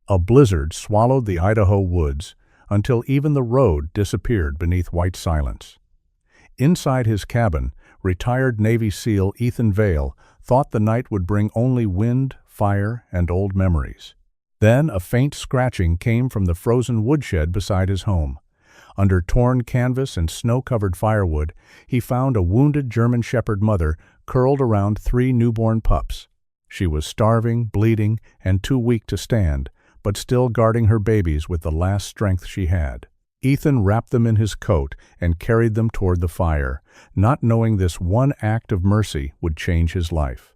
A blizzard swallowed the Idaho woods until even the road disappeared beneath white silence. Inside his cabin, retired Navy SEAL Ethan Vale thought the night would bring only wind, fire, and old memories. Then a faint scratching came from the frozen woodshed beside his home. Under torn canvas and snow-covered firewood, he found a wounded German Shepherd mother curled around 3 newborn pups. She was starving, bleeding, and too weak to stand, but still guarding her babies with the last strength she had. Ethan wrapped them in his coat and carried them toward the fire, not knowing this one act of mercy would change his life.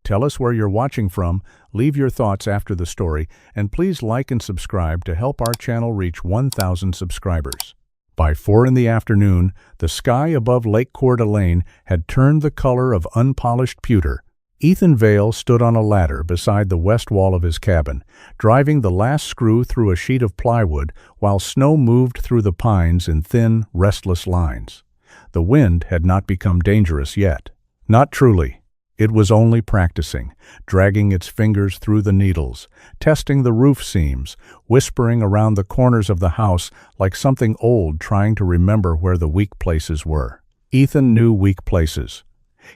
Tell us where you're watching from, leave your thoughts after the story, and please like and subscribe to help our channel reach 1,000 subscribers. By 4 in the afternoon, the sky above Lake Coeur d'Alene had turned the color of unpolished pewter. Ethan Vale stood on a ladder beside the west wall of his cabin, driving the last screw through a sheet of plywood while snow moved through the pines in thin, restless lines. The wind had not become dangerous yet. Not truly. It was only practicing, dragging its fingers through the needles, testing the roof seams, whispering around the corners of the house like something old trying to remember where the weak places were. Ethan knew weak places.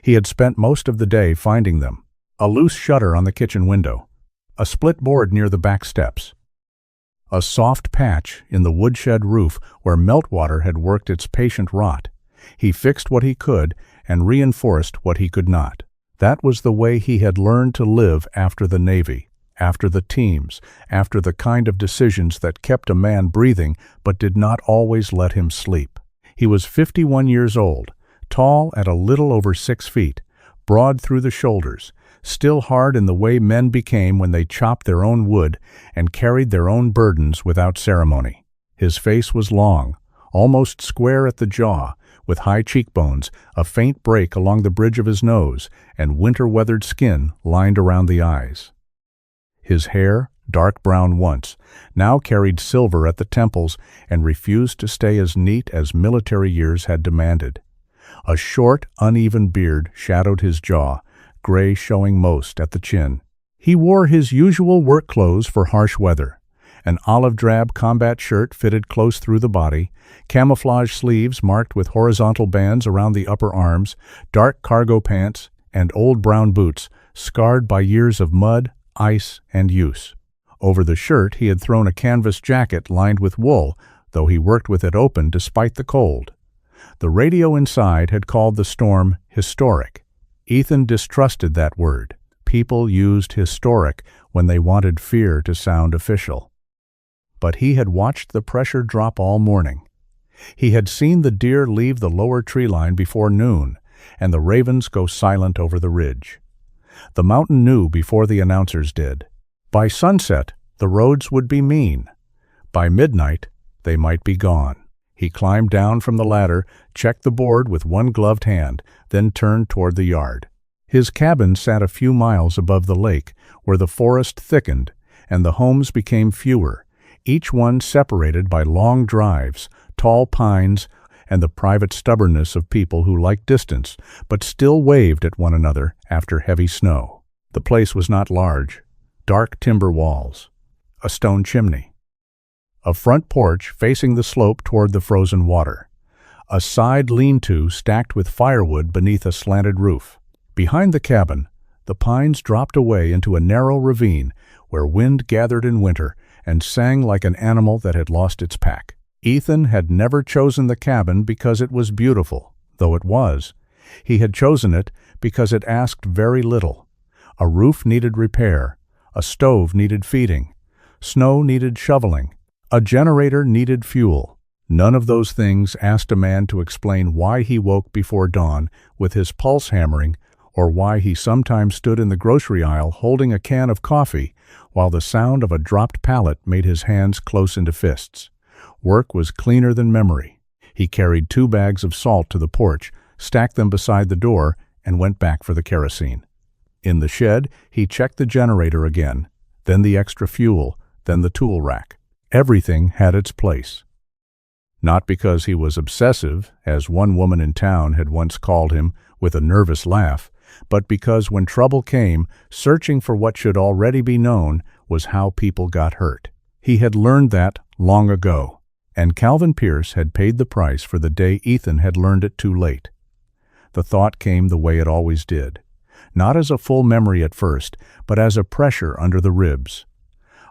He had spent most of the day finding them. A loose shutter on the kitchen window, a split board near the back steps, a soft patch in the woodshed roof where meltwater had worked its patient rot. He fixed what he could and reinforced what he could not. That was the way he had learned to live after the Navy, after the teams, after the kind of decisions that kept a man breathing but did not always let him sleep. He was 51 years old, tall at a little over 6 feet, broad through the shoulders, still hard in the way men became when they chopped their own wood and carried their own burdens without ceremony. His face was long, almost square at the jaw, with high cheekbones, a faint break along the bridge of his nose, and winter-weathered skin lined around the eyes. His hair, dark brown once, now carried silver at the temples and refused to stay as neat as military years had demanded. A short, uneven beard shadowed his jaw, gray showing most at the chin. He wore his usual work clothes for harsh weather. An olive-drab combat shirt fitted close through the body, camouflage sleeves marked with horizontal bands around the upper arms, dark cargo pants, and old brown boots, scarred by years of mud, ice, and use. Over the shirt he had thrown a canvas jacket lined with wool, though he worked with it open despite the cold. The radio inside had called the storm historic. Ethan distrusted that word. People used historic when they wanted fear to sound official. But he had watched the pressure drop all morning. He had seen the deer leave the lower tree line before noon, and the ravens go silent over the ridge. The mountain knew before the announcers did. By sunset, the roads would be mean. By midnight, they might be gone. He climbed down from the ladder, checked the board with one gloved hand, then turned toward the yard. His cabin sat a few miles above the lake, where the forest thickened, and the homes became fewer, each one separated by long drives, tall pines, and the private stubbornness of people who liked distance, but still waved at one another after heavy snow. The place was not large. Dark timber walls, a stone chimney, a front porch facing the slope toward the frozen water, a side lean-to stacked with firewood beneath a slanted roof. Behind the cabin, the pines dropped away into a narrow ravine where wind gathered in winter and sang like an animal that had lost its pack. Ethan had never chosen the cabin because it was beautiful, though it was. He had chosen it because it asked very little. A roof needed repair, a stove needed feeding, snow needed shoveling, a generator needed fuel. None of those things asked a man to explain why he woke before dawn with his pulse hammering, or why he sometimes stood in the grocery aisle holding a can of coffee while the sound of a dropped pallet made his hands close into fists. Work was cleaner than memory. He carried 2 bags of salt to the porch, stacked them beside the door, and went back for the kerosene. In the shed, he checked the generator again, then the extra fuel, then the tool rack. Everything had its place. Not because he was obsessive, as one woman in town had once called him with a nervous laugh, but because when trouble came, searching for what should already be known was how people got hurt. He had learned that long ago, and Calvin Pierce had paid the price for the day Ethan had learned it too late. The thought came the way it always did, not as a full memory at first, but as a pressure under the ribs.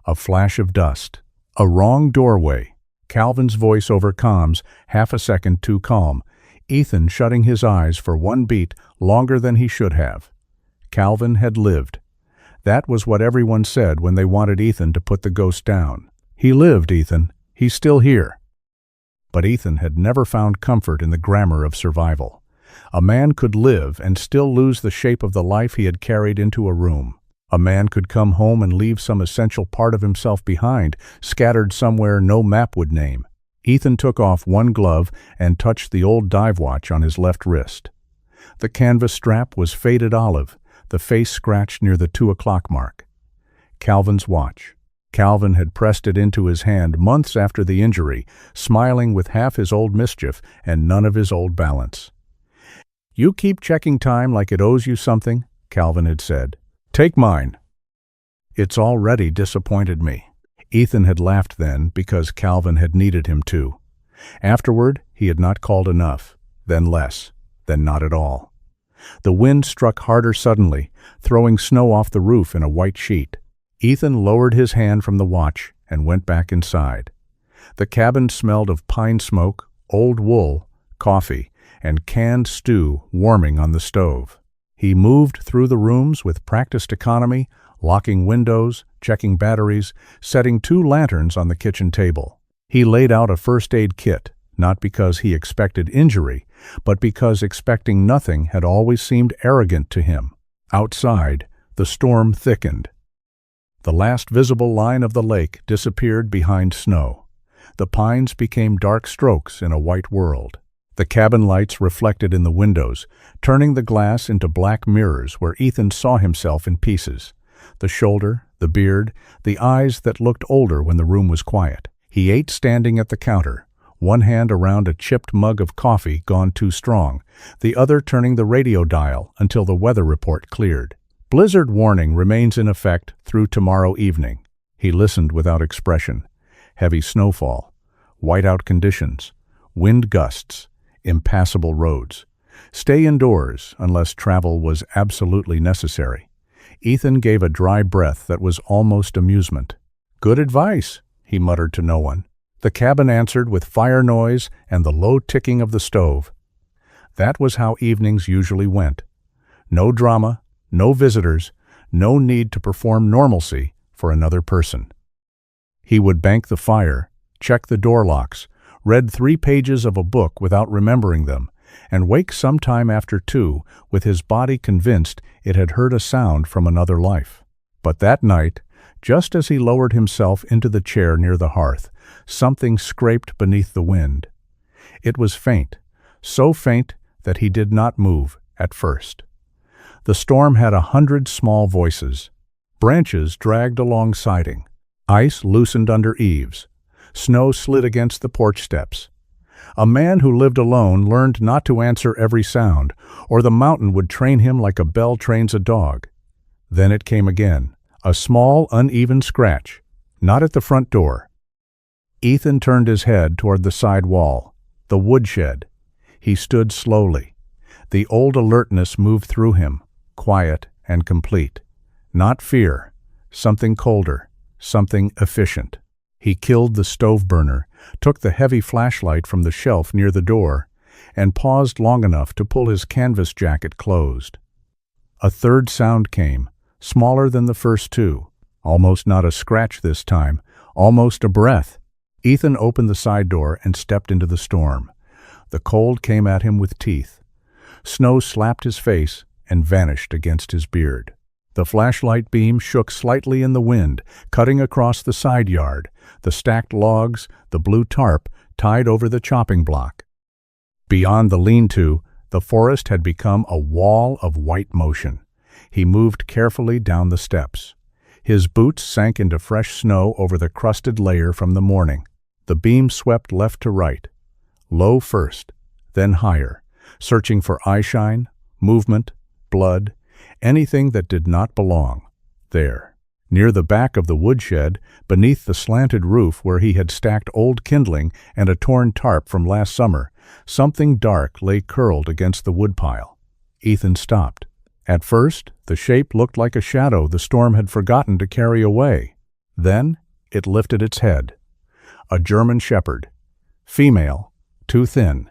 A flash of dust, a wrong doorway, Calvin's voice over comms, half a second too calm, Ethan shutting his eyes for one beat longer than he should have. Calvin had lived. That was what everyone said when they wanted Ethan to put the ghost down. He lived, Ethan. He's still here. But Ethan had never found comfort in the grammar of survival. A man could live and still lose the shape of the life he had carried into a room. A man could come home and leave some essential part of himself behind, scattered somewhere no map would name. Ethan took off one glove and touched the old dive watch on his left wrist. The canvas strap was faded olive, the face scratched near the 2 o'clock mark. Calvin's watch. Calvin had pressed it into his hand months after the injury, smiling with half his old mischief and none of his old balance. "You keep checking time like it owes you something," Calvin had said. "Take mine." "It's already disappointed me." Ethan had laughed then because Calvin had needed him too. Afterward, he had not called enough, then less, then not at all. The wind struck harder suddenly, throwing snow off the roof in a white sheet. Ethan lowered his hand from the watch and went back inside. The cabin smelled of pine smoke, old wool, coffee, and canned stew warming on the stove. He moved through the rooms with practiced economy, locking windows, checking batteries, setting 2 lanterns on the kitchen table. He laid out a first aid kit, not because he expected injury, but because expecting nothing had always seemed arrogant to him. Outside, the storm thickened. The last visible line of the lake disappeared behind snow. The pines became dark strokes in a white world. The cabin lights reflected in the windows, turning the glass into black mirrors where Ethan saw himself in pieces. The shoulder, the beard, the eyes that looked older when the room was quiet. He ate standing at the counter, one hand around a chipped mug of coffee gone too strong, the other turning the radio dial until the weather report cleared. Blizzard warning remains in effect through tomorrow evening. He listened without expression. Heavy snowfall, whiteout conditions, wind gusts, impassable roads. Stay indoors unless travel was absolutely necessary. Ethan gave a dry breath that was almost amusement. "Good advice," he muttered to no one. The cabin answered with fire noise and the low ticking of the stove. That was how evenings usually went. No drama, no visitors, no need to perform normalcy for another person. He would bank the fire, check the door locks, read 3 pages of a book without remembering them, and wake sometime after 2 with his body convinced it had heard a sound from another life. But that night, just as he lowered himself into the chair near the hearth, something scraped beneath the wind. It was faint, so faint that he did not move at first. The storm had 100 small voices. Branches dragged along siding. Ice loosened under eaves. Snow slid against the porch steps. A man who lived alone learned not to answer every sound, or the mountain would train him like a bell trains a dog. Then it came again, a small, uneven scratch, not at the front door. Ethan turned his head toward the side wall, the woodshed. He stood slowly. The old alertness moved through him, quiet and complete. Not fear, something colder, something efficient. He killed the stove burner, took the heavy flashlight from the shelf near the door, and paused long enough to pull his canvas jacket closed. A third sound came, smaller than the first 2. Almost not a scratch this time, almost a breath. Ethan opened the side door and stepped into the storm. The cold came at him with teeth. Snow slapped his face and vanished against his beard. The flashlight beam shook slightly in the wind, cutting across the side yard, the stacked logs, the blue tarp tied over the chopping block. Beyond the lean-to, the forest had become a wall of white motion. He moved carefully down the steps. His boots sank into fresh snow over the crusted layer from the morning. The beam swept left to right, low first, then higher, searching for eyeshine, movement, blood, anything that did not belong there. Near the back of the woodshed, beneath the slanted roof where he had stacked old kindling and a torn tarp from last summer, something dark lay curled against the woodpile. Ethan stopped. At first, the shape looked like a shadow the storm had forgotten to carry away. Then, it lifted its head. A German shepherd. Female, too thin.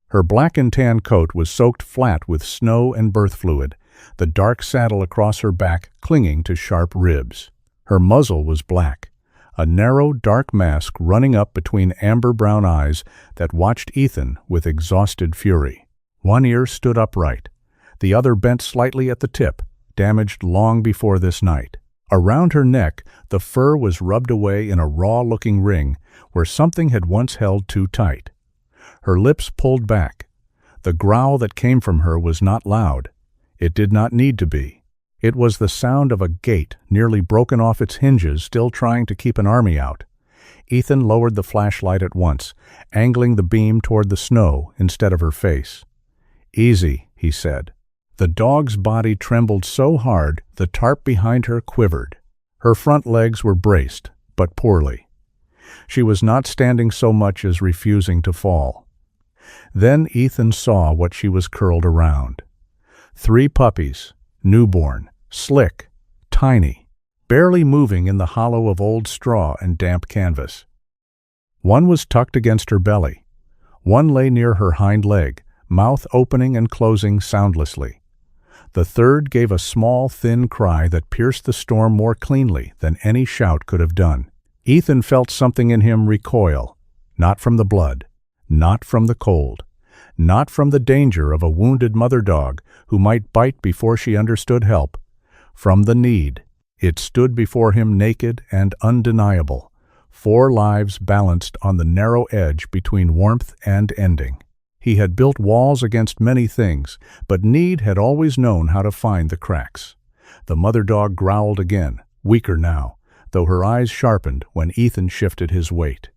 Her black and tan coat was soaked flat with snow and birth fluid, the dark saddle across her back clinging to sharp ribs. Her muzzle was black, a narrow, dark mask running up between amber-brown eyes that watched Ethan with exhausted fury. One ear stood upright, the other bent slightly at the tip, damaged long before this night. Around her neck, the fur was rubbed away in a raw-looking ring where something had once held too tight. Her lips pulled back. The growl that came from her was not loud. It did not need to be. It was the sound of a gate nearly broken off its hinges, still trying to keep an army out. Ethan lowered the flashlight at once, angling the beam toward the snow instead of her face. "Easy," he said. The dog's body trembled so hard the tarp behind her quivered. Her front legs were braced, but poorly. She was not standing so much as refusing to fall. Then Ethan saw what she was curled around. 3 puppies, newborn, slick, tiny, barely moving in the hollow of old straw and damp canvas. One was tucked against her belly. One lay near her hind leg, mouth opening and closing soundlessly. The third gave a small, thin cry that pierced the storm more cleanly than any shout could have done. Ethan felt something in him recoil, not from the blood, not from the cold, not from the danger of a wounded mother dog who might bite before she understood help, from the need. It stood before him naked and undeniable, 4 lives balanced on the narrow edge between warmth and ending. He had built walls against many things, but need had always known how to find the cracks. The mother dog growled again, weaker now, though her eyes sharpened when Ethan shifted his weight.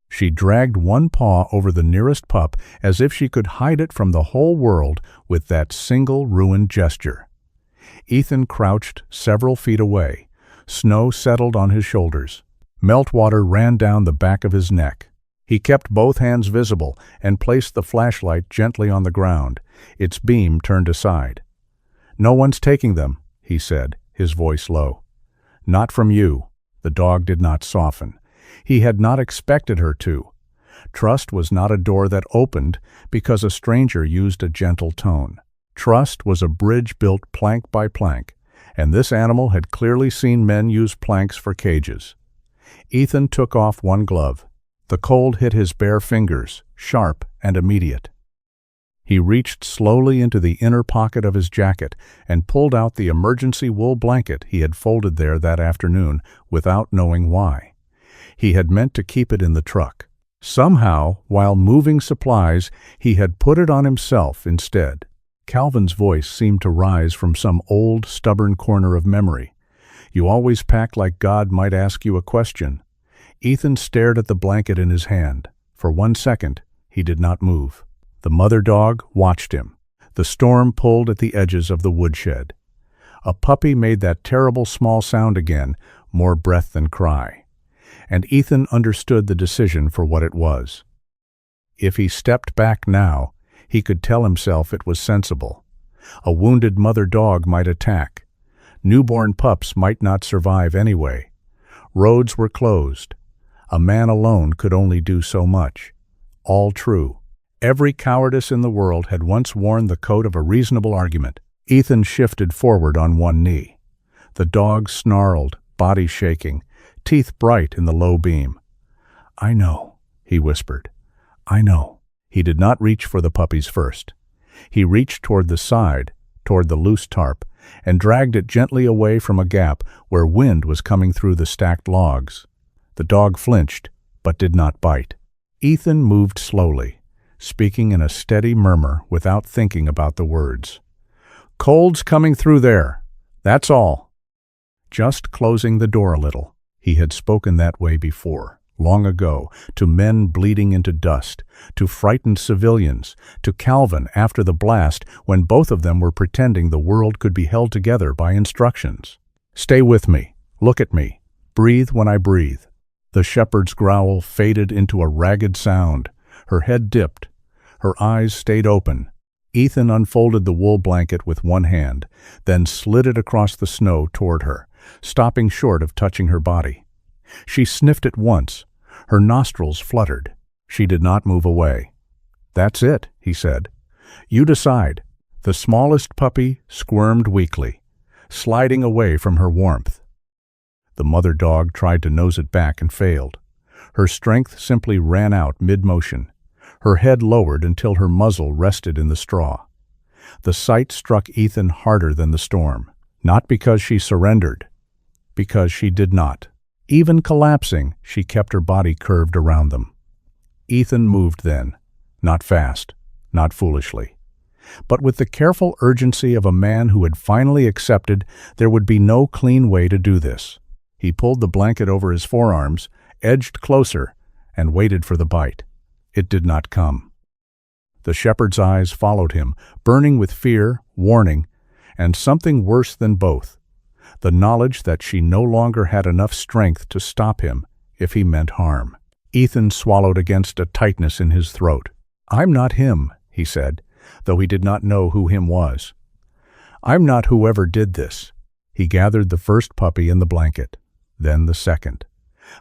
She dragged one paw over the nearest pup as if she could hide it from the whole world with that single ruined gesture. Ethan crouched several feet away. Snow settled on his shoulders. Meltwater ran down the back of his neck. He kept both hands visible and placed the flashlight gently on the ground, its beam turned aside. "No one's taking them," he said, his voice low. "Not from you." The dog did not soften. He had not expected her to. Trust was not a door that opened because a stranger used a gentle tone. Trust was a bridge built plank by plank, and this animal had clearly seen men use planks for cages. Ethan took off one glove. The cold hit his bare fingers, sharp and immediate. He reached slowly into the inner pocket of his jacket and pulled out the emergency wool blanket he had folded there that afternoon without knowing why. He had meant to keep it in the truck. Somehow, while moving supplies, he had put it on himself instead. Calvin's voice seemed to rise from some old, stubborn corner of memory. "You always pack like God might ask you a question." Ethan stared at the blanket in his hand. For 1 second, he did not move. The mother dog watched him. The storm pulled at the edges of the woodshed. A puppy made that terrible small sound again, more breath than cry. And Ethan understood the decision for what it was. If he stepped back now, he could tell himself it was sensible. A wounded mother dog might attack. Newborn pups might not survive anyway. Roads were closed. A man alone could only do so much. All true. Every cowardice in the world had once worn the coat of a reasonable argument. Ethan shifted forward on one knee. The dog snarled, body shaking, teeth bright in the low beam. "I know," he whispered. "I know." He did not reach for the puppies first. He reached toward the side, toward the loose tarp, and dragged it gently away from a gap where wind was coming through the stacked logs. The dog flinched, but did not bite. Ethan moved slowly, speaking in a steady murmur without thinking about the words. "Cold's coming through there. That's all." Just closing the door a little. He had spoken that way before, long ago, to men bleeding into dust, to frightened civilians, to Calvin after the blast when both of them were pretending the world could be held together by instructions. Stay with me. Look at me. Breathe when I breathe." The shepherd's growl faded into a ragged sound. Her head dipped. Her eyes stayed open. Ethan unfolded the wool blanket with one hand, then slid it across the snow toward her, stopping short of touching her body. She sniffed it once. Her nostrils fluttered. She did not move away. "That's it," he said. "You decide." The smallest puppy squirmed weakly, sliding away from her warmth. The mother dog tried to nose it back and failed. Her strength simply ran out mid-motion. Her head lowered until her muzzle rested in the straw. The sight struck Ethan harder than the storm, not because she surrendered, because she did not. Even collapsing, she kept her body curved around them. Ethan moved then, not fast, not foolishly, but with the careful urgency of a man who had finally accepted there would be no clean way to do this. He pulled the blanket over his forearms, edged closer, and waited for the bite. It did not come. The shepherd's eyes followed him, burning with fear, warning, and something worse than both, the knowledge that she no longer had enough strength to stop him if he meant harm. Ethan swallowed against a tightness in his throat. "I'm not him," he said, though he did not know who him was. "I'm not whoever did this." He gathered the first puppy in the blanket, then the second.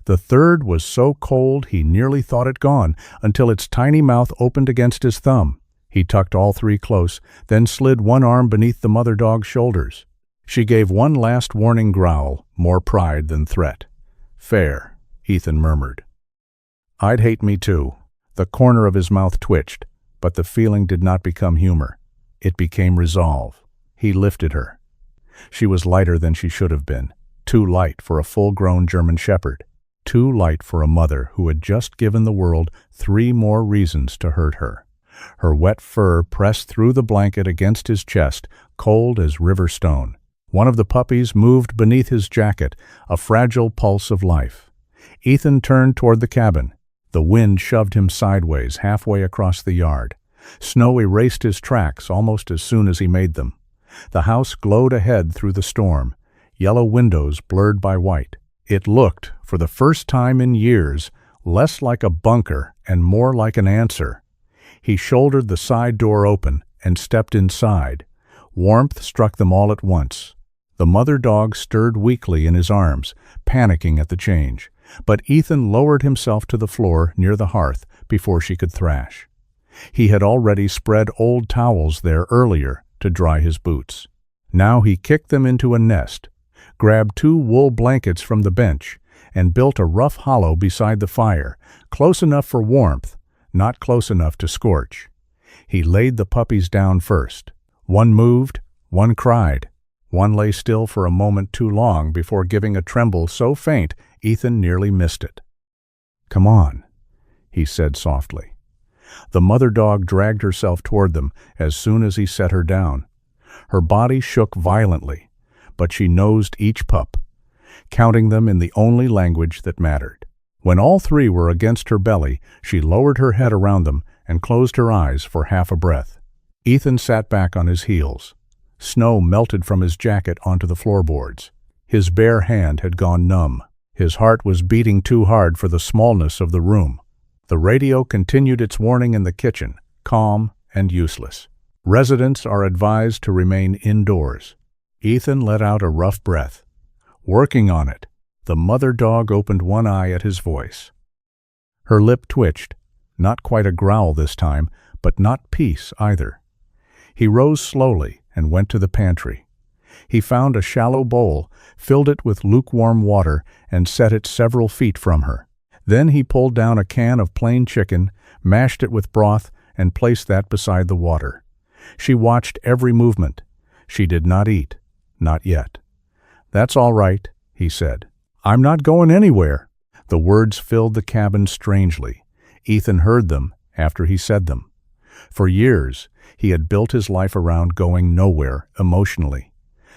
The third was so cold he nearly thought it gone, until its tiny mouth opened against his thumb. He tucked all three close, then slid one arm beneath the mother dog's shoulders. She gave one last warning growl, more pride than threat. "Fair," Ethan murmured. "I'd hate me too." The corner of his mouth twitched, but the feeling did not become humor. It became resolve. He lifted her. She was lighter than she should have been, too light for a full-grown German shepherd. Too light for a mother who had just given the world 3 more reasons to hurt her. Her wet fur pressed through the blanket against his chest, cold as river stone. One of the puppies moved beneath his jacket, a fragile pulse of life. Ethan turned toward the cabin. The wind shoved him sideways halfway across the yard. Snow erased his tracks almost as soon as he made them. The house glowed ahead through the storm, yellow windows blurred by white. It looked, for the first time in years, less like a bunker and more like an answer. He shouldered the side door open and stepped inside. Warmth struck them all at once. The mother dog stirred weakly in his arms, panicking at the change, but Ethan lowered himself to the floor near the hearth before she could thrash. He had already spread old towels there earlier to dry his boots. Now he kicked them into a nest, grabbed 2 wool blankets from the bench, and built a rough hollow beside the fire, close enough for warmth, not close enough to scorch. He laid the puppies down first. One moved, one cried. One lay still for a moment too long before giving a tremble so faint Ethan nearly missed it. "Come on," he said softly. The mother dog dragged herself toward them as soon as he set her down. Her body shook violently, but she nosed each pup, counting them in the only language that mattered. When all 3 were against her belly, she lowered her head around them and closed her eyes for half a breath. Ethan sat back on his heels. Snow melted from his jacket onto the floorboards. His bare hand had gone numb. His heart was beating too hard for the smallness of the room. The radio continued its warning in the kitchen, calm and useless. Residents are advised to remain indoors. Ethan let out a rough breath. "Working on it." The mother dog opened one eye at his voice. Her lip twitched, not quite a growl this time, but not peace either. He rose slowly and went to the pantry. He found a shallow bowl, filled it with lukewarm water, and set it several feet from her. Then he pulled down a can of plain chicken, mashed it with broth, and placed that beside the water. She watched every movement. She did not eat. Not yet. "That's all right," he said. "I'm not going anywhere." The words filled the cabin strangely. Ethan heard them after he said them. For years, he had built his life around going nowhere emotionally,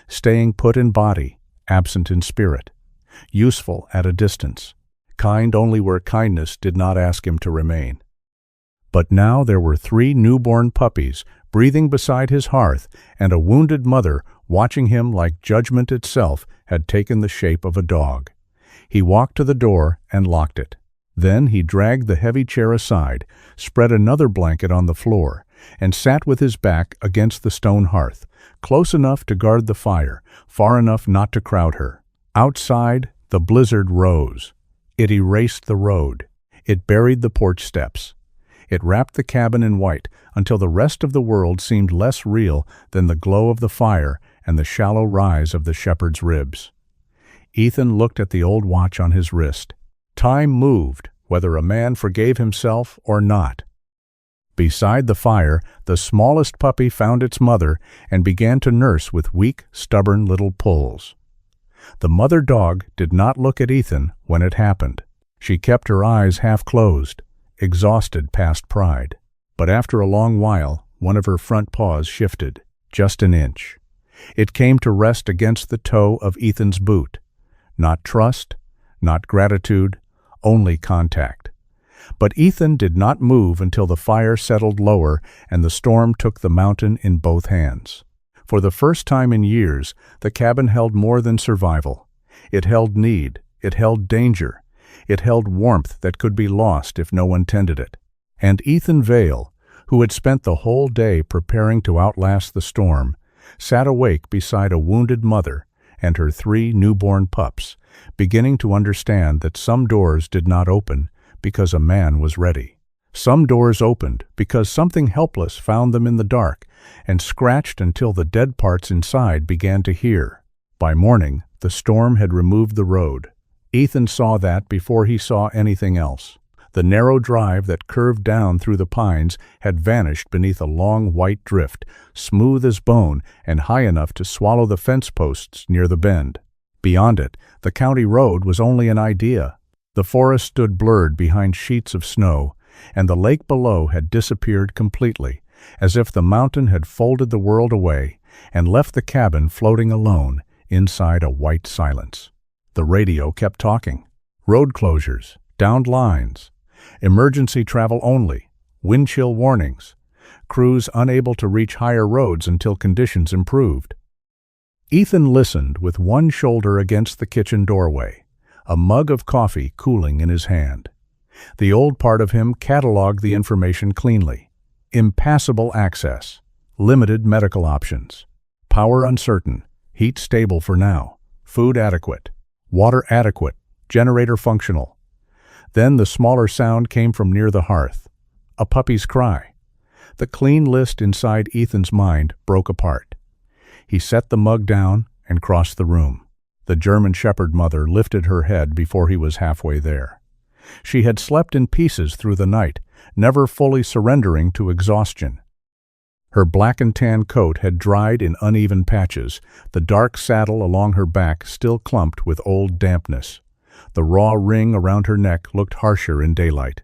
staying put in body, absent in spirit, useful at a distance, kind only where kindness did not ask him to remain. But now there were 3 newborn puppies breathing beside his hearth and a wounded mother watching him like judgment itself had taken the shape of a dog. He walked to the door and locked it. Then he dragged the heavy chair aside, spread another blanket on the floor, and sat with his back against the stone hearth, close enough to guard the fire, far enough not to crowd her. Outside, the blizzard rose. It erased the road. It buried the porch steps. It wrapped the cabin in white until the rest of the world seemed less real than the glow of the fire and the shallow rise of the shepherd's ribs. Ethan looked at the old watch on his wrist. Time moved, whether a man forgave himself or not. Beside the fire, the smallest puppy found its mother and began to nurse with weak, stubborn little pulls. The mother dog did not look at Ethan when it happened. She kept her eyes half closed, exhausted past pride. But after a long while, one of her front paws shifted, just an inch. It came to rest against the toe of Ethan's boot. Not trust, not gratitude, only contact. But Ethan did not move until the fire settled lower and the storm took the mountain in both hands. For the first time in years, the cabin held more than survival. It held need, it held danger, it held warmth that could be lost if no one tended it. And Ethan Vale, who had spent the whole day preparing to outlast the storm, sat awake beside a wounded mother and her 3 newborn pups, beginning to understand that some doors did not open because a man was ready. Some doors opened because something helpless found them in the dark and scratched until the dead parts inside began to hear. By morning, the storm had removed the road. Ethan saw that before he saw anything else. The narrow drive that curved down through the pines had vanished beneath a long white drift, smooth as bone and high enough to swallow the fence posts near the bend. Beyond it, the county road was only an idea. The forest stood blurred behind sheets of snow, and the lake below had disappeared completely, as if the mountain had folded the world away and left the cabin floating alone inside a white silence. The radio kept talking. Road closures, downed lines, emergency travel only, wind chill warnings, crews unable to reach higher roads until conditions improved. Ethan listened with one shoulder against the kitchen doorway, a mug of coffee cooling in his hand. The old part of him cataloged the information cleanly. Impassable access, limited medical options, power uncertain, heat stable for now, food adequate, water adequate, generator functional. Then the smaller sound came from near the hearth, a puppy's cry. The clean list inside Ethan's mind broke apart. He set the mug down and crossed the room. The German shepherd mother lifted her head before he was halfway there. She had slept in pieces through the night, never fully surrendering to exhaustion. Her black and tan coat had dried in uneven patches, the dark saddle along her back still clumped with old dampness. The raw ring around her neck looked harsher in daylight.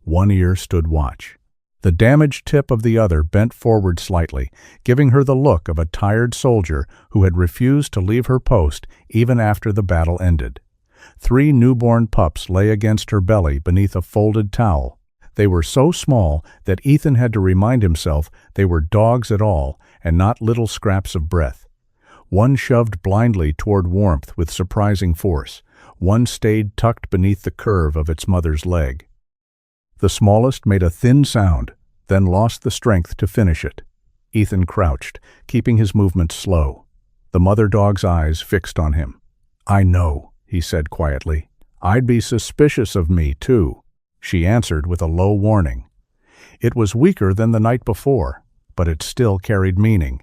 One ear stood watch. The damaged tip of the other bent forward slightly, giving her the look of a tired soldier who had refused to leave her post even after the battle ended. 3 newborn pups lay against her belly beneath a folded towel. They were so small that Ethan had to remind himself they were dogs at all and not little scraps of breath. One shoved blindly toward warmth with surprising force. One stayed tucked beneath the curve of its mother's leg. The smallest made a thin sound, then lost the strength to finish it. Ethan crouched, keeping his movements slow. The mother dog's eyes fixed on him. "I know," he said quietly. "I'd be suspicious of me, too." She answered with a low warning. It was weaker than the night before, but it still carried meaning.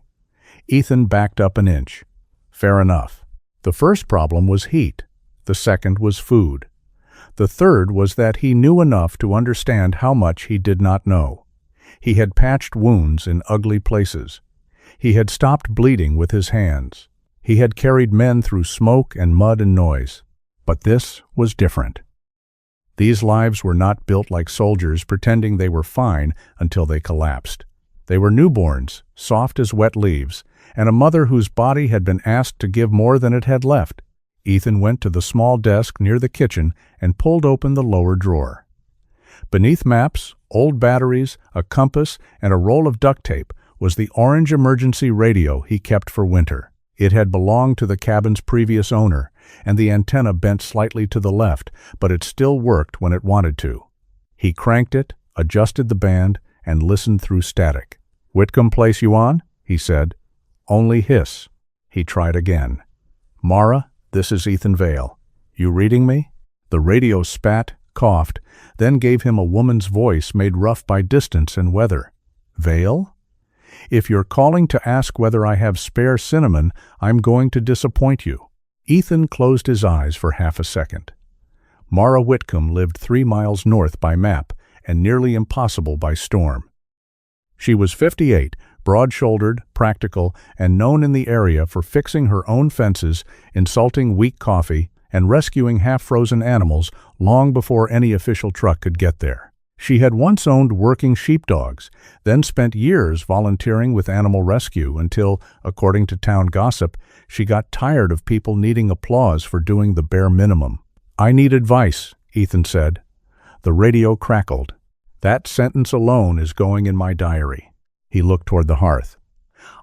Ethan backed up an inch. Fair enough. The first problem was heat. The second was food. The third was that he knew enough to understand how much he did not know. He had patched wounds in ugly places. He had stopped bleeding with his hands. He had carried men through smoke and mud and noise. But this was different. These lives were not built like soldiers pretending they were fine until they collapsed. They were newborns, soft as wet leaves, and a mother whose body had been asked to give more than it had left. Ethan went to the small desk near the kitchen and pulled open the lower drawer. Beneath maps, old batteries, a compass, and a roll of duct tape was the orange emergency radio he kept for winter. It had belonged to the cabin's previous owner, and the antenna bent slightly to the left, but it still worked when it wanted to. He cranked it, adjusted the band, and listened through static. "Whitcomb place you on?" he said. "Only hiss." He tried again. "Mara, this is Ethan Vale. You reading me?" The radio spat, coughed, then gave him a woman's voice made rough by distance and weather. "Vale? If you're calling to ask whether I have spare cinnamon, I'm going to disappoint you." Ethan closed his eyes for half a second. Mara Whitcomb lived 3 miles north by map and nearly impossible by storm. She was 58, broad-shouldered, practical, and known in the area for fixing her own fences, insulting weak coffee, and rescuing half-frozen animals long before any official truck could get there. She had once owned working sheepdogs, then spent years volunteering with animal rescue until, according to town gossip, she got tired of people needing applause for doing the bare minimum. "I need advice," Ethan said. The radio crackled. "That sentence alone is going in my diary." He looked toward the hearth.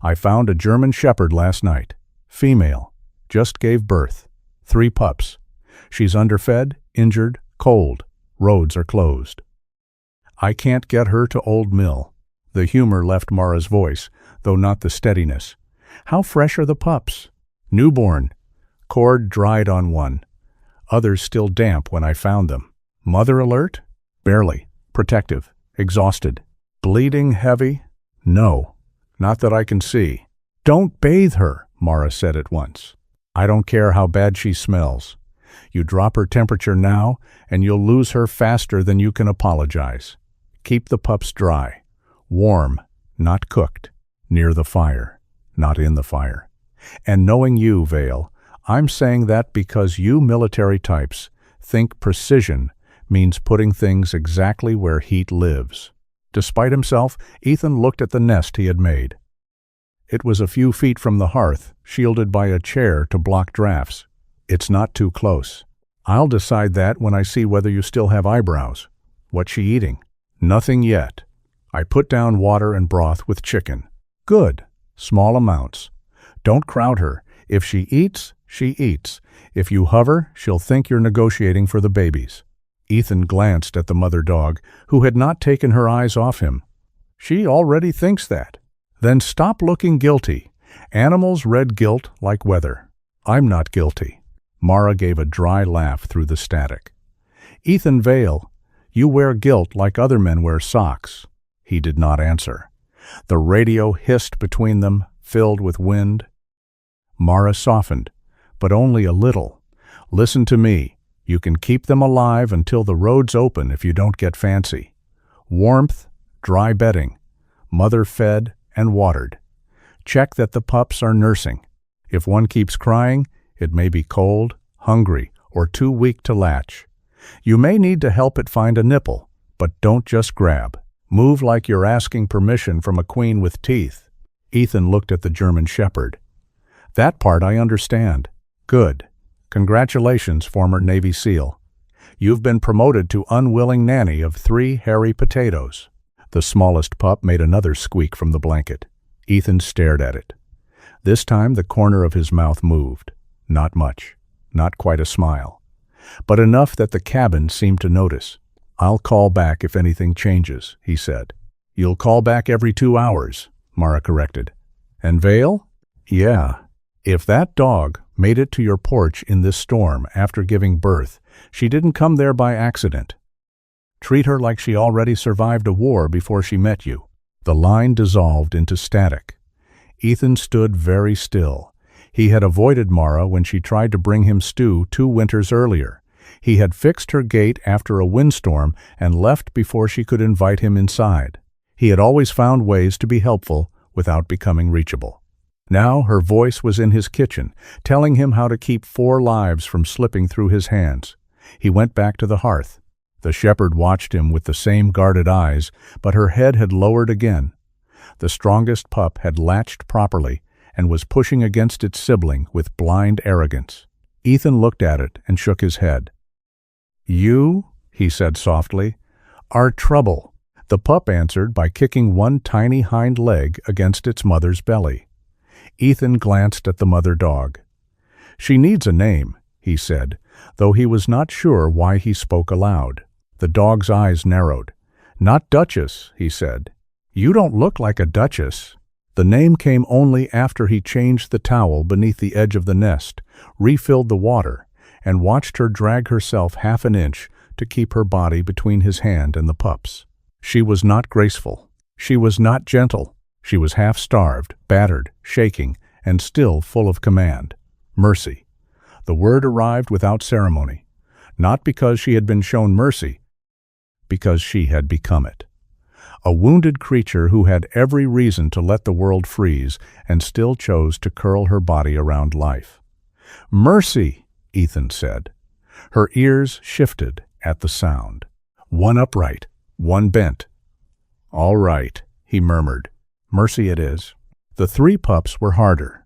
"I found a German Shepherd last night. Female. Just gave birth. 3 pups. She's underfed, injured, cold. Roads are closed. I can't get her to Old Mill." The humor left Mara's voice, though not the steadiness. "How fresh are the pups?" "Newborn. Cord dried on one. Others still damp when I found them." "Mother alert?" "Barely. Protective. Exhausted." "Bleeding heavy?" "No. Not that I can see." "Don't bathe her," Mara said at once. "I don't care how bad she smells. You drop her temperature now, and you'll lose her faster than you can apologize. Keep the pups dry. Warm, not cooked. Near the fire, not in the fire. And knowing you, Vale, I'm saying that because you military types think precision means putting things exactly where heat lives." Despite himself, Ethan looked at the nest he had made. It was a few feet from the hearth, shielded by a chair to block drafts. "It's not too close. I'll decide that when I see whether you still have eyebrows." "What's she eating?" "Nothing yet. I put down water and broth with chicken." "Good. Small amounts. Don't crowd her. If she eats, she eats. If you hover, she'll think you're negotiating for the babies." Ethan glanced at the mother dog, who had not taken her eyes off him. "She already thinks that." "Then stop looking guilty. Animals read guilt like weather. I'm not guilty." Mara gave a dry laugh through the static. "Ethan Vale, you wear guilt like other men wear socks." He did not answer. The radio hissed between them, filled with wind. Mara softened, but only a little. "Listen to me. You can keep them alive until the roads open if you don't get fancy. Warmth, dry bedding, mother fed and watered. Check that the pups are nursing. If one keeps crying, it may be cold, hungry, or too weak to latch. You may need to help it find a nipple, but don't just grab. Move like you're asking permission from a queen with teeth." Ethan looked at the German Shepherd. "That part I understand." "Good. Congratulations, former Navy SEAL. You've been promoted to unwilling nanny of 3 hairy potatoes." The smallest pup made another squeak from the blanket. Ethan stared at it. This time the corner of his mouth moved. Not much. Not quite a smile. But enough that the cabin seemed to notice. "I'll call back if anything changes," he said. "You'll call back every 2 hours, Mara corrected. "And Vale?" "Yeah. If that dog made it to your porch in this storm after giving birth, she didn't come there by accident. Treat her like she already survived a war before she met you." The line dissolved into static. Ethan stood very still. He had avoided Mara when she tried to bring him stew 2 winters earlier. He had fixed her gate after a windstorm and left before she could invite him inside. He had always found ways to be helpful without becoming reachable. Now her voice was in his kitchen, telling him how to keep 4 lives from slipping through his hands. He went back to the hearth. The shepherd watched him with the same guarded eyes, but her head had lowered again. The strongest pup had latched properly and was pushing against its sibling with blind arrogance. Ethan looked at it and shook his head. "You," he said softly, "are trouble." The pup answered by kicking one tiny hind leg against its mother's belly. Ethan glanced at the mother dog. "She needs a name," he said, though he was not sure why he spoke aloud. The dog's eyes narrowed. "Not Duchess," he said. "You don't look like a duchess." The name came only after he changed the towel beneath the edge of the nest, refilled the water, and watched her drag herself half an inch to keep her body between his hand and the pup's. She was not graceful. She was not gentle. She was half-starved, battered, shaking, and still full of command. Mercy. The word arrived without ceremony, not because she had been shown mercy, because she had become it. A wounded creature who had every reason to let the world freeze and still chose to curl her body around life. "Mercy," Ethan said. Her ears shifted at the sound. One upright, one bent. "All right," he murmured. "Mercy it is." The 3 pups were harder.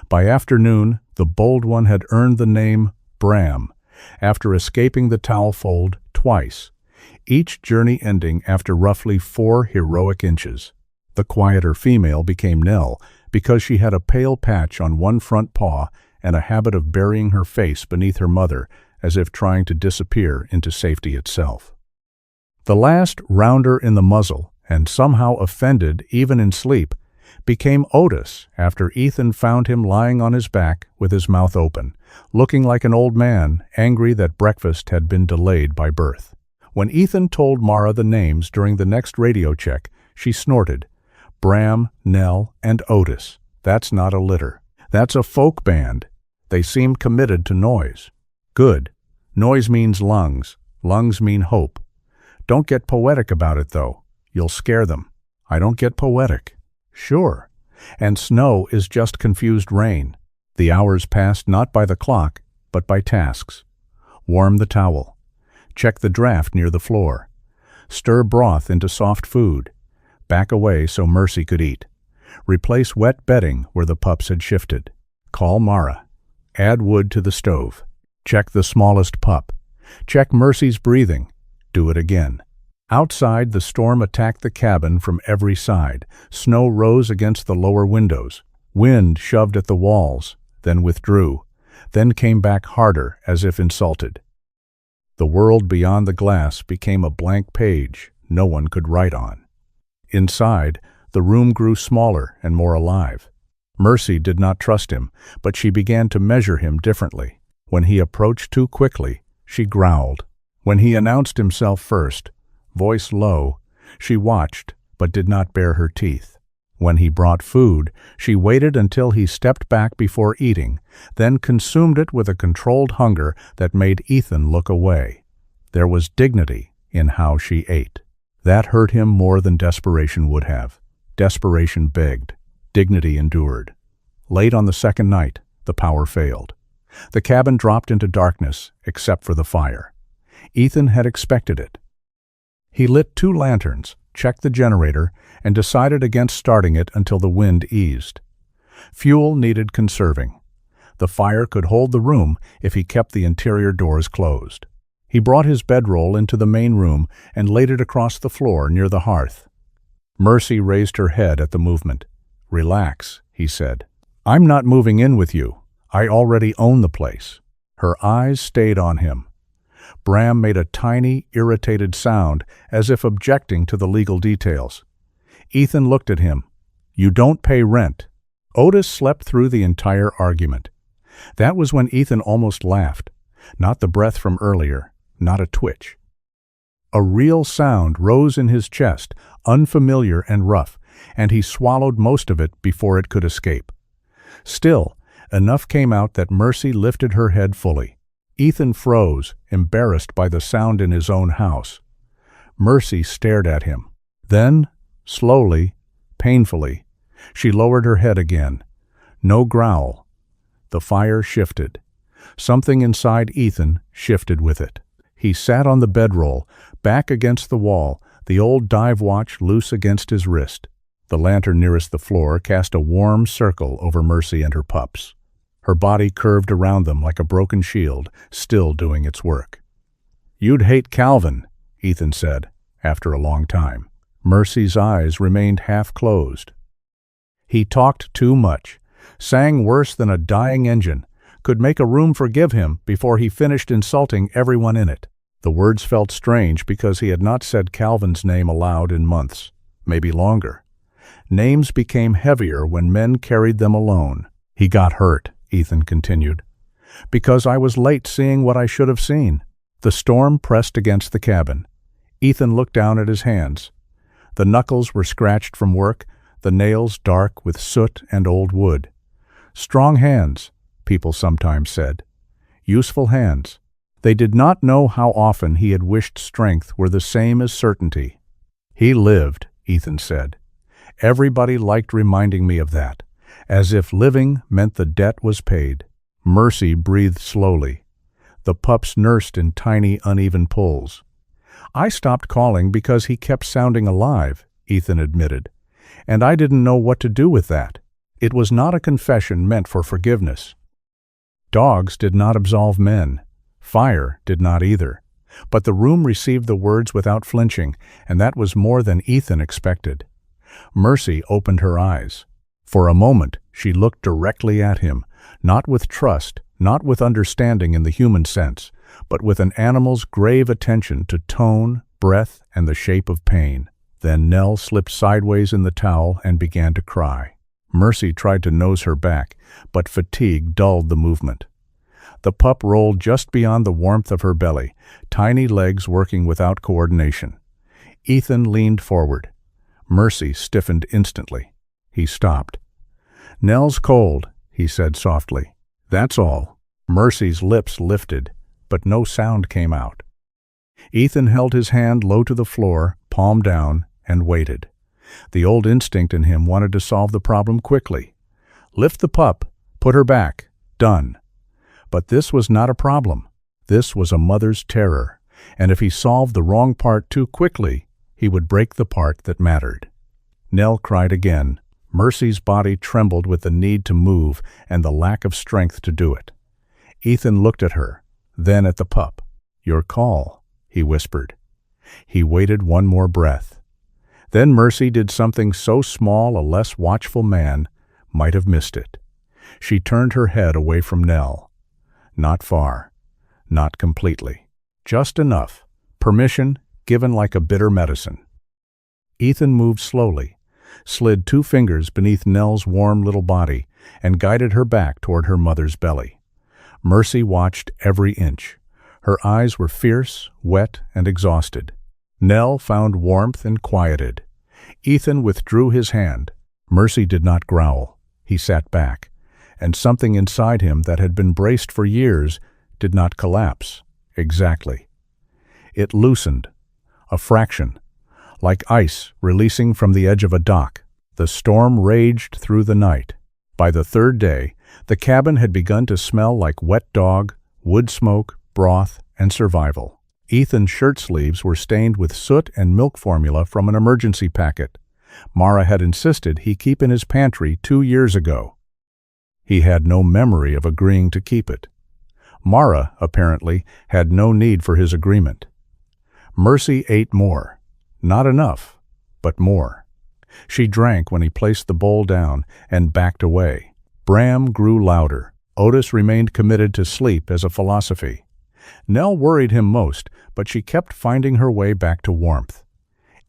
By afternoon, the bold one had earned the name Bram, after escaping the towel fold twice, each journey ending after roughly 4 heroic inches. The quieter female became Nell because she had a pale patch on one front paw and a habit of burying her face beneath her mother as if trying to disappear into safety itself. The last rounder in the muzzle, and somehow offended even in sleep, became Otis after Ethan found him lying on his back with his mouth open, looking like an old man, angry that breakfast had been delayed by birth. When Ethan told Mara the names during the next radio check, she snorted. "Bram, Nell, and Otis. That's not a litter. That's a folk band." They seemed committed to noise. "Good. Noise means lungs. Lungs mean hope. Don't get poetic about it, though. You'll scare them." "I don't get poetic." "Sure. And snow is just confused rain." The hours passed not by the clock, but by tasks. Warm the towel. Check the draft near the floor. Stir broth into soft food. Back away so Mercy could eat. Replace wet bedding where the pups had shifted. Call Mara. Add wood to the stove. Check the smallest pup. Check Mercy's breathing. Do it again. Outside, the storm attacked the cabin from every side. Snow rose against the lower windows. Wind shoved at the walls, then withdrew, then came back harder as if insulted. The world beyond the glass became a blank page no one could write on. Inside, the room grew smaller and more alive. Mercy did not trust him, but she began to measure him differently. When he approached too quickly, she growled. When he announced himself first, voice low, she watched but did not bare her teeth. When he brought food, she waited until he stepped back before eating, then consumed it with a controlled hunger that made Ethan look away. There was dignity in how she ate. That hurt him more than desperation would have. Desperation begged. Dignity endured. Late on the second night, the power failed. The cabin dropped into darkness, except for the fire. Ethan had expected it. He lit 2 lanterns, checked the generator, and decided against starting it until the wind eased. Fuel needed conserving. The fire could hold the room if he kept the interior doors closed. He brought his bedroll into the main room and laid it across the floor near the hearth. Mercy raised her head at the movement. "Relax," he said. "I'm not moving in with you. I already own the place." Her eyes stayed on him. Bram made a tiny, irritated sound as if objecting to the legal details. Ethan looked at him. "You don't pay rent." Otis slept through the entire argument. That was when Ethan almost laughed. Not the breath from earlier, not a twitch. A real sound rose in his chest, unfamiliar and rough, and he swallowed most of it before it could escape. Still, enough came out that Mercy lifted her head fully. Ethan froze, embarrassed by the sound in his own house. Mercy stared at him. Then, slowly, painfully, she lowered her head again. No growl. The fire shifted. Something inside Ethan shifted with it. He sat on the bedroll, back against the wall, the old dive watch loose against his wrist. The lantern nearest the floor cast a warm circle over Mercy and her pups. Her body curved around them like a broken shield, still doing its work. "You'd hate Calvin," Ethan said, after a long time. Mercy's eyes remained half-closed. "He talked too much. sang worse than a dying engine, could make a room forgive him before he finished insulting everyone in it. The words felt strange because he had not said Calvin's name aloud in months, maybe longer. Names became heavier when men carried them alone. He got hurt, Ethan continued, because I was late seeing what I should have seen. The storm pressed against the cabin. Ethan looked down at his hands. The knuckles were scratched from work, the nails dark with soot and old wood. Strong hands, people sometimes said. Useful hands. They did not know how often he had wished strength were the same as certainty. He lived, Ethan said. Everybody liked reminding me of that, as if living meant the debt was paid. Mercy breathed slowly. The pups nursed in tiny, uneven pulls. I stopped calling because he kept sounding alive, Ethan admitted, and I didn't know what to do with that. It was not a confession meant for forgiveness. Dogs did not absolve men. Fire did not either. But the room received the words without flinching, and that was more than Ethan expected. Mercy opened her eyes. For a moment, she looked directly at him, not with trust, not with understanding in the human sense, but with an animal's grave attention to tone, breath, and the shape of pain. Then Nell slipped sideways in the towel and began to cry. Mercy tried to nose her back, but fatigue dulled the movement. The pup rolled just beyond the warmth of her belly, tiny legs working without coordination. Ethan leaned forward. Mercy stiffened instantly. He stopped. "Nell's cold," he said softly. "That's all." Mercy's lips lifted, but no sound came out. Ethan held his hand low to the floor, palm down, and waited. The old instinct in him wanted to solve the problem quickly. Lift the pup, put her back, done. But this was not a problem. This was a mother's terror, and if he solved the wrong part too quickly, he would break the part that mattered. Nell cried again. Mercy's body trembled with the need to move and the lack of strength to do it. Ethan looked at her, then at the pup. "Your call," he whispered. He waited one more breath. Then Mercy did something so small a less watchful man might have missed it. She turned her head away from Nell. Not far, not completely. Just enough. Permission given like a bitter medicine. Ethan moved slowly, slid 2 fingers beneath Nell's warm little body, and guided her back toward her mother's belly. Mercy watched every inch. Her eyes were fierce, wet, and exhausted. Nell found warmth and quieted. Ethan withdrew his hand. Mercy did not growl. He sat back, and something inside him that had been braced for years did not collapse. Exactly. It loosened. A fraction. Like ice releasing from the edge of a dock. The storm raged through the night. By the 3rd day, the cabin had begun to smell like wet dog, wood smoke, broth, and survival. Ethan's shirt sleeves were stained with soot and milk formula from an emergency packet. Mara had insisted he keep in his pantry 2 years ago. He had no memory of agreeing to keep it. Mara, apparently, had no need for his agreement. Mercy ate more. Not enough, but more. She drank when he placed the bowl down and backed away. Bram grew louder. Otis remained committed to sleep as a philosophy. Nell worried him most, but she kept finding her way back to warmth.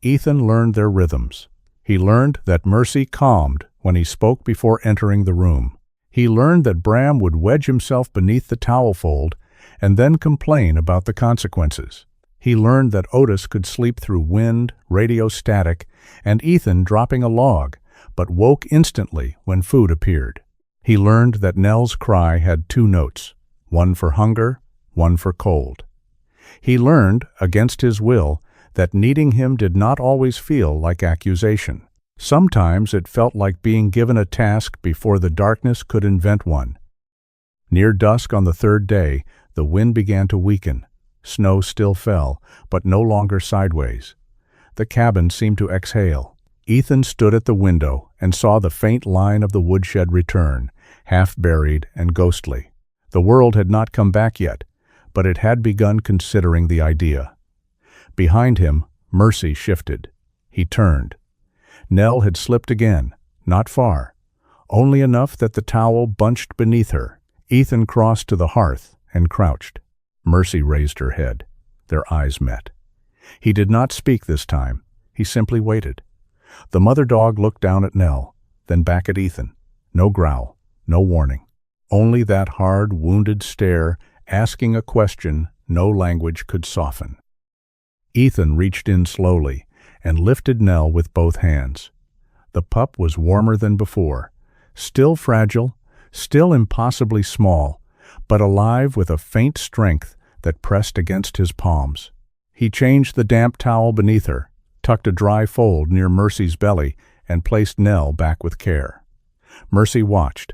Ethan learned their rhythms. He learned that Mercy calmed when he spoke before entering the room. He learned that Bram would wedge himself beneath the towel fold and then complain about the consequences. He learned that Otis could sleep through wind, radio static, and Ethan dropping a log, but woke instantly when food appeared. He learned that Nell's cry had 2 notes, one for hunger, one for cold. He learned, against his will, that needing him did not always feel like accusation. Sometimes it felt like being given a task before the darkness could invent one. Near dusk on the 3rd day, the wind began to weaken. Snow still fell, but no longer sideways. The cabin seemed to exhale. Ethan stood at the window and saw the faint line of the woodshed return, half-buried and ghostly. The world had not come back yet, but it had begun considering the idea. Behind him, Mercy shifted. He turned. Nell had slipped again, not far. only enough that the towel bunched beneath her. Ethan crossed to the hearth and crouched. Mercy raised her head. Their eyes met. He did not speak this time. He simply waited. The mother dog looked down at Nell, then back at Ethan. No growl, no warning. Only that hard, wounded stare, asking a question no language could soften. Ethan reached in slowly and lifted Nell with both hands. The pup was warmer than before, still fragile, still impossibly small, but alive with a faint strength that pressed against his palms. He changed the damp towel beneath her, tucked a dry fold near Mercy's belly, and placed Nell back with care. Mercy watched.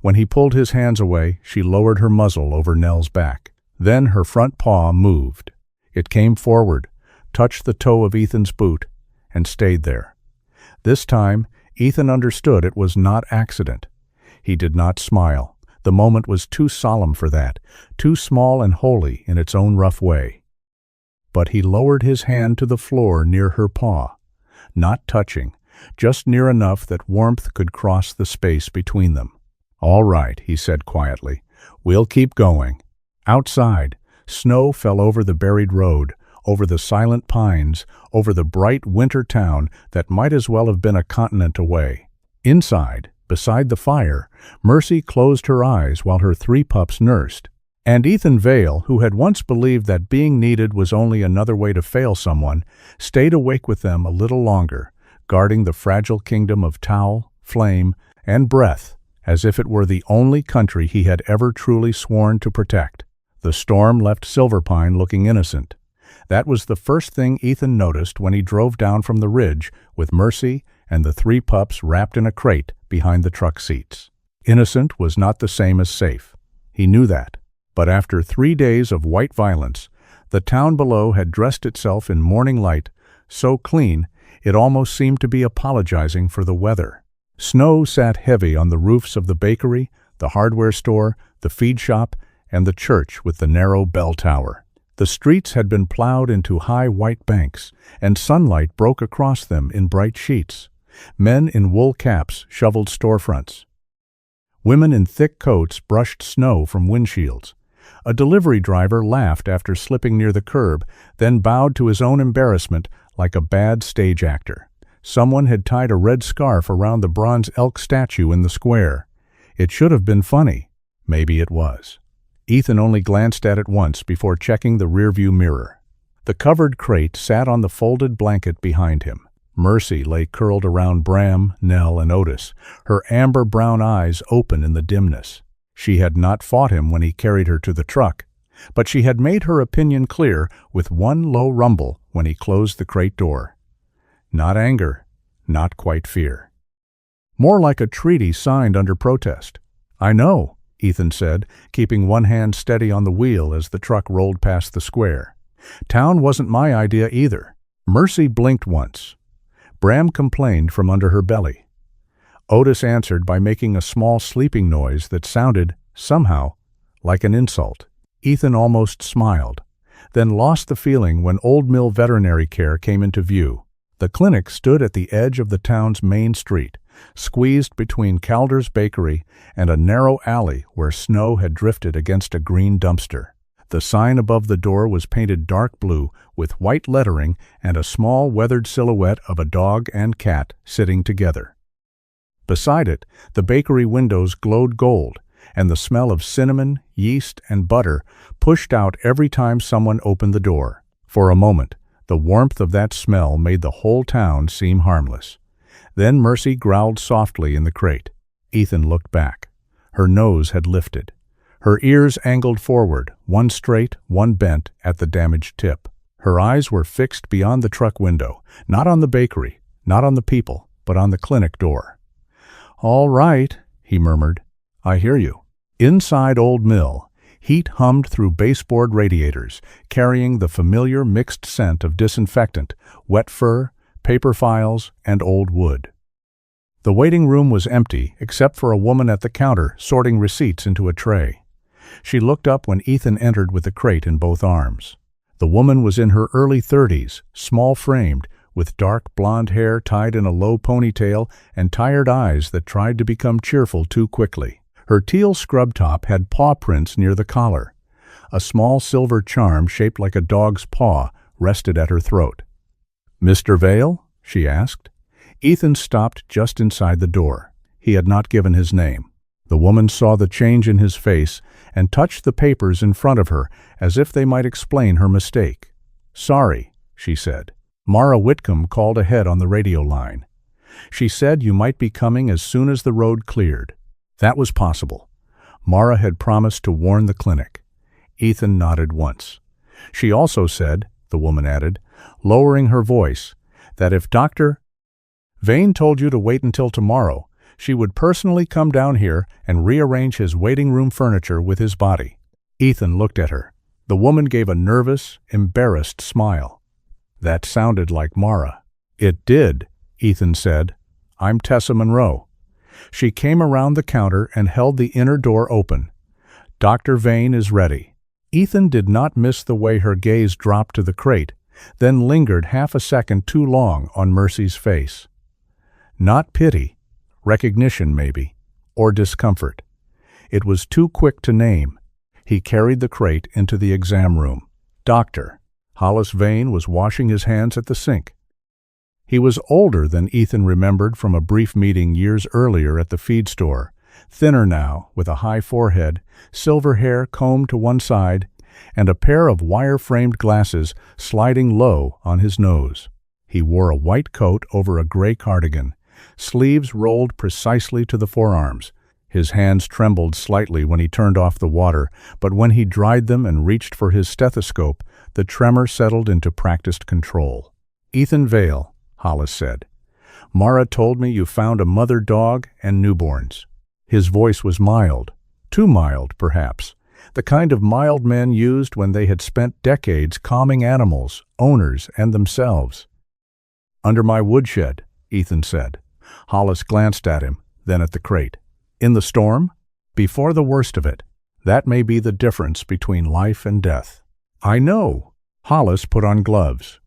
When he pulled his hands away, she lowered her muzzle over Nell's back. Then her front paw moved. It came forward, touched the toe of Ethan's boot, and stayed there. This time, Ethan understood it was not accident. He did not smile. The moment was too solemn for that, too small and holy in its own rough way. But he lowered his hand to the floor near her paw, not touching, just near enough that warmth could cross the space between them. "All right," he said quietly. "We'll keep going." Outside, snow fell over the buried road, over the silent pines, over the bright winter town that might as well have been a continent away. Inside, beside the fire, Mercy closed her eyes while her 3 pups nursed. And Ethan Vale, who had once believed that being needed was only another way to fail someone, stayed awake with them a little longer, guarding the fragile kingdom of towel, flame, and breath, as if it were the only country he had ever truly sworn to protect. The storm left Silverpine looking innocent. That was the first thing Ethan noticed when he drove down from the ridge with Mercy and the 3 pups wrapped in a crate behind the truck seats. Innocent was not the same as safe. He knew that. But after 3 days of white violence, the town below had dressed itself in morning light, so clean it almost seemed to be apologizing for the weather. Snow sat heavy on the roofs of the bakery, the hardware store, the feed shop, and the church with the narrow bell tower. The streets had been plowed into high white banks, and sunlight broke across them in bright sheets. Men in wool caps shoveled storefronts. Women in thick coats brushed snow from windshields. A delivery driver laughed after slipping near the curb, then bowed to his own embarrassment like a bad stage actor. Someone had tied a red scarf around the bronze elk statue in the square. It should have been funny. Maybe it was. Ethan only glanced at it once before checking the rearview mirror. The covered crate sat on the folded blanket behind him. Mercy lay curled around Bram, Nell, and Otis, her amber-brown eyes open in the dimness. She had not fought him when he carried her to the truck, but she had made her opinion clear with one low rumble when he closed the crate door. Not anger, not quite fear. More like a treaty signed under protest. "I know," Ethan said, keeping one hand steady on the wheel as the truck rolled past the square. "Town wasn't my idea either." Mercy blinked once. Bram complained from under her belly. Otis answered by making a small sleeping noise that sounded, somehow, like an insult. Ethan almost smiled, then lost the feeling when Old Mill Veterinary Care came into view. The clinic stood at the edge of the town's main street, squeezed between Calder's Bakery and a narrow alley where snow had drifted against a green dumpster. The sign above the door was painted dark blue with white lettering and a small weathered silhouette of a dog and cat sitting together. Beside it, the bakery windows glowed gold, and the smell of cinnamon, yeast, and butter pushed out every time someone opened the door. For a moment, the warmth of that smell made the whole town seem harmless. Then Mercy growled softly in the crate. Ethan looked back. Her nose had lifted. Her ears angled forward, one straight, one bent at the damaged tip. Her eyes were fixed beyond the truck window, not on the bakery, not on the people, but on the clinic door. "All right," he murmured. "I hear you." Inside Old Mill, heat hummed through baseboard radiators, carrying the familiar mixed scent of disinfectant, wet fur, paper files, and old wood. The waiting room was empty, except for a woman at the counter sorting receipts into a tray. She looked up when Ethan entered with the crate in both arms. The woman was in her early 30s, small-framed, with dark blonde hair tied in a low ponytail and tired eyes that tried to become cheerful too quickly. Her teal scrub top had paw prints near the collar. A small silver charm shaped like a dog's paw rested at her throat. "Mr. Vale?" she asked. Ethan stopped just inside the door. He had not given his name. The woman saw the change in his face and touched the papers in front of her as if they might explain her mistake. "Sorry," she said. "Mara Whitcomb called ahead on the radio line. She said you might be coming as soon as the road cleared." That was possible. Mara had promised to warn the clinic. Ethan nodded once. "She also said," the woman added, lowering her voice, "that if Dr. Vane told you to wait until tomorrow, she would personally come down here and rearrange his waiting room furniture with his body." Ethan looked at her. The woman gave a nervous, embarrassed smile. That sounded like Mara. "It did," Ethan said. "I'm Tessa Monroe." She came around the counter and held the inner door open. "Dr. Vane is ready." Ethan did not miss the way her gaze dropped to the crate, then lingered half a second too long on Mercy's face. Not pity, recognition maybe, or discomfort. It was too quick to name. He carried the crate into the exam room. Dr. Hollis Vane was washing his hands at the sink. He was older than Ethan remembered from a brief meeting years earlier at the feed store, thinner now, with a high forehead, silver hair combed to one side, and a pair of wire-framed glasses sliding low on his nose. He wore a white coat over a gray cardigan, sleeves rolled precisely to the forearms. His hands trembled slightly when he turned off the water, but when he dried them and reached for his stethoscope, the tremor settled into practiced control. "Ethan Vale," Hollis said. "Mara told me you found a mother dog and newborns." His voice was mild, too mild, perhaps, the kind of mild men used when they had spent decades calming animals, owners, and themselves. "Under my woodshed," Ethan said. Hollis glanced at him, then at the crate. "In the storm? Before the worst of it. That may be the difference between life and death." "I know." Hollis put on gloves.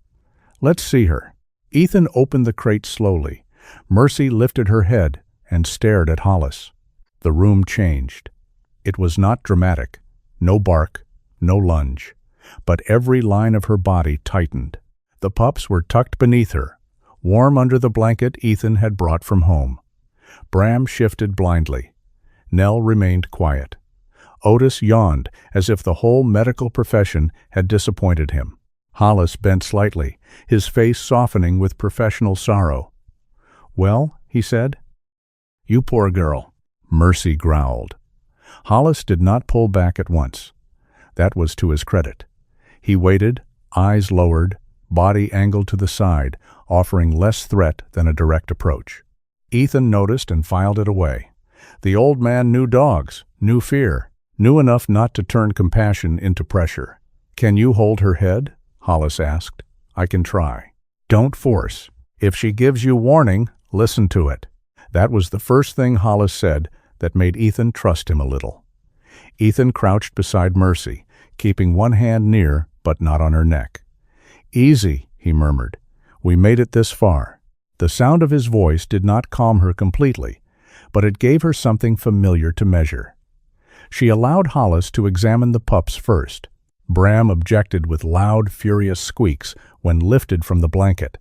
"Let's see her." Ethan opened the crate slowly. Mercy lifted her head and stared at Hollis. The room changed. It was not dramatic. No bark, no lunge. But every line of her body tightened. The pups were tucked beneath her, warm under the blanket Ethan had brought from home. Bram shifted blindly. Nell remained quiet. Otis yawned as if the whole medical profession had disappointed him. Hollis bent slightly, his face softening with professional sorrow. "Well," he said. "You poor girl," Mercy growled. Hollis did not pull back at once. That was to his credit. He waited, eyes lowered, body angled to the side, offering less threat than a direct approach. Ethan noticed and filed it away. The old man knew dogs, knew fear, knew enough not to turn compassion into pressure. "Can you hold her head?" Hollis asked. "I can try." "Don't force. If she gives you warning, listen to it." That was the first thing Hollis said that made Ethan trust him a little. Ethan crouched beside Mercy, keeping one hand near but not on her neck. "Easy," he murmured. "We made it this far." The sound of his voice did not calm her completely, but it gave her something familiar to measure. She allowed Hollis to examine the pups first. Bram objected with loud, furious squeaks when lifted from the blanket.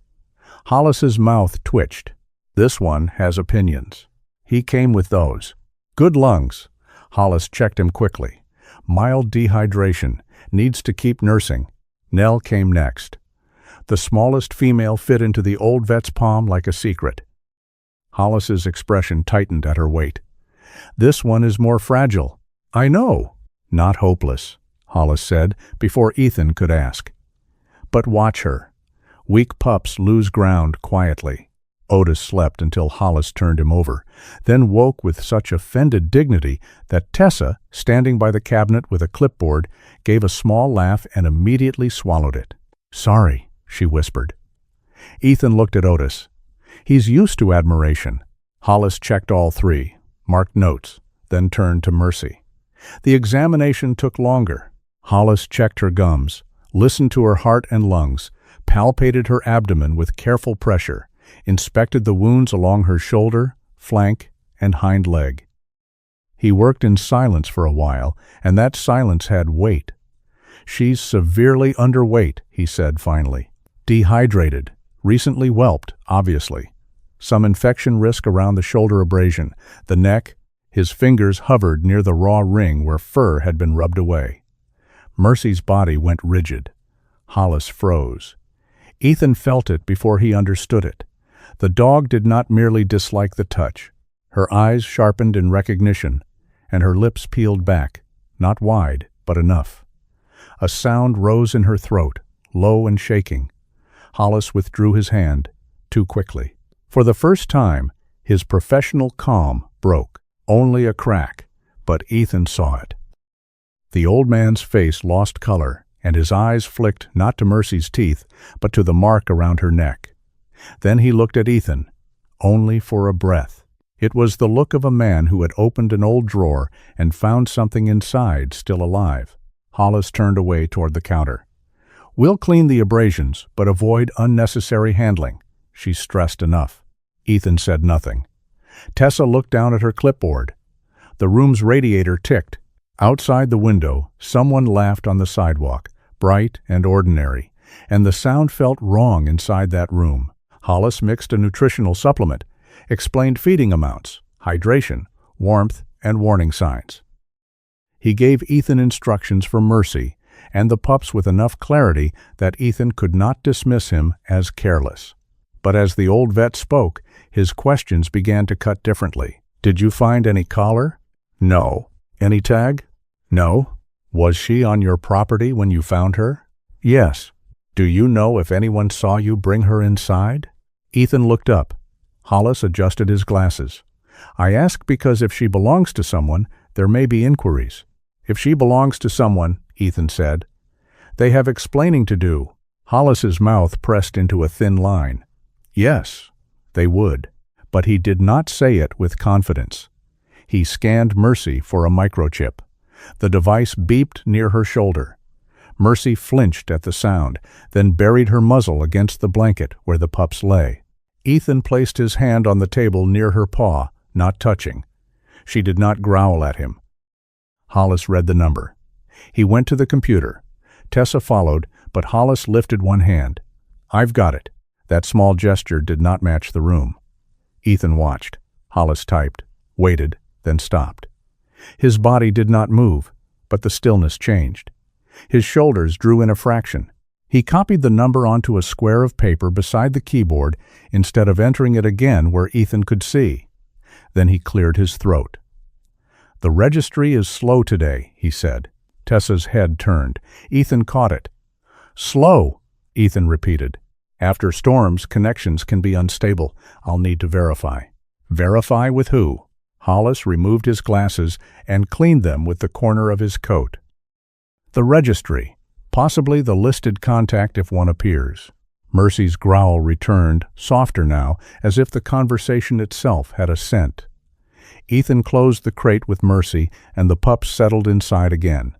Hollis's mouth twitched. "This one has opinions." He came with those. "Good lungs." Hollis checked him quickly. "Mild dehydration. Needs to keep nursing." Nell came next. The smallest female fit into the old vet's palm like a secret. Hollis's expression tightened at her weight. "This one is more fragile." "I know." "Not hopeless," Hollis said before Ethan could ask. "But watch her. Weak pups lose ground quietly." Otis slept until Hollis turned him over, then woke with such offended dignity that Tessa, standing by the cabinet with a clipboard, gave a small laugh and immediately swallowed it. "Sorry," she whispered. Ethan looked at Otis. He's used to admiration. Hollis checked all three, marked notes, then turned to Mercy. The examination took longer. Hollis checked her gums, listened to her heart and lungs, palpated her abdomen with careful pressure, inspected the wounds along her shoulder, flank, and hind leg. He worked in silence for a while, and that silence had weight. "She's severely underweight," he said finally. "Dehydrated. Recently whelped, obviously. Some infection risk around the shoulder abrasion, the neck." His fingers hovered near the raw ring where fur had been rubbed away. Mercy's body went rigid. Hollis froze. Ethan felt it before he understood it. The dog did not merely dislike the touch. Her eyes sharpened in recognition, and her lips peeled back, not wide, but enough. A sound rose in her throat, low and shaking. Hollis withdrew his hand, too quickly. For the first time, his professional calm broke. Only a crack, but Ethan saw it. The old man's face lost color, and his eyes flicked not to Mercy's teeth, but to the mark around her neck. Then he looked at Ethan, only for a breath. It was the look of a man who had opened an old drawer and found something inside still alive. Hollis turned away toward the counter. "We'll clean the abrasions, but avoid unnecessary handling. She's stressed enough." Ethan said nothing. Tessa looked down at her clipboard. The room's radiator ticked. Outside the window, someone laughed on the sidewalk, bright and ordinary, and the sound felt wrong inside that room. Hollis mixed a nutritional supplement, explained feeding amounts, hydration, warmth, and warning signs. He gave Ethan instructions for Mercy and the pups with enough clarity that Ethan could not dismiss him as careless. But as the old vet spoke, his questions began to cut differently. "Did you find any collar?" "No." "Any tag?" "No." "Was she on your property when you found her?" "Yes." "Do you know if anyone saw you bring her inside?" Ethan looked up. Hollis adjusted his glasses. "I ask because if she belongs to someone, there may be inquiries." "If she belongs to someone," Ethan said, "they have explaining to do." Hollis's mouth pressed into a thin line. "Yes, they would." But he did not say it with confidence. He scanned Mercy for a microchip. The device beeped near her shoulder. Mercy flinched at the sound, then buried her muzzle against the blanket where the pups lay. Ethan placed his hand on the table near her paw, not touching. She did not growl at him. Hollis read the number. He went to the computer. Tessa followed, but Hollis lifted one hand. "I've got it." That small gesture did not match the room. Ethan watched. Hollis typed, waited, then stopped. His body did not move, but the stillness changed. His shoulders drew in a fraction. He copied the number onto a square of paper beside the keyboard instead of entering it again where Ethan could see. Then he cleared his throat. "The registry is slow today," he said. Tessa's head turned. Ethan caught it. "Slow," Ethan repeated. "After storms, connections can be unstable. I'll need to verify." "Verify with who?" Hollis removed his glasses and cleaned them with the corner of his coat. "The registry. Possibly the listed contact if one appears." Mercy's growl returned, softer now, as if the conversation itself had a scent. Ethan closed the crate with Mercy, and the pups settled inside again.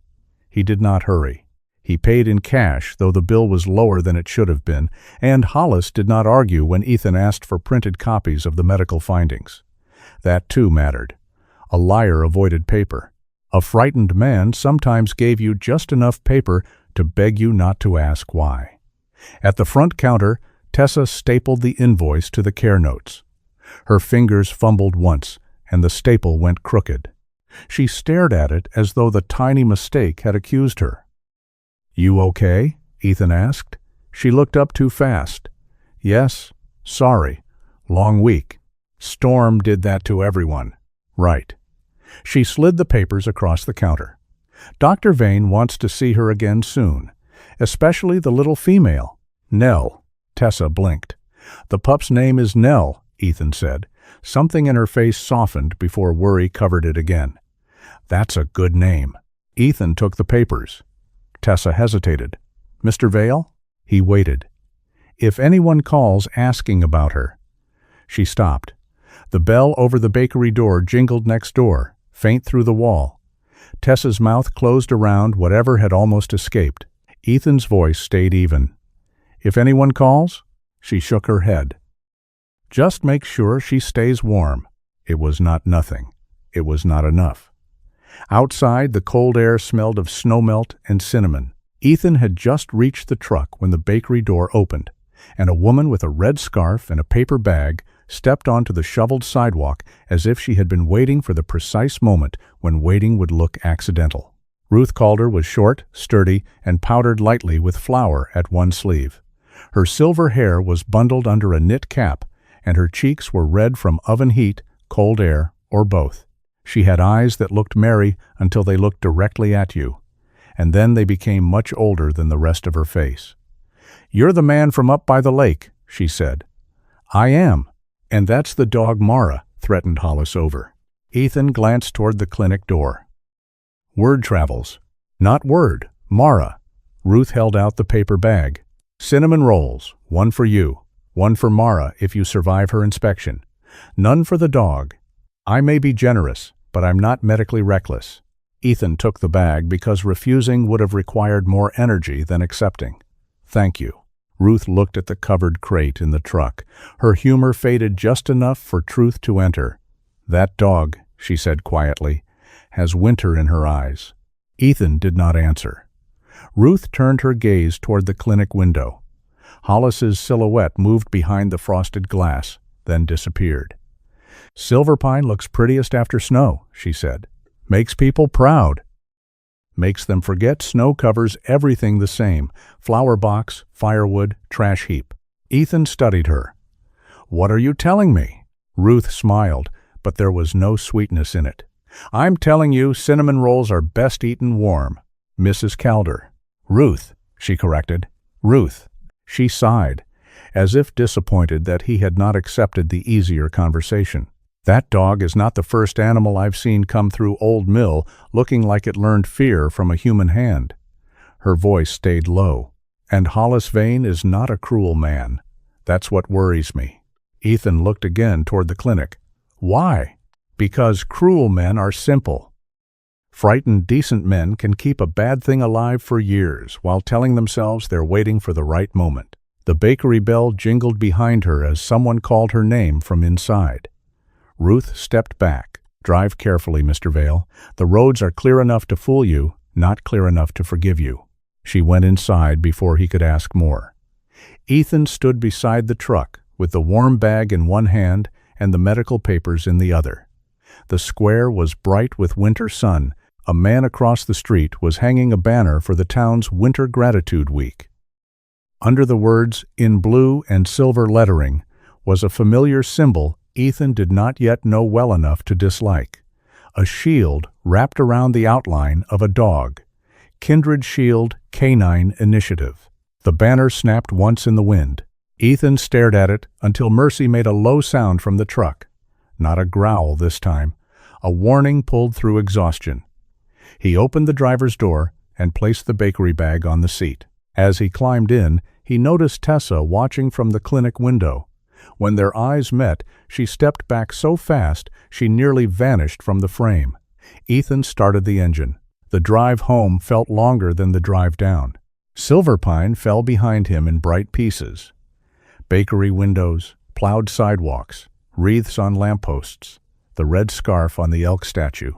He did not hurry. He paid in cash, though the bill was lower than it should have been, and Hollis did not argue when Ethan asked for printed copies of the medical findings. That too mattered. A liar avoided paper. A frightened man sometimes gave you just enough paper to beg you not to ask why. At the front counter, Tessa stapled the invoice to the care notes. Her fingers fumbled once, and the staple went crooked. She stared at it as though the tiny mistake had accused her. "You okay?" Ethan asked. She looked up too fast. "Yes, sorry. Long week. Storm did that to everyone." "Right." She slid the papers across the counter. "Dr. Vane wants to see her again soon, especially the little female. Nell." Tessa blinked. "The pup's name is Nell," Ethan said. Something in her face softened before worry covered it again. "That's a good name." Ethan took the papers. Tessa hesitated. "Mr. Vale?" He waited. "If anyone calls asking about her." She stopped. The bell over the bakery door jingled next door, faint through the wall. Tessa's mouth closed around whatever had almost escaped. Ethan's voice stayed even. If anyone calls? She shook her head. Just make sure she stays warm. It was not nothing. It was not enough. Outside, the cold air smelled of snowmelt and cinnamon. Ethan had just reached the truck when the bakery door opened, and a woman with a red scarf and a paper bag stepped onto the shoveled sidewalk as if she had been waiting for the precise moment when waiting would look accidental. Ruth Calder was short, sturdy, and powdered lightly with flour at one sleeve. Her silver hair was bundled under a knit cap, and her cheeks were red from oven heat, cold air, or both. She had eyes that looked merry until they looked directly at you, and then they became much older than the rest of her face. "You're the man from up by the lake," she said. "I am, and that's the dog Mara," threatened Hollis over. Ethan glanced toward the clinic door. "Word travels." "Not word, Mara." Ruth held out the paper bag. "Cinnamon rolls, one for you, one for Mara if you survive her inspection. None for the dog. I may be generous, but I'm not medically reckless." Ethan took the bag because refusing would have required more energy than accepting. "Thank you." Ruth looked at the covered crate in the truck. Her humor faded just enough for truth to enter. "That dog," she said quietly, "has winter in her eyes." Ethan did not answer. Ruth turned her gaze toward the clinic window. Hollis's silhouette moved behind the frosted glass, then disappeared. "Silverpine looks prettiest after snow," she said. "Makes people proud." "Makes them forget snow covers everything the same: flower box, firewood, trash heap." Ethan studied her. "What are you telling me?" Ruth smiled, but there was no sweetness in it. "I'm telling you cinnamon rolls are best eaten warm, Mrs. Calder." "Ruth," she corrected. "Ruth." She sighed, as if disappointed that he had not accepted the easier conversation. "That dog is not the first animal I've seen come through Old Mill looking like it learned fear from a human hand." Her voice stayed low. "And Hollis Vane is not a cruel man. That's what worries me." Ethan looked again toward the clinic. "Why?" "Because cruel men are simple. Frightened, decent men can keep a bad thing alive for years while telling themselves they're waiting for the right moment." The bakery bell jingled behind her as someone called her name from inside. Ruth stepped back. "Drive carefully, Mr. Vale. The roads are clear enough to fool you, not clear enough to forgive you." She went inside before he could ask more. Ethan stood beside the truck with the warm bag in one hand and the medical papers in the other. The square was bright with winter sun. A man across the street was hanging a banner for the town's Winter Gratitude Week. Under the words, in blue and silver lettering, was a familiar symbol Ethan did not yet know well enough to dislike. A shield wrapped around the outline of a dog. Kindred Shield Canine Initiative. The banner snapped once in the wind. Ethan stared at it until Mercy made a low sound from the truck. Not a growl this time. A warning pulled through exhaustion. He opened the driver's door and placed the bakery bag on the seat. As he climbed in, he noticed Tessa watching from the clinic window. When their eyes met, she stepped back so fast she nearly vanished from the frame. Ethan started the engine. The drive home felt longer than the drive down. Silverpine fell behind him in bright pieces. Bakery windows, plowed sidewalks, wreaths on lampposts, the red scarf on the elk statue.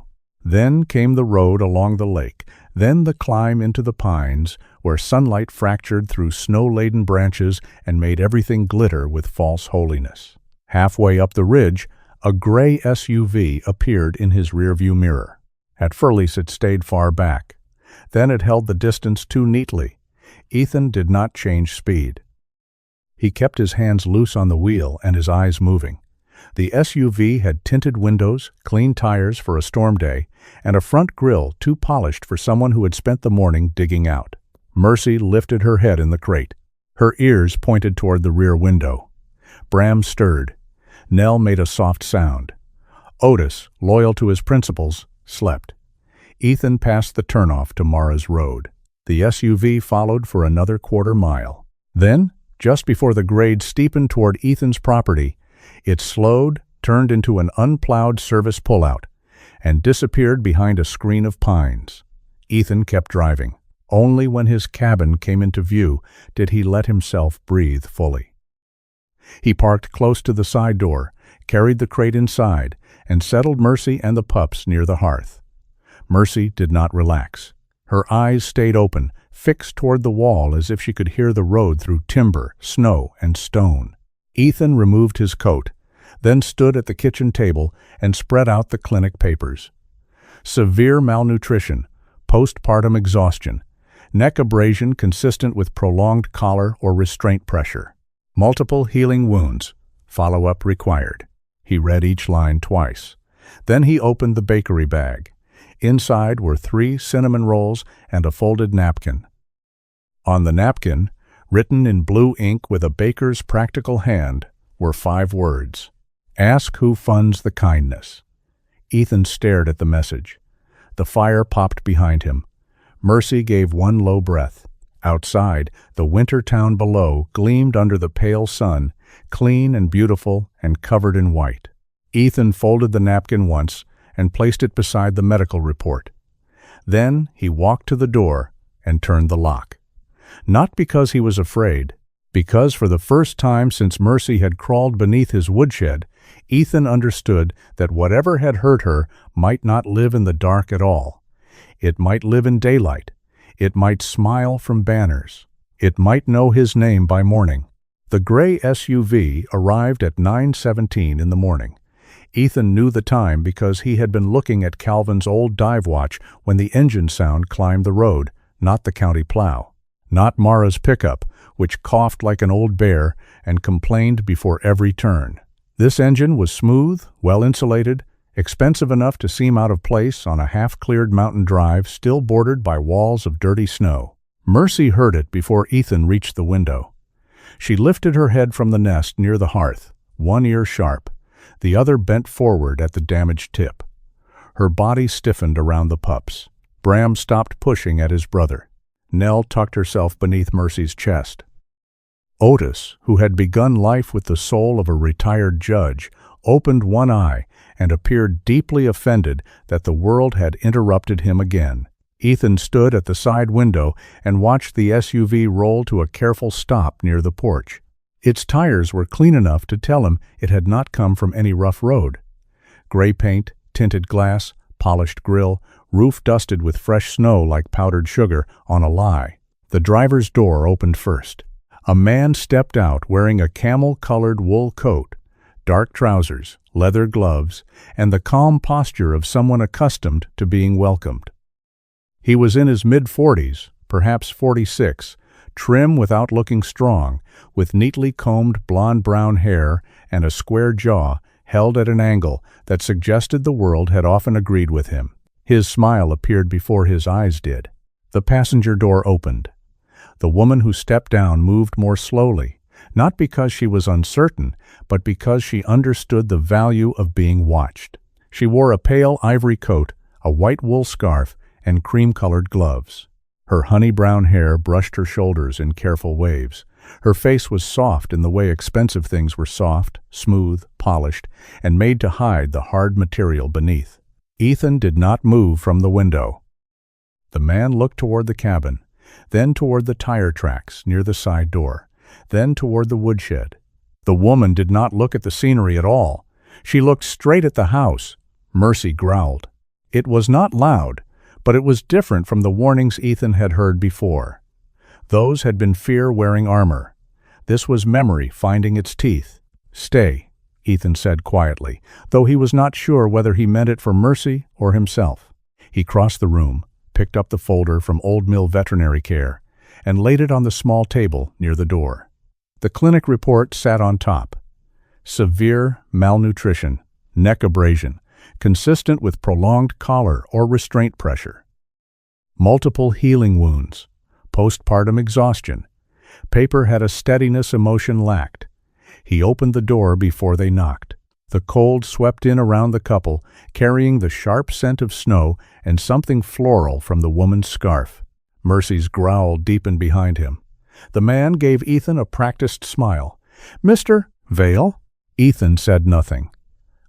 Then came the road along the lake, then the climb into the pines, where sunlight fractured through snow-laden branches and made everything glitter with false holiness. Halfway up the ridge, a gray SUV appeared in his rearview mirror. At first it stayed far back. Then it held the distance too neatly. Ethan did not change speed. He kept his hands loose on the wheel and his eyes moving. The SUV had tinted windows, clean tires for a storm day, and a front grille too polished for someone who had spent the morning digging out. Mercy lifted her head in the crate. Her ears pointed toward the rear window. Bram stirred. Nell made a soft sound. Otis, loyal to his principles, slept. Ethan passed the turnoff to Mara's road. The SUV followed for another quarter-mile. Then, just before the grade steepened toward Ethan's property, it slowed, turned into an unplowed service pullout, and disappeared behind a screen of pines. Ethan kept driving. Only when his cabin came into view did he let himself breathe fully. He parked close to the side door, carried the crate inside, and settled Mercy and the pups near the hearth. Mercy did not relax. Her eyes stayed open, fixed toward the wall as if she could hear the road through timber, snow, and stone. Ethan removed his coat, then stood at the kitchen table and spread out the clinic papers. Severe malnutrition, postpartum exhaustion, neck abrasion consistent with prolonged collar or restraint pressure, multiple healing wounds, follow-up required. He read each line twice. Then he opened the bakery bag. Inside were 3 cinnamon rolls and a folded napkin. On the napkin, written in blue ink with a baker's practical hand, were 5 words. Ask who funds the kindness. Ethan stared at the message. The fire popped behind him. Mercy gave one low breath. Outside, the winter town below gleamed under the pale sun, clean and beautiful and covered in white. Ethan folded the napkin once and placed it beside the medical report. Then he walked to the door and turned the lock. Not because he was afraid, because for the first time since Mercy had crawled beneath his woodshed, Ethan understood that whatever had hurt her might not live in the dark at all. It might live in daylight. It might smile from banners. It might know his name by morning. The gray SUV arrived at 9:17 in the morning. Ethan knew the time because he had been looking at Calvin's old dive watch when the engine sound climbed the road, not the county plow. Not Mara's pickup, which coughed like an old bear and complained before every turn. This engine was smooth, well-insulated, expensive enough to seem out of place on a half-cleared mountain drive still bordered by walls of dirty snow. Mercy heard it before Ethan reached the window. She lifted her head from the nest near the hearth, one ear sharp, the other bent forward at the damaged tip. Her body stiffened around the pups. Bram stopped pushing at his brother. Nell tucked herself beneath Mercy's chest. Otis, who had begun life with the soul of a retired judge, opened one eye and appeared deeply offended that the world had interrupted him again. Ethan stood at the side window and watched the SUV roll to a careful stop near the porch. Its tires were clean enough to tell him it had not come from any rough road. Gray paint, tinted glass, polished grill, roof dusted with fresh snow like powdered sugar on a lie. The driver's door opened first. A man stepped out wearing a camel-colored wool coat, dark trousers, leather gloves, and the calm posture of someone accustomed to being welcomed. He was in his mid-40s, perhaps 46, trim without looking strong, with neatly combed blonde-brown hair and a square jaw held at an angle that suggested the world had often agreed with him. His smile appeared before his eyes did. The passenger door opened. The woman who stepped down moved more slowly, not because she was uncertain, but because she understood the value of being watched. She wore a pale ivory coat, a white wool scarf, and cream-colored gloves. Her honey-brown hair brushed her shoulders in careful waves. Her face was soft in the way expensive things were soft, smooth, polished, and made to hide the hard material beneath. Ethan did not move from the window. The man looked toward the cabin, then toward the tire tracks near the side door, then toward the woodshed. The woman did not look at the scenery at all. She looked straight at the house. Mercy growled. It was not loud, but it was different from the warnings Ethan had heard before. Those had been fear wearing armor. This was memory finding its teeth. "Stay," Ethan said quietly, though he was not sure whether he meant it for Mercy or himself. He crossed the room, picked up the folder from Old Mill Veterinary Care, and laid it on the small table near the door. The clinic report sat on top. Severe malnutrition, neck abrasion, consistent with prolonged collar or restraint pressure. Multiple healing wounds, postpartum exhaustion. Paper had a steadiness emotion lacked. He opened the door before they knocked. The cold swept in around the couple, carrying the sharp scent of snow and something floral from the woman's scarf. Mercy's growl deepened behind him. The man gave Ethan a practiced smile. "Mr. Vale?" Ethan said nothing.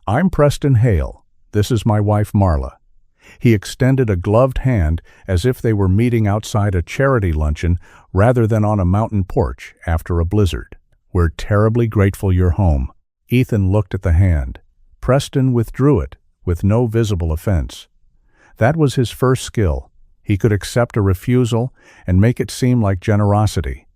"I'm Preston Hale. This is my wife Marla." He extended a gloved hand as if they were meeting outside a charity luncheon rather than on a mountain porch after a blizzard. "We're terribly grateful you're home." Ethan looked at the hand. Preston withdrew it, with no visible offense. That was his first skill. He could accept a refusal and make it seem like generosity.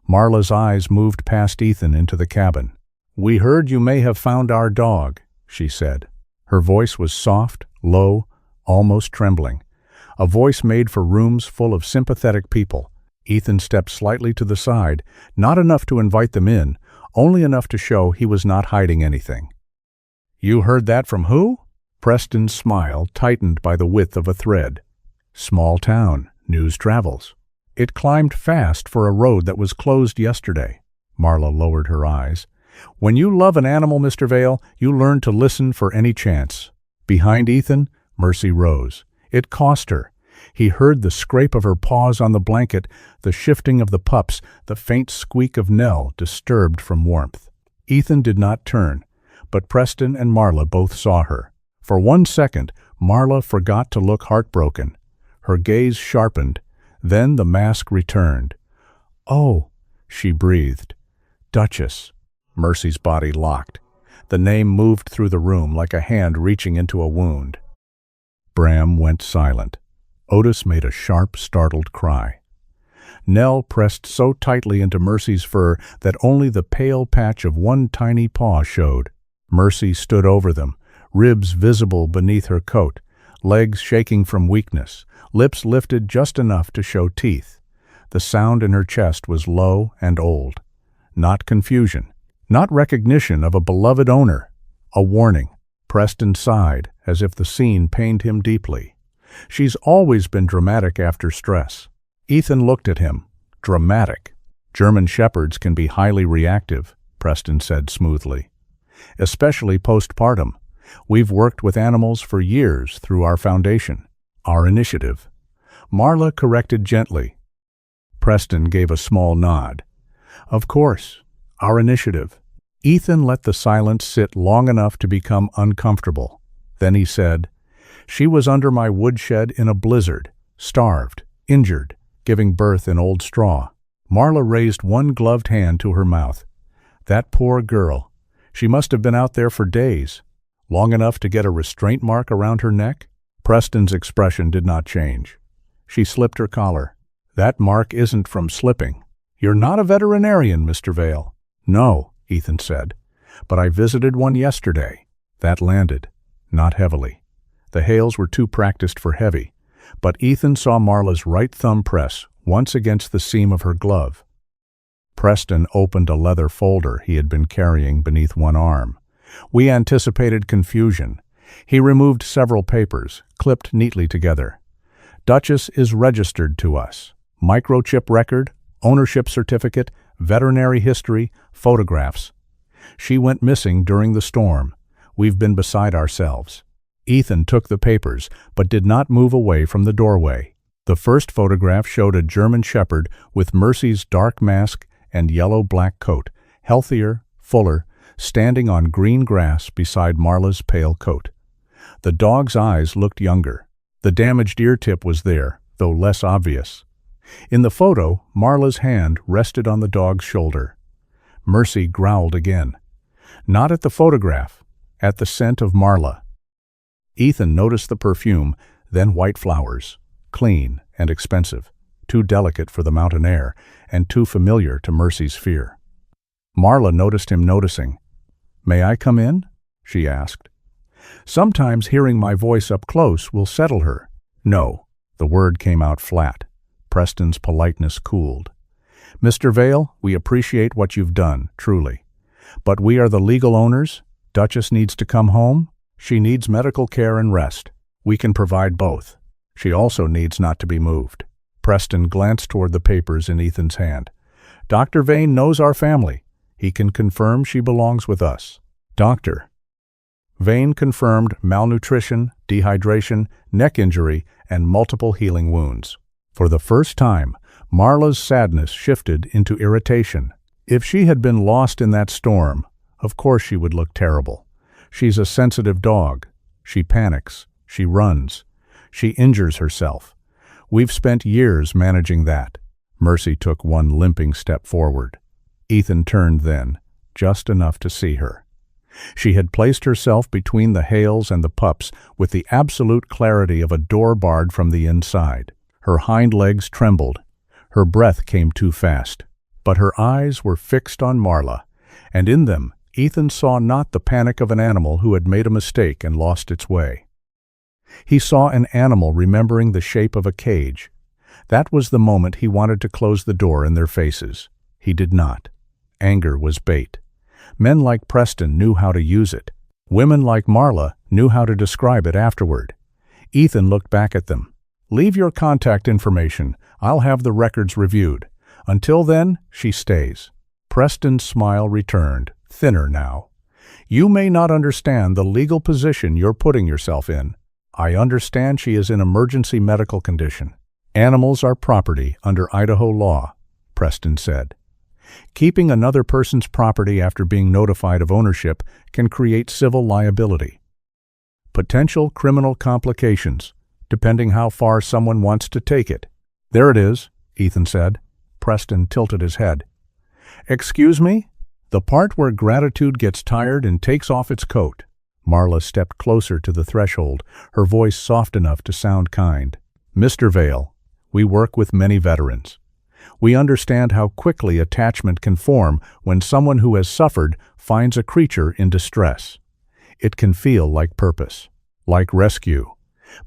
Marla's eyes moved past Ethan into the cabin. "We heard you may have found our dog," she said. Her voice was soft, low, almost trembling. A voice made for rooms full of sympathetic people. Ethan stepped slightly to the side, not enough to invite them in, only enough to show he was not hiding anything. "You heard that from who?" Preston's smile tightened by the width of a thread. "Small town, news travels. It climbed fast for a road that was closed yesterday." Marla lowered her eyes. "When you love an animal, Mr. Vale, you learn to listen for any chance." Behind Ethan, Mercy rose. It cost her. He heard the scrape of her paws on the blanket, the shifting of the pups, the faint squeak of Nell, disturbed from warmth. Ethan did not turn, but Preston and Marla both saw her. For 1 second, Marla forgot to look heartbroken. Her gaze sharpened. Then the mask returned. "Oh," she breathed. "Duchess." Mercy's body locked. The name moved through the room like a hand reaching into a wound. Bram went silent. Otis made a sharp, startled cry. Nell pressed so tightly into Mercy's fur that only the pale patch of one tiny paw showed. Mercy stood over them, ribs visible beneath her coat, legs shaking from weakness, lips lifted just enough to show teeth. The sound in her chest was low and old. Not confusion, not recognition of a beloved owner. A warning. Preston sighed, as if the scene pained him deeply. "She's always been dramatic after stress." Ethan looked at him. "Dramatic. German shepherds can be highly reactive," Preston said smoothly. "Especially postpartum. We've worked with animals for years through our foundation, our initiative." Marla corrected gently. Preston gave a small nod. "Of course, our initiative." Ethan let the silence sit long enough to become uncomfortable. Then he said, "She was under my woodshed in a blizzard, starved, injured, giving birth in old straw." Marla raised one gloved hand to her mouth. "That poor girl. She must have been out there for days. Long enough to get a restraint mark around her neck?" Preston's expression did not change. She slipped her collar. "That mark isn't from slipping. You're not a veterinarian, Mr. Vale." "No," Ethan said, "but I visited one yesterday." That landed, not heavily. The Hales were too practiced for heavy, but Ethan saw Marla's right thumb press once against the seam of her glove. Preston opened a leather folder he had been carrying beneath one arm. We anticipated confusion. He removed several papers, clipped neatly together. "Duchess is registered to us. Microchip record, ownership certificate, veterinary history, photographs. She went missing during the storm. We've been beside ourselves." Ethan took the papers, but did not move away from the doorway. The first photograph showed a German shepherd with Mercy's dark mask and yellow-black coat, healthier, fuller, standing on green grass beside Marla's pale coat. The dog's eyes looked younger. The damaged ear tip was there, though less obvious. In the photo, Marla's hand rested on the dog's shoulder. Mercy growled again. Not at the photograph, at the scent of Marla. Ethan noticed the perfume, then white flowers, clean and expensive, too delicate for the mountain air, and too familiar to Mercy's fear. Marla noticed him noticing. "May I come in?" she asked. "Sometimes hearing my voice up close will settle her." "No." The word came out flat. Preston's politeness cooled. "Mr. Vale, we appreciate what you've done, truly. But we are the legal owners. Duchess needs to come home. She needs medical care and rest. We can provide both. She also needs not to be moved." Preston glanced toward the papers in Ethan's hand. "Dr. Vane knows our family. He can confirm she belongs with us." "Doctor." Vane confirmed malnutrition, dehydration, neck injury, and multiple healing wounds. For the first time, Marla's sadness shifted into irritation. If she had been lost in that storm, of course she would look terrible. She's a sensitive dog. She panics. She runs. She injures herself. We've spent years managing that." Mercy took one limping step forward. Ethan turned then, just enough to see her. She had placed herself between the Hales and the Pups with the absolute clarity of a door barred from the inside. Her hind legs trembled. Her breath came too fast. But her eyes were fixed on Marla, and in them Ethan saw not the panic of an animal who had made a mistake and lost its way. He saw an animal remembering the shape of a cage. That was the moment he wanted to close the door in their faces. He did not. Anger was bait. Men like Preston knew how to use it. Women like Marla knew how to describe it afterward. Ethan looked back at them. "Leave your contact information. I'll have the records reviewed. Until then, she stays." Preston's smile returned, thinner now. "You may not understand the legal position you're putting yourself in. I understand she is in emergency medical condition. Animals are property under Idaho law," Preston said. "Keeping another person's property after being notified of ownership can create civil liability. Potential criminal complications, depending how far someone wants to take it." "There it is," Ethan said. Preston tilted his head. "Excuse me?" "The part where gratitude gets tired and takes off its coat." Marla stepped closer to the threshold, her voice soft enough to sound kind. "Mr. Vale, we work with many veterans. We understand how quickly attachment can form when someone who has suffered finds a creature in distress. It can feel like purpose, like rescue.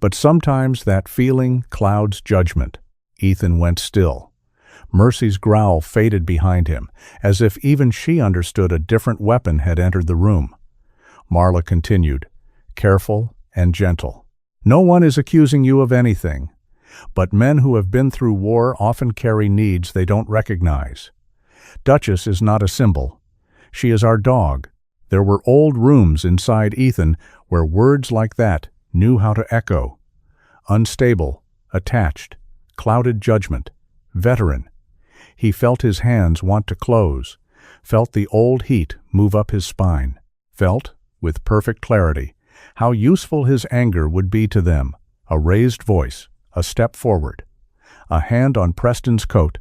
But sometimes that feeling clouds judgment." Ethan went still. Mercy's growl faded behind him, as if even she understood a different weapon had entered the room. Marla continued, careful and gentle. "No one is accusing you of anything. But men who have been through war often carry needs they don't recognize. Duchess is not a symbol. She is our dog. There were old rooms inside Ethan where words like that knew how to echo. Unstable, attached, clouded judgment, veteran. He felt his hands want to close, felt the old heat move up his spine, felt, with perfect clarity, how useful his anger would be to them. A raised voice, a step forward, a hand on Preston's coat.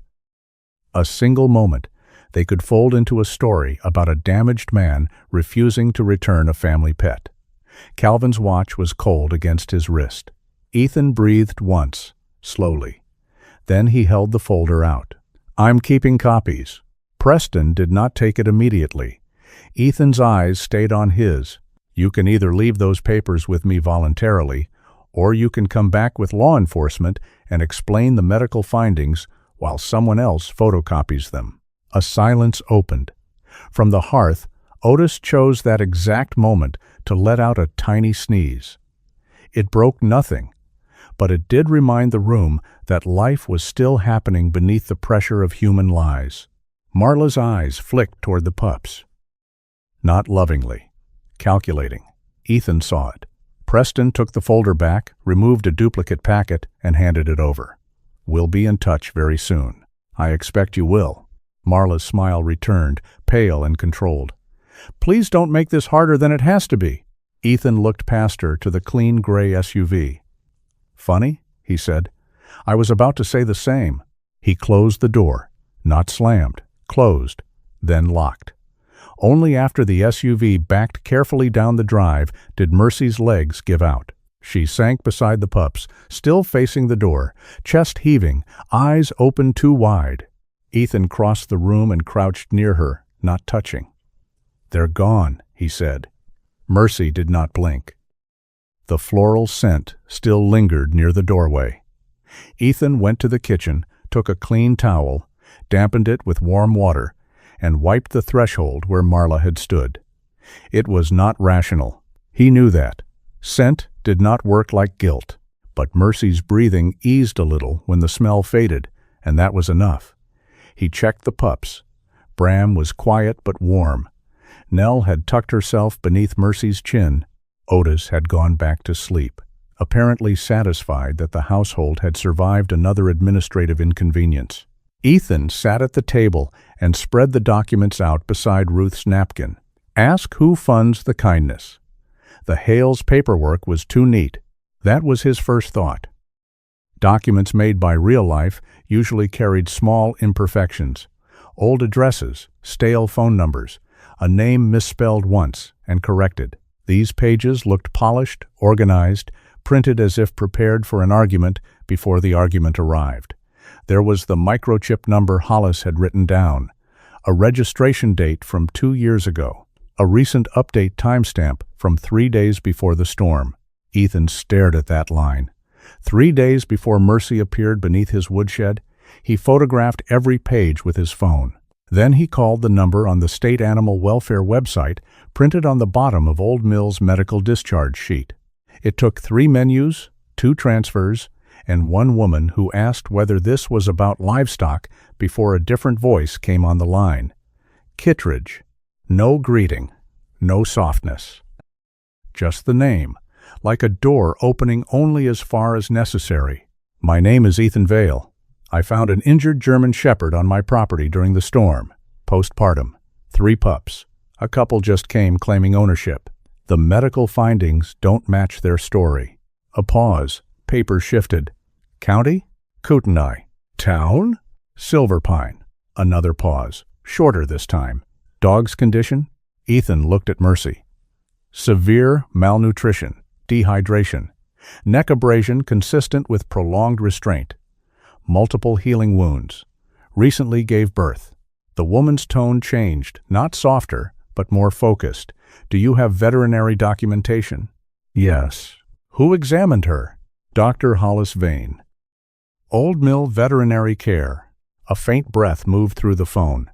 A single moment, they could fold into a story about a damaged man refusing to return a family pet. Calvin's watch was cold against his wrist. Ethan breathed once, slowly. Then he held the folder out. "I'm keeping copies." Preston did not take it immediately. Ethan's eyes stayed on his. "You can either leave those papers with me voluntarily, or you can come back with law enforcement and explain the medical findings while someone else photocopies them." A silence opened. From the hearth, Otis chose that exact moment to let out a tiny sneeze. It broke nothing, but it did remind the room that life was still happening beneath the pressure of human lies. Marla's eyes flicked toward the Pups. Not lovingly, calculating. Ethan saw it. Preston took the folder back, removed a duplicate packet, and handed it over. "We'll be in touch very soon." "I expect you will." Marla's smile returned, pale and controlled. "Please don't make this harder than it has to be." Ethan looked past her to the clean gray SUV. "Funny?" he said. "I was about to say the same." He closed the door, not slammed, closed, then locked. Only after the SUV backed carefully down the drive did Mercy's legs give out. She sank beside the Pups, still facing the door, chest heaving, eyes open too wide. Ethan crossed the room and crouched near her, not touching. "They're gone," he said. Mercy did not blink. The floral scent still lingered near the doorway. Ethan went to the kitchen, took a clean towel, dampened it with warm water, and wiped the threshold where Marla had stood. It was not rational. He knew that. Scent did not work like guilt. But Mercy's breathing eased a little when the smell faded, and that was enough. He checked the Pups. Bram was quiet but warm. Nell had tucked herself beneath Mercy's chin. Otis had gone back to sleep, apparently satisfied that the household had survived another administrative inconvenience. Ethan sat at the table and spread the documents out beside Ruth's napkin. "Ask who funds the kindness." The Hales paperwork was too neat. That was his first thought. Documents made by real life usually carried small imperfections, old addresses, stale phone numbers, a name misspelled once and corrected. These pages looked polished, organized, printed as if prepared for an argument before the argument arrived. There was the microchip number Hollis had written down, a registration date from 2 years ago, a recent update timestamp from 3 days before the storm. Ethan stared at that line. 3 days before Mercy appeared beneath his woodshed, he photographed every page with his phone. Then he called the number on the state animal welfare website printed on the bottom of Old Mill's medical discharge sheet. It took 3 menus, 2 transfers, and 1 woman who asked whether this was about livestock before a different voice came on the line. Kittredge. No greeting. No softness. Just the name, like a door opening only as far as necessary. My name is Ethan Vale. I found an injured German Shepherd on my property during the storm. Postpartum. 3 pups. A couple just came claiming ownership. The medical findings don't match their story. A pause. Paper shifted. County? Kootenai. Town? Silver Pine. Another pause. Shorter this time. Dog's condition? Ethan looked at Mercy. Severe malnutrition. Dehydration. Neck abrasion consistent with prolonged restraint. Multiple healing wounds. Recently gave birth. The woman's tone changed, not softer, but more focused. Do you have veterinary documentation? Yes. Who examined her? Dr. Hollis Vane. Old Mill Veterinary Care. A faint breath moved through the phone.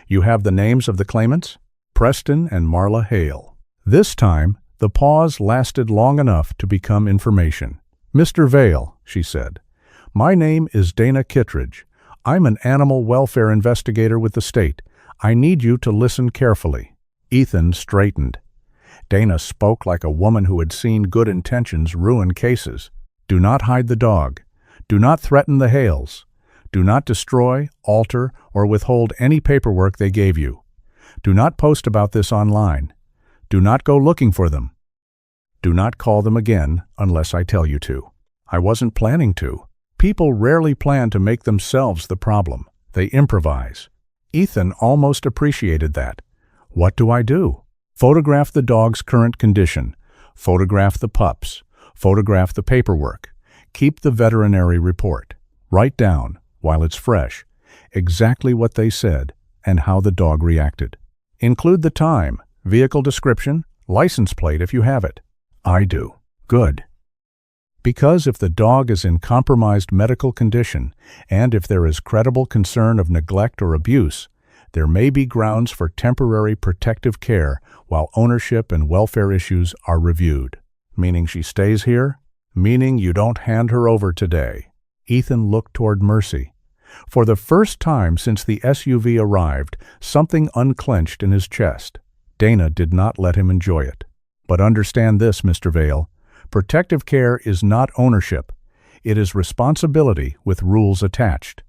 You have the names of the claimants? Preston and Marla Hale. This time, the pause lasted long enough to become information. Mr. Vale, she said. My name is Dana Kittredge. I'm an animal welfare investigator with the state. I need you to listen carefully. Ethan straightened. Dana spoke like a woman who had seen good intentions ruin cases. Do not hide the dog. Do not threaten the Hales. Do not destroy, alter, or withhold any paperwork they gave you. Do not post about this online. Do not go looking for them. Do not call them again unless I tell you to. I wasn't planning to. People rarely plan to make themselves the problem. They improvise. Ethan almost appreciated that. What do I do? Photograph the dog's current condition. Photograph the pups. Photograph the paperwork. Keep the veterinary report. Write down, while it's fresh, exactly what they said and how the dog reacted. Include the time, vehicle description, license plate if you have it. I do. Good. Because if the dog is in compromised medical condition, and if there is credible concern of neglect or abuse, there may be grounds for temporary protective care while ownership and welfare issues are reviewed. Meaning she stays here? Meaning you don't hand her over today. Ethan looked toward Mercy. For the first time since the SUV arrived, something unclenched in his chest. Dana did not let him enjoy it. But understand this, Mr. Vale. Protective care is not ownership. It is responsibility with rules attached.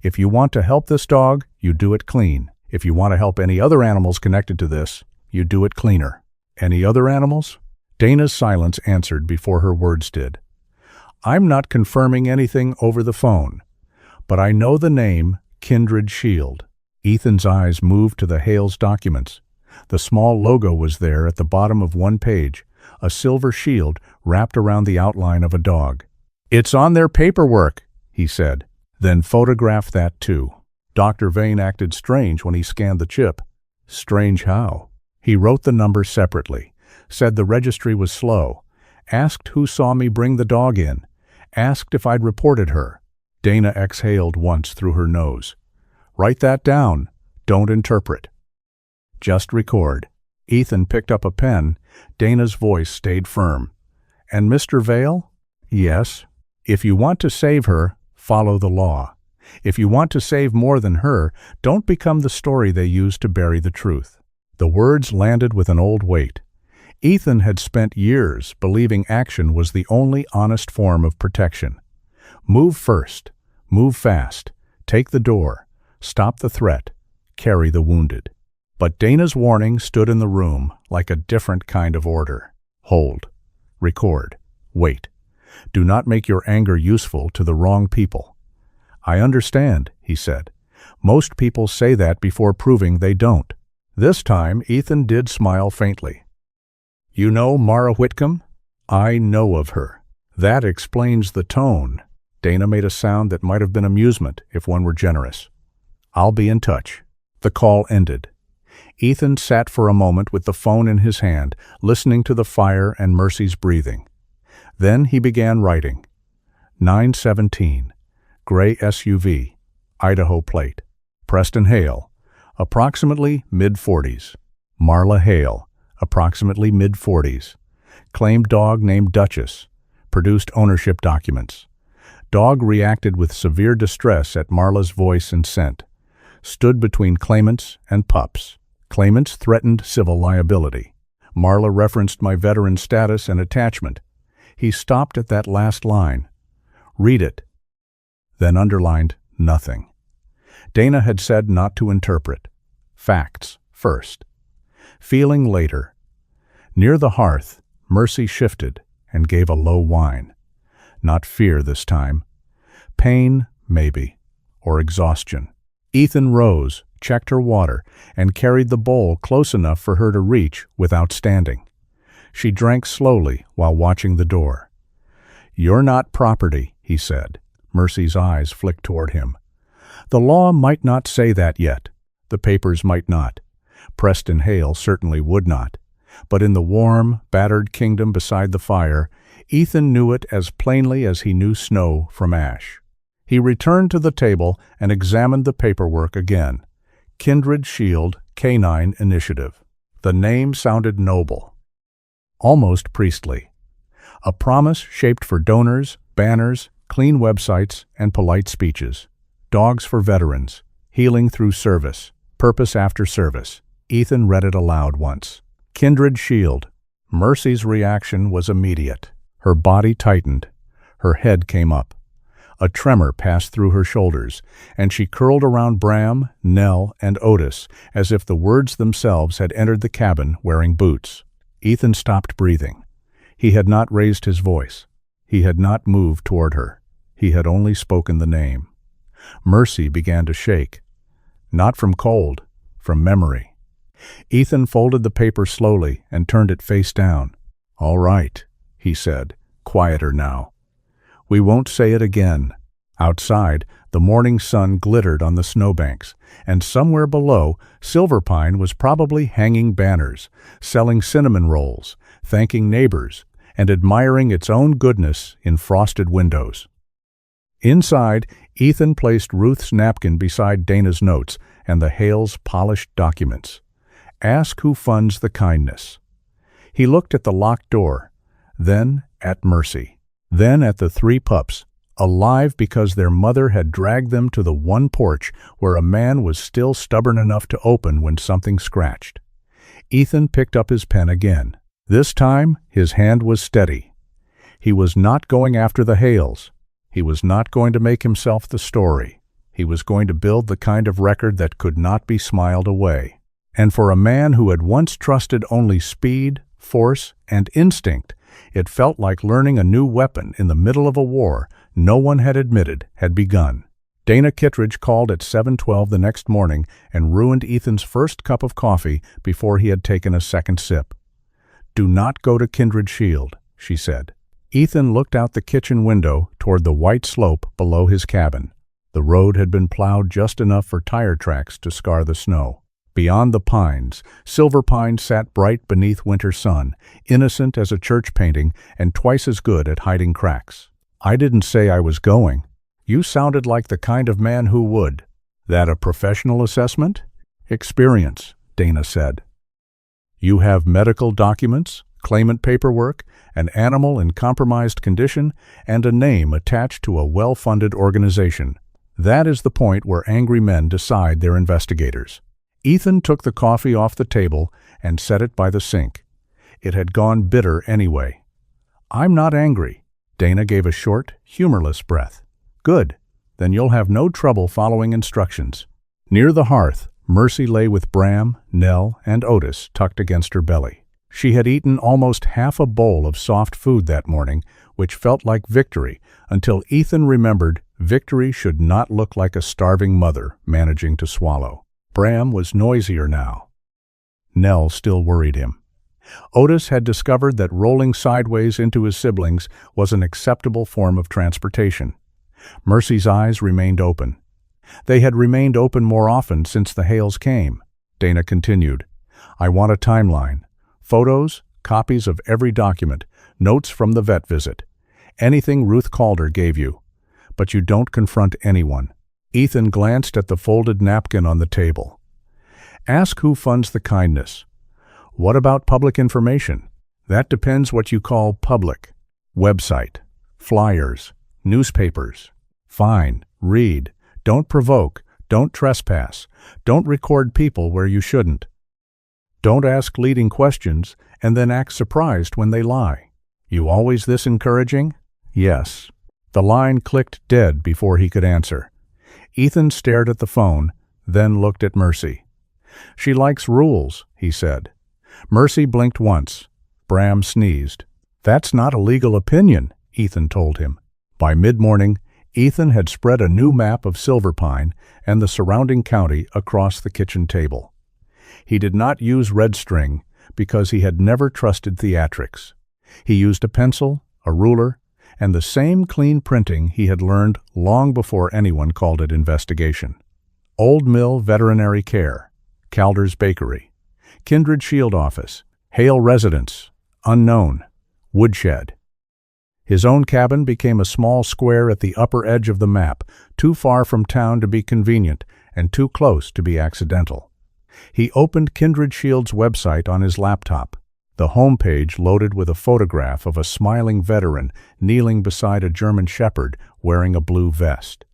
If you want to help this dog, you do it clean. If you want to help any other animals connected to this, you do it cleaner. Any other animals? Dana's silence answered before her words did. I'm not confirming anything over the phone, but I know the name Kindred Shield. Ethan's eyes moved to the Hales documents. The small logo was there at the bottom of one page, a silver shield wrapped around the outline of a dog. It's on their paperwork, he said. Then photograph that too. Dr. Vane acted strange when he scanned the chip. Strange how? He wrote the number separately, said the registry was slow, asked who saw me bring the dog in, asked if I'd reported her. Dana exhaled once through her nose. Write that down. Don't interpret. Just record. Ethan picked up a pen. Dana's voice stayed firm. And Mr. Vale? Yes. If you want to save her, follow the law. If you want to save more than her, don't become the story they use to bury the truth. The words landed with an old weight. Ethan had spent years believing action was the only honest form of protection. Move first. Move fast. Take the door. Stop the threat. Carry the wounded. But Dana's warning stood in the room like a different kind of order. Hold. Record. Wait. Do not make your anger useful to the wrong people. I understand, he said. Most people say that before proving they don't. This time, Ethan did smile faintly. You know Mara Whitcomb? I know of her. That explains the tone. Dana made a sound that might have been amusement if one were generous. I'll be in touch. The call ended. Ethan sat for a moment with the phone in his hand, listening to the fire and Mercy's breathing. Then he began writing. 917, gray SUV, Idaho plate. Preston Hale, approximately mid-40s. Marla Hale, approximately mid-40s. Claimed dog named Duchess. Produced ownership documents. Dog reacted with severe distress at Marla's voice and scent. Stood between claimants and pups. Claimants threatened civil liability. Marla referenced my veteran status and attachment. He stopped at that last line. Read it. Then underlined nothing. Dana had said not to interpret. Facts first. Feeling later. Near the hearth, Mercy shifted and gave a low whine. Not fear this time. Pain, maybe, or exhaustion. Ethan rose, checked her water, and carried the bowl close enough for her to reach without standing. She drank slowly while watching the door. You're not property, he said. Mercy's eyes flicked toward him. The law might not say that yet. The papers might not. Preston Hale certainly would not. But in the warm, battered kingdom beside the fire, Ethan knew it as plainly as he knew snow from ash. He returned to the table and examined the paperwork again. Kindred Shield Canine Initiative. The name sounded noble. Almost priestly. A promise shaped for donors, banners, clean websites, and polite speeches. Dogs for veterans. Healing through service. Purpose after service. Ethan read it aloud once. Kindred Shield. Mercy's reaction was immediate. Her body tightened. Her head came up. A tremor passed through her shoulders, and she curled around Bram, Nell, and Otis as if the words themselves had entered the cabin wearing boots. Ethan stopped breathing. He had not raised his voice. He had not moved toward her. He had only spoken the name. Mercy began to shake. Not from cold, from memory. Ethan folded the paper slowly and turned it face down. All right, he said, quieter now. We won't say it again. Outside, the morning sun glittered on the snowbanks, and somewhere below, Silverpine was probably hanging banners, selling cinnamon rolls, thanking neighbors, and admiring its own goodness in frosted windows. Inside, Ethan placed Ruth's napkin beside Dana's notes and the Hales' polished documents. Ask who funds the kindness. He looked at the locked door, then at Mercy, then at the 3 pups, alive because their mother had dragged them to the one porch where a man was still stubborn enough to open when something scratched. Ethan picked up his pen again. This time, his hand was steady. He was not going after the Hales. He was not going to make himself the story. He was going to build the kind of record that could not be smiled away. And for a man who had once trusted only speed, force, and instinct, it felt like learning a new weapon in the middle of a war no one had admitted had begun. Dana Kittredge called at 7:12 the next morning and ruined Ethan's first cup of coffee before he had taken a second sip. Do not go to Kindred Shield, she said. Ethan looked out the kitchen window toward the white slope below his cabin. The road had been plowed just enough for tire tracks to scar the snow. Beyond the pines, Silverpine sat bright beneath winter sun, innocent as a church painting and twice as good at hiding cracks. I didn't say I was going. You sounded like the kind of man who would. That a professional assessment? Experience, Dana said. You have medical documents, claimant paperwork, an animal in compromised condition, and a name attached to a well-funded organization. That is the point where angry men decide they're investigators. Ethan took the coffee off the table and set it by the sink. It had gone bitter anyway. I'm not angry. Dana gave a short, humorless breath. Good. Then you'll have no trouble following instructions. Near the hearth, Mercy lay with Bram, Nell, and Otis tucked against her belly. She had eaten almost half a bowl of soft food that morning, which felt like victory, until Ethan remembered victory should not look like a starving mother managing to swallow. Bram was noisier now. Nell still worried him. Otis had discovered that rolling sideways into his siblings was an acceptable form of transportation. Mercy's eyes remained open. They had remained open more often since the Hales came. Dana continued, "I want a timeline. Photos, copies of every document, notes from the vet visit. Anything Ruth Calder gave you. But you don't confront anyone." Ethan glanced at the folded napkin on the table. "Ask who funds the kindness. What about public information? That depends what you call public. Website, flyers, newspapers. Fine, read. Don't provoke, don't trespass, don't record people where you shouldn't. Don't ask leading questions and then act surprised when they lie. You always this encouraging?" "Yes." The line clicked dead before he could answer. Ethan stared at the phone, then looked at Mercy. "She likes rules," he said. Mercy blinked once. Bram sneezed. "That's not a legal opinion," Ethan told him. By mid-morning, Ethan had spread a new map of Silverpine and the surrounding county across the kitchen table. He did not use red string because he had never trusted theatrics. He used a pencil, a ruler, and the same clean printing he had learned long before anyone called it investigation. Old Mill Veterinary Care, Calder's Bakery, Kindred Shield Office, Hale Residence, unknown, woodshed. His own cabin became a small square at the upper edge of the map, too far from town to be convenient and too close to be accidental. He opened Kindred Shield's website on his laptop. The homepage loaded with a photograph of a smiling veteran kneeling beside a German shepherd wearing a blue vest.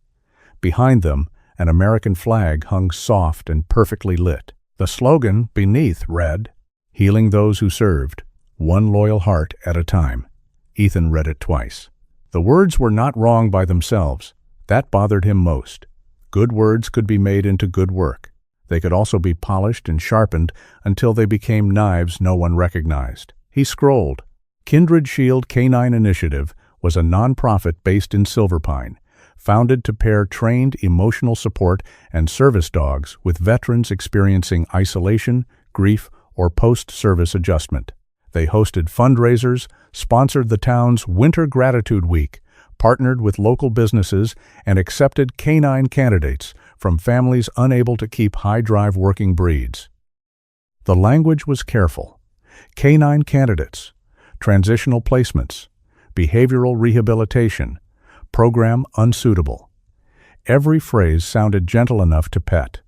Behind them, an American flag hung soft and perfectly lit. The slogan beneath read, "Healing those who served, one loyal heart at a time." Ethan read it twice. The words were not wrong by themselves. That bothered him most. Good words could be made into good work. They could also be polished and sharpened until they became knives no one recognized. He scrolled. Kindred Shield Canine Initiative was a nonprofit based in Silverpine, founded to pair trained emotional support and service dogs with veterans experiencing isolation, grief, or post-service adjustment. They hosted fundraisers, sponsored the town's Winter Gratitude Week, partnered with local businesses, and accepted canine candidates from families unable to keep high-drive working breeds. The language was careful. Canine candidates, transitional placements, behavioral rehabilitation, program unsuitable. Every phrase sounded gentle enough to pet.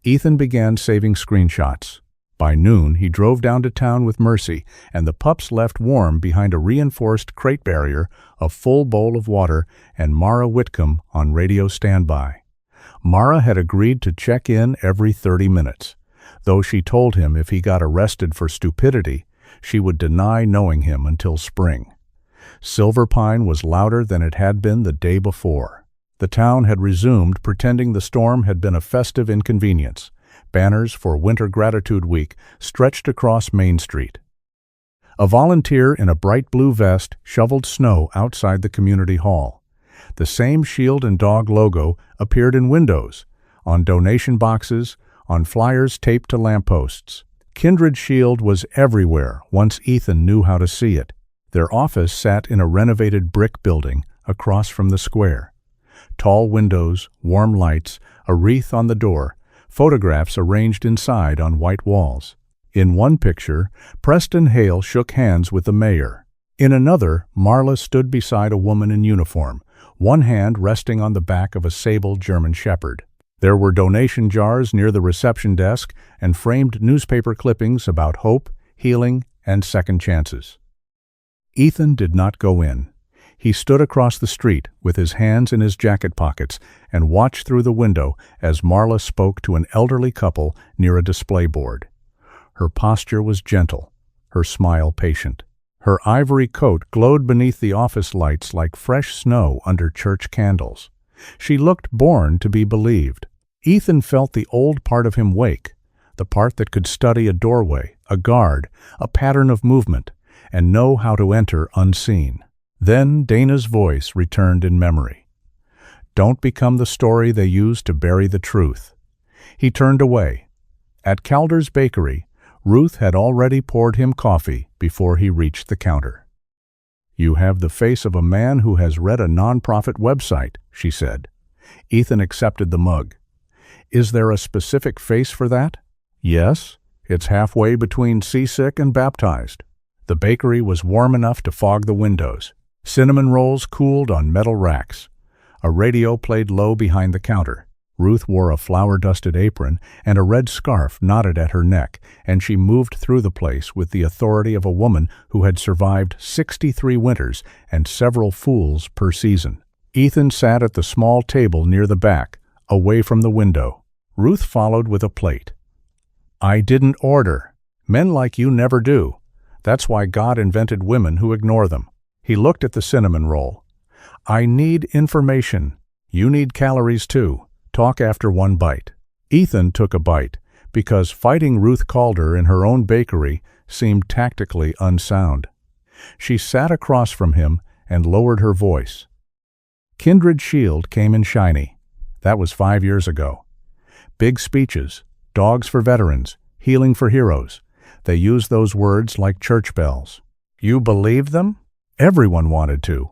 Ethan began saving screenshots. By noon, he drove down to town with Mercy, and the pups left warm behind a reinforced crate barrier, a full bowl of water, and Mara Whitcomb on radio standby. Mara had agreed to check in every 30 minutes, though she told him if he got arrested for stupidity, she would deny knowing him until spring. Silverpine was louder than it had been the day before. The town had resumed pretending the storm had been a festive inconvenience. Banners for Winter Gratitude Week stretched across Main Street. A volunteer in a bright blue vest shoveled snow outside the community hall. The same shield and dog logo appeared in windows, on donation boxes, on flyers taped to lampposts. Kindred Shield was everywhere once Ethan knew how to see it. Their office sat in a renovated brick building across from the square. Tall windows, warm lights, a wreath on the door, photographs arranged inside on white walls. In one picture, Preston Hale shook hands with the mayor. In another, Marla stood beside a woman in uniform, one hand resting on the back of a sable German shepherd. There were donation jars near the reception desk and framed newspaper clippings about hope, healing, and second chances. Ethan did not go in. He stood across the street with his hands in his jacket pockets and watched through the window as Marla spoke to an elderly couple near a display board. Her posture was gentle, her smile patient. Her ivory coat glowed beneath the office lights like fresh snow under church candles. She looked born to be believed. Ethan felt the old part of him wake, the part that could study a doorway, a guard, a pattern of movement, and know how to enter unseen. Then Dana's voice returned in memory. Don't become the story they use to bury the truth. He turned away. At Calder's bakery, Ruth had already poured him coffee before he reached the counter. You have the face of a man who has read a nonprofit website, she said. Ethan accepted the mug. Is there a specific face for that? Yes, it's halfway between seasick and baptized. The bakery was warm enough to fog the windows. Cinnamon rolls cooled on metal racks. A radio played low behind the counter. Ruth wore a flour-dusted apron and a red scarf knotted at her neck, and she moved through the place with the authority of a woman who had survived 63 winters and several fools per season. Ethan sat at the small table near the back, away from the window. Ruth followed with a plate. I didn't order. Men like you never do. That's why God invented women who ignore them. He looked at the cinnamon roll. I need information. You need calories too. Talk after one bite. Ethan took a bite, because fighting Ruth Calder in her own bakery seemed tactically unsound. She sat across from him and lowered her voice. Kindred Shield came in shiny. That was 5 years ago. Big speeches, dogs for veterans, healing for heroes. They used those words like church bells. You believed them? Everyone wanted to.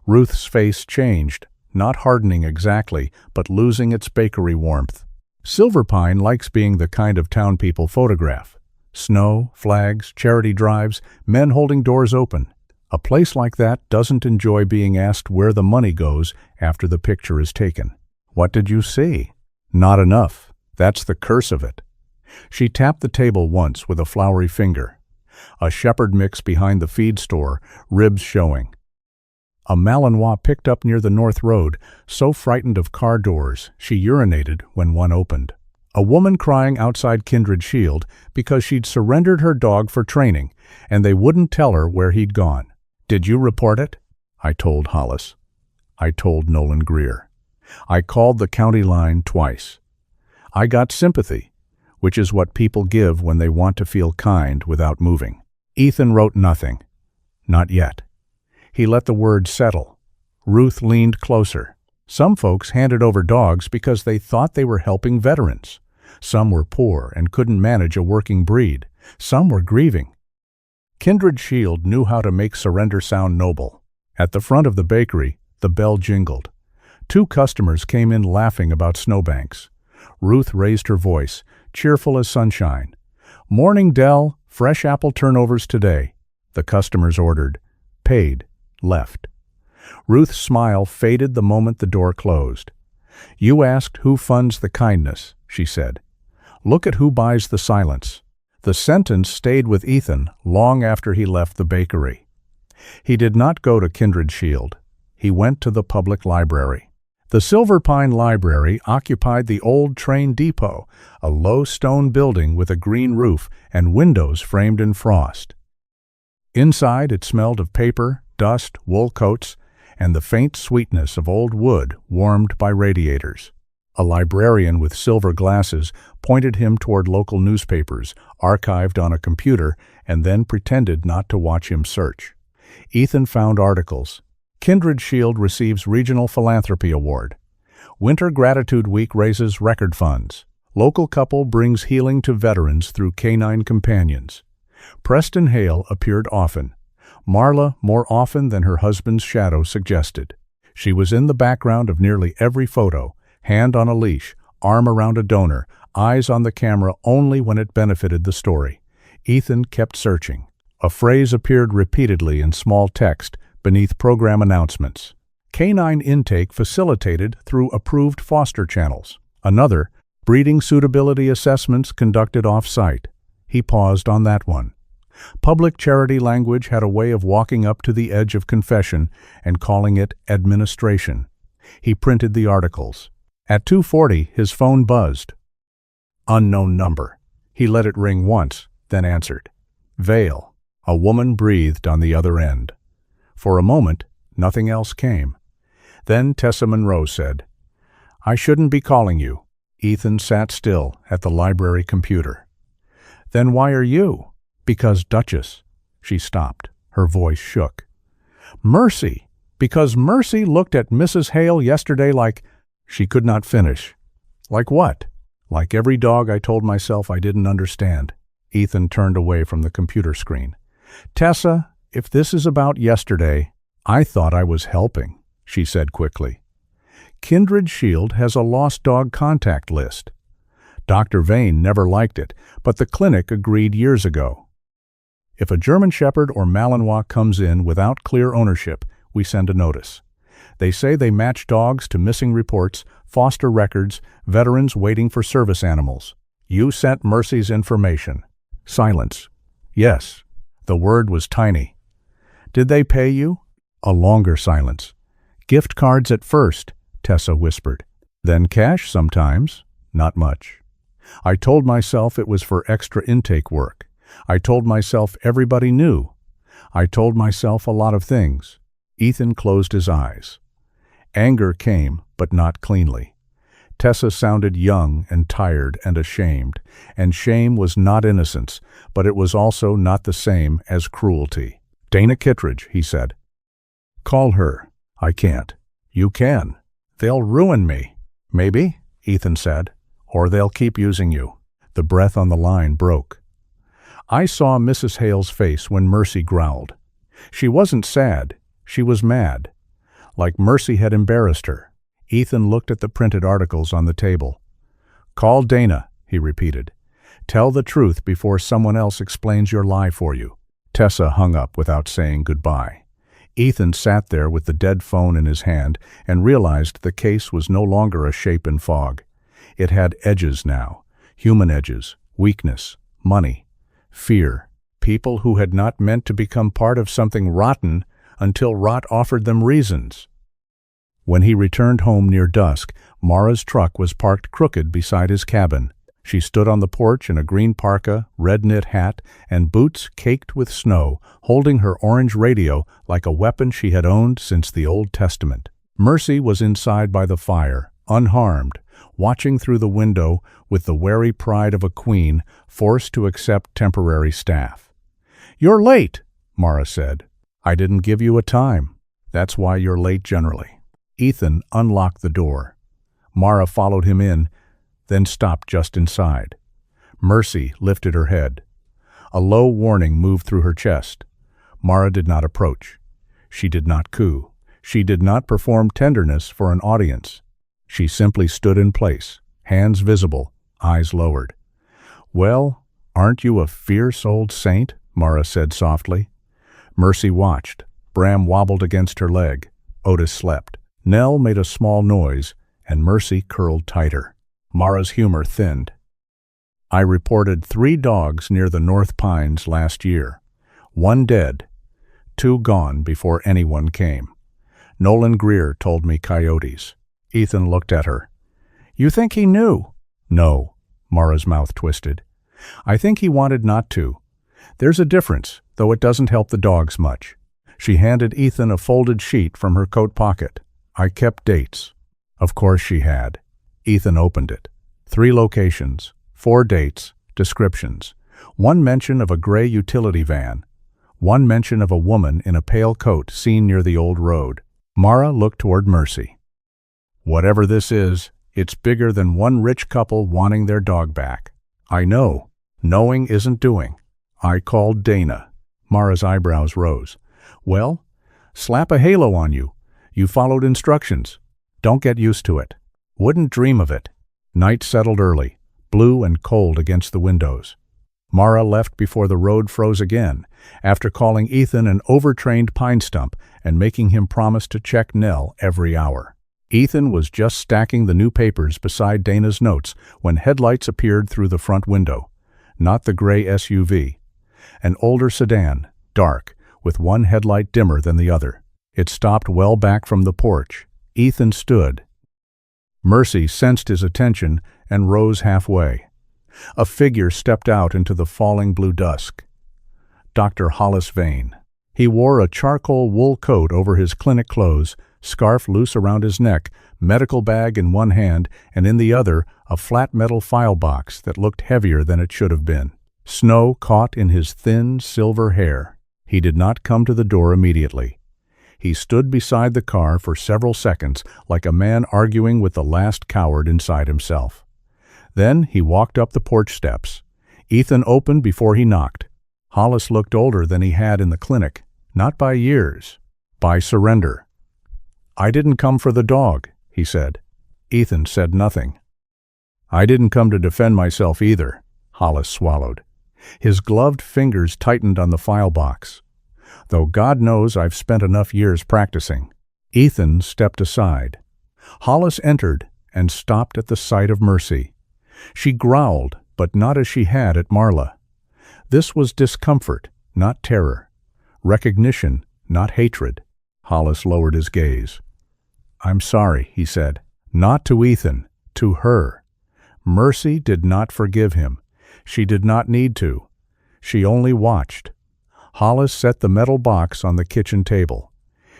Ruth's face changed, not hardening exactly, but losing its bakery warmth. Silverpine likes being the kind of town people photograph. Snow, flags, charity drives, men holding doors open. A place like that doesn't enjoy being asked where the money goes after the picture is taken. What did you see? Not enough. That's the curse of it. She tapped the table once with a floury finger. A shepherd mix behind the feed store, ribs showing. A Malinois picked up near the North Road, so frightened of car doors, she urinated when one opened. A woman crying outside Kindred Shield because she'd surrendered her dog for training, and they wouldn't tell her where he'd gone. Did you report it? I told Hollis. I told Nolan Greer. I called the county line twice. I got sympathy, which is what people give when they want to feel kind without moving. Ethan wrote nothing. Not yet. He let the words settle. Ruth leaned closer. Some folks handed over dogs because they thought they were helping veterans. Some were poor and couldn't manage a working breed. Some were grieving. Kindred Shield knew how to make surrender sound noble. At the front of the bakery, the bell jingled. 2 customers came in laughing about snowbanks. Ruth raised her voice, cheerful as sunshine. Morning, Dell. Fresh apple turnovers today. The customers ordered, paid, left. Ruth's smile faded the moment the door closed. You asked who funds the kindness, she said. Look at who buys the silence. The sentence stayed with Ethan long after he left the bakery. He did not go to Kindred Shield. He went to the public library. The Silverpine Library occupied the old train depot, a low stone building with a green roof and windows framed in frost. Inside it smelled of paper, dust, wool coats, and the faint sweetness of old wood warmed by radiators. A librarian with silver glasses pointed him toward local newspapers, archived on a computer, and then pretended not to watch him search. Ethan found articles. Kindred Shield receives Regional Philanthropy Award. Winter Gratitude Week raises record funds. Local couple brings healing to veterans through canine companions. Preston Hale appeared often. Marla more often than her husband's shadow suggested. She was in the background of nearly every photo, hand on a leash, arm around a donor, eyes on the camera only when it benefited the story. Ethan kept searching. A phrase appeared repeatedly in small text beneath program announcements. Canine intake facilitated through approved foster channels. Another, breeding suitability assessments conducted off-site. He paused on that one. Public charity language had a way of walking up to the edge of confession and calling it administration. He printed the articles. At 2:40, his phone buzzed. Unknown number. He let it ring once, then answered. Vale. A woman breathed on the other end. For a moment, nothing else came. Then Tessa Monroe said, I shouldn't be calling you. Ethan sat still at the library computer. Then why are you? Because Duchess. She stopped. Her voice shook. Mercy! Because Mercy looked at Mrs. Hale yesterday like— She could not finish. Like what? Like every dog I told myself I didn't understand. Ethan turned away from the computer screen. Tessa, if this is about yesterday, I thought I was helping, she said quickly. Kindred Shield has a lost dog contact list. Dr. Vane never liked it, but the clinic agreed years ago. If a German Shepherd or Malinois comes in without clear ownership, we send a notice. They say they match dogs to missing reports, foster records, veterans waiting for service animals. You sent Mercy's information. Silence. Yes. The word was tiny. Did they pay you? A longer silence. Gift cards at first, Tessa whispered. Then cash sometimes. Not much. I told myself it was for extra intake work. I told myself everybody knew. I told myself a lot of things. Ethan closed his eyes. Anger came, but not cleanly. Tessa sounded young and tired and ashamed, and shame was not innocence, but it was also not the same as cruelty. Dana Kittredge, he said. Call her. I can't. You can. They'll ruin me. Maybe, Ethan said, or they'll keep using you. The breath on the line broke. I saw Mrs. Hale's face when Mercy growled. She wasn't sad. She was mad. Like Mercy had embarrassed her. Ethan looked at the printed articles on the table. Call Dana, he repeated. Tell the truth before someone else explains your lie for you. Tessa hung up without saying goodbye. Ethan sat there with the dead phone in his hand and realized the case was no longer a shape in fog. It had edges now, human edges, weakness, money, fear, people who had not meant to become part of something rotten until rot offered them reasons. When he returned home near dusk, Mara's truck was parked crooked beside his cabin. She stood on the porch in a green parka, red knit hat, and boots caked with snow, holding her orange radio like a weapon she had owned since the Old Testament. Mercy was inside by the fire, unharmed, watching through the window with the wary pride of a queen forced to accept temporary staff. You're late, Mara said. I didn't give you a time. That's why you're late generally. Ethan unlocked the door. Mara followed him in, then stopped just inside. Mercy lifted her head. A low warning moved through her chest. Mara did not approach. She did not coo. She did not perform tenderness for an audience. She simply stood in place, hands visible, eyes lowered. Well, aren't you a fierce old saint? Mara said softly. Mercy watched. Bram wobbled against her leg. Otis slept. Nell made a small noise, and Mercy curled tighter. Mara's humor thinned. I reported 3 dogs near the North Pines last year. 1 dead, 2 gone before anyone came. Nolan Greer told me coyotes. Ethan looked at her. You think he knew? No, Mara's mouth twisted. I think he wanted not to. There's a difference, though it doesn't help the dogs much. She handed Ethan a folded sheet from her coat pocket. I kept dates. Of course she had. Ethan opened it. 3 locations, 4 dates, descriptions. 1 mention of a gray utility van. 1 mention of a woman in a pale coat seen near the old road. Mara looked toward Mercy. Whatever this is, it's bigger than one rich couple wanting their dog back. I know. Knowing isn't doing. I called Dana. Mara's eyebrows rose. Well, slap a halo on you. You followed instructions. Don't get used to it. Wouldn't dream of it. Night settled early, blue and cold against the windows. Mara left before the road froze again, after calling Ethan an overtrained pine stump and making him promise to check Nell every hour. Ethan was just stacking the new papers beside Dana's notes when headlights appeared through the front window. Not the gray SUV. An older sedan, dark, with one headlight dimmer than the other. It stopped well back from the porch. Ethan stood. Mercy sensed his attention and rose halfway. A figure stepped out into the falling blue dusk. Dr. Hollis Vane. He wore a charcoal wool coat over his clinic clothes, scarf loose around his neck, medical bag in one hand, and in the other a flat metal file box that looked heavier than it should have been. Snow caught in his thin, silver hair. He did not come to the door immediately. He stood beside the car for several seconds like a man arguing with the last coward inside himself. Then he walked up the porch steps. Ethan opened before he knocked. Hollis looked older than he had in the clinic, not by years, by surrender. "I didn't come for the dog," he said. Ethan said nothing. "I didn't come to defend myself either," Hollis swallowed. His gloved fingers tightened on the file box. "Though God knows I've spent enough years practicing." Ethan stepped aside. Hollis entered and stopped at the sight of Mercy. She growled, but not as she had at Marla. This was discomfort, not terror. Recognition, not hatred. Hollis lowered his gaze. "I'm sorry," he said. Not to Ethan, to her. Mercy did not forgive him. She did not need to. She only watched. Hollis set the metal box on the kitchen table.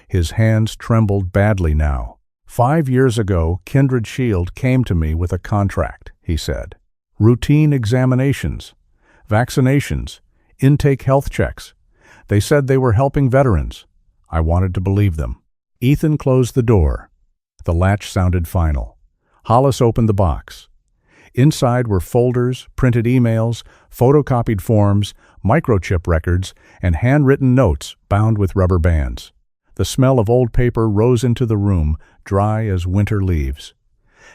His hands trembled badly now. "5 years ago, Kindred Shield came to me with a contract," he said. "Routine examinations, vaccinations, intake health checks. They said they were helping veterans. I wanted to believe them." Ethan closed the door. The latch sounded final. Hollis opened the box. Inside were folders, printed emails, photocopied forms, microchip records, and handwritten notes bound with rubber bands. The smell of old paper rose into the room, dry as winter leaves.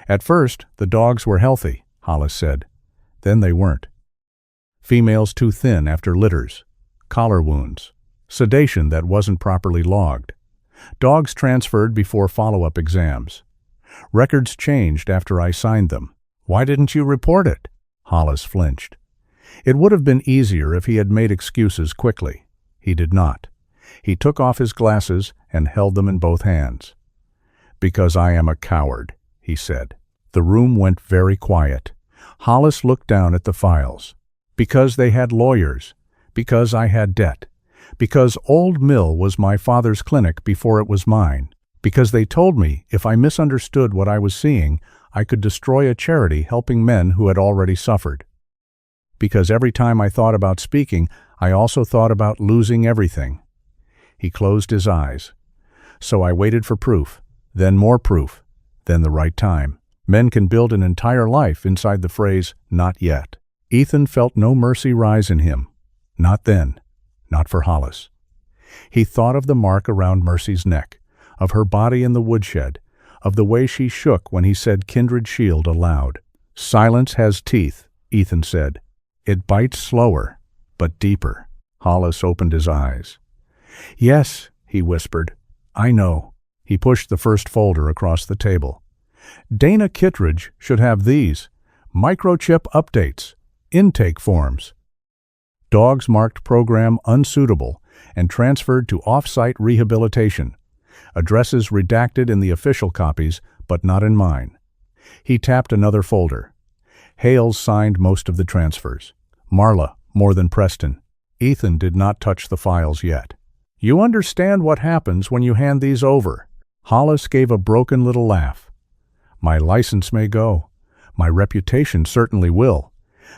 "At first, the dogs were healthy," Hollis said. "Then they weren't. Females too thin after litters, collar wounds, sedation that wasn't properly logged. Dogs transferred before follow-up exams. Records changed after I signed them." "Why didn't you report it?" Hollis flinched. It would have been easier if he had made excuses quickly. He did not. He took off his glasses and held them in both hands. "Because I am a coward," he said. The room went very quiet. Hollis looked down at the files. "Because they had lawyers. Because I had debt. Because Old Mill was my father's clinic before it was mine. Because they told me if I misunderstood what I was seeing, I could destroy a charity helping men who had already suffered. Because every time I thought about speaking, I also thought about losing everything." He closed his eyes. "So I waited for proof, then more proof, then the right time. Men can build an entire life inside the phrase, 'not yet.'" Ethan felt no mercy rise in him. Not then. Not for Hollis. He thought of the mark around Mercy's neck, of her body in the woodshed, of the way she shook when he said Kindred Shield aloud. "Silence has teeth," Ethan said. "It bites slower, but deeper." Hollis opened his eyes. "Yes," he whispered. "I know." He pushed the first folder across the table. "Dana Kittredge should have these. Microchip updates. Intake forms. Dogs marked program unsuitable and transferred to off-site rehabilitation. Addresses redacted in the official copies, but not in mine." He tapped another folder. Hales signed most of the transfers. Marla, more than Preston. Ethan did not touch the files yet. "You understand what happens when you hand these over." Hollis gave a broken little laugh. "My license may go. My reputation certainly will.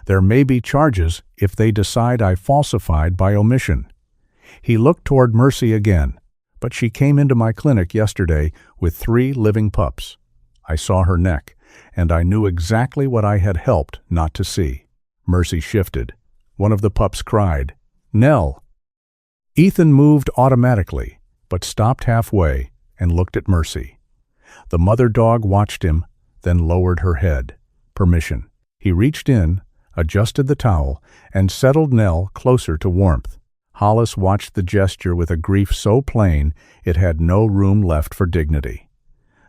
There may be charges if they decide I falsified by omission." He looked toward Mercy again. "But she came into my clinic yesterday with 3 living pups. I saw her neck, and I knew exactly what I had helped not to see." Mercy shifted. One of the pups cried, "Nell." Ethan moved automatically, but stopped halfway and looked at Mercy. The mother dog watched him, then lowered her head. Permission. He reached in, adjusted the towel, and settled Nell closer to warmth. Hollis watched the gesture with a grief so plain it had no room left for dignity.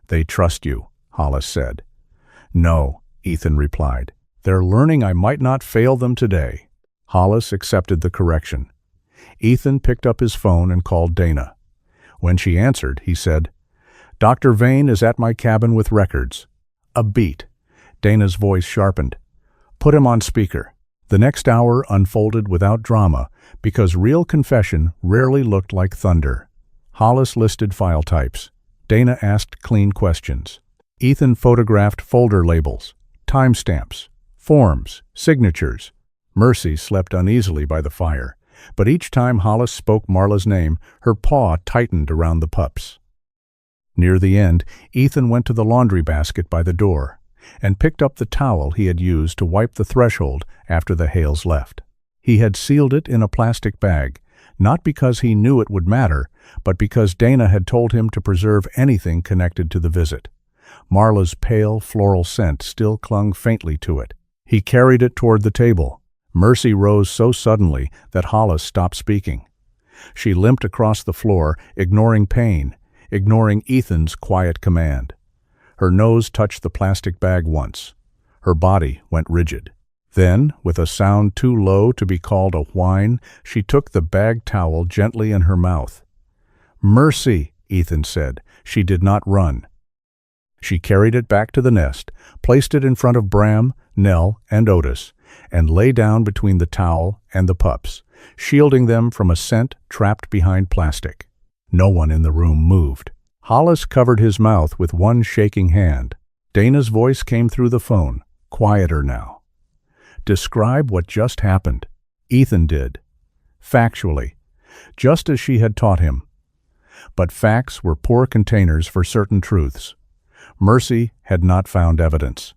"They trust you," Hollis said. "No," Ethan replied. "They're learning I might not fail them today." Hollis accepted the correction. Ethan picked up his phone and called Dana. When she answered, he said, "Dr. Vane is at my cabin with records." A beat. Dana's voice sharpened. "Put him on speaker." The next hour unfolded without drama because real confession rarely looked like thunder. Hollis listed file types. Dana asked clean questions. Ethan photographed folder labels, timestamps, forms, signatures. Mercy slept uneasily by the fire, but each time Hollis spoke Marla's name, her paw tightened around the pups. Near the end, Ethan went to the laundry basket by the door and picked up the towel he had used to wipe the threshold after the Hales left. He had sealed it in a plastic bag, not because he knew it would matter, but because Dana had told him to preserve anything connected to the visit. Marla's pale, floral scent still clung faintly to it. He carried it toward the table. Mercy rose so suddenly that Hollis stopped speaking. She limped across the floor, ignoring pain, ignoring Ethan's quiet command. Her nose touched the plastic bag once. Her body went rigid. Then, with a sound too low to be called a whine, she took the bag towel gently in her mouth. "Mercy," Ethan said. She did not run. She carried it back to the nest, placed it in front of Bram, Nell, and Otis, and lay down between the towel and the pups, shielding them from a scent trapped behind plastic. No one in the room moved. Hollis covered his mouth with one shaking hand. Dana's voice came through the phone, quieter now. "Describe what just happened." Ethan did. Factually, just as she had taught him. But facts were poor containers for certain truths. Mercy had not found evidence.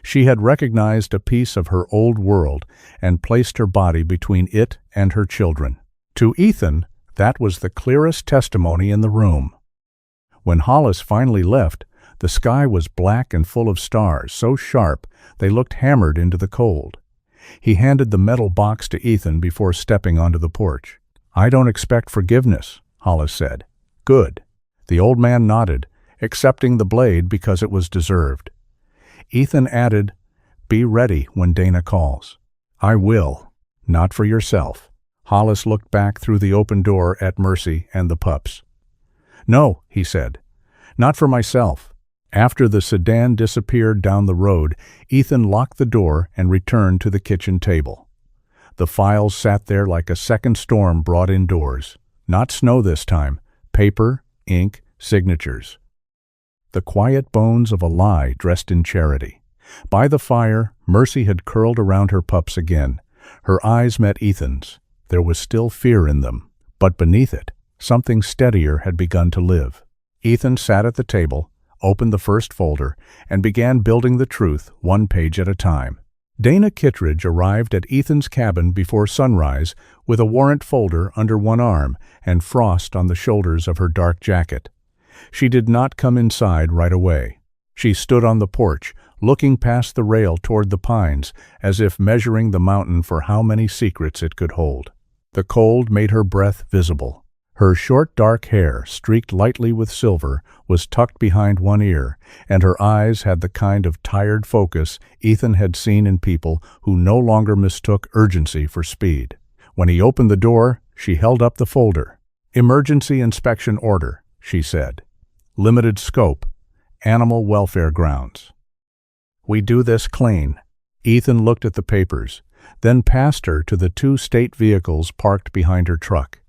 She had recognized a piece of her old world and placed her body between it and her children. To Ethan, that was the clearest testimony in the room. When Hollis finally left, the sky was black and full of stars, so sharp they looked hammered into the cold. He handed the metal box to Ethan before stepping onto the porch. "I don't expect forgiveness," Hollis said. "Good." The old man nodded, accepting the blade because it was deserved. Ethan added, "Be ready when Dana calls." "I will. Not for yourself." Hollis looked back through the open door at Mercy and the pups. "No," he said. "Not for myself." After the sedan disappeared down the road, Ethan locked the door and returned to the kitchen table. The files sat there like a second storm brought indoors. Not snow this time. Paper, ink, signatures. The quiet bones of a lie dressed in charity. By the fire, Mercy had curled around her pups again. Her eyes met Ethan's. There was still fear in them, but beneath it, something steadier had begun to live. Ethan sat at the table, opened the first folder, and began building the truth one page at a time. Dana Kittredge arrived at Ethan's cabin before sunrise with a warrant folder under one arm and frost on the shoulders of her dark jacket. She did not come inside right away. She stood on the porch, looking past the rail toward the pines, as if measuring the mountain for how many secrets it could hold. The cold made her breath visible. Her short dark hair, streaked lightly with silver, was tucked behind one ear, and her eyes had the kind of tired focus Ethan had seen in people who no longer mistook urgency for speed. When he opened the door, she held up the folder. "Emergency inspection order," she said. "Limited scope. Animal welfare grounds. We do this clean." Ethan looked at the papers, then passed her to the two state vehicles parked behind her truck.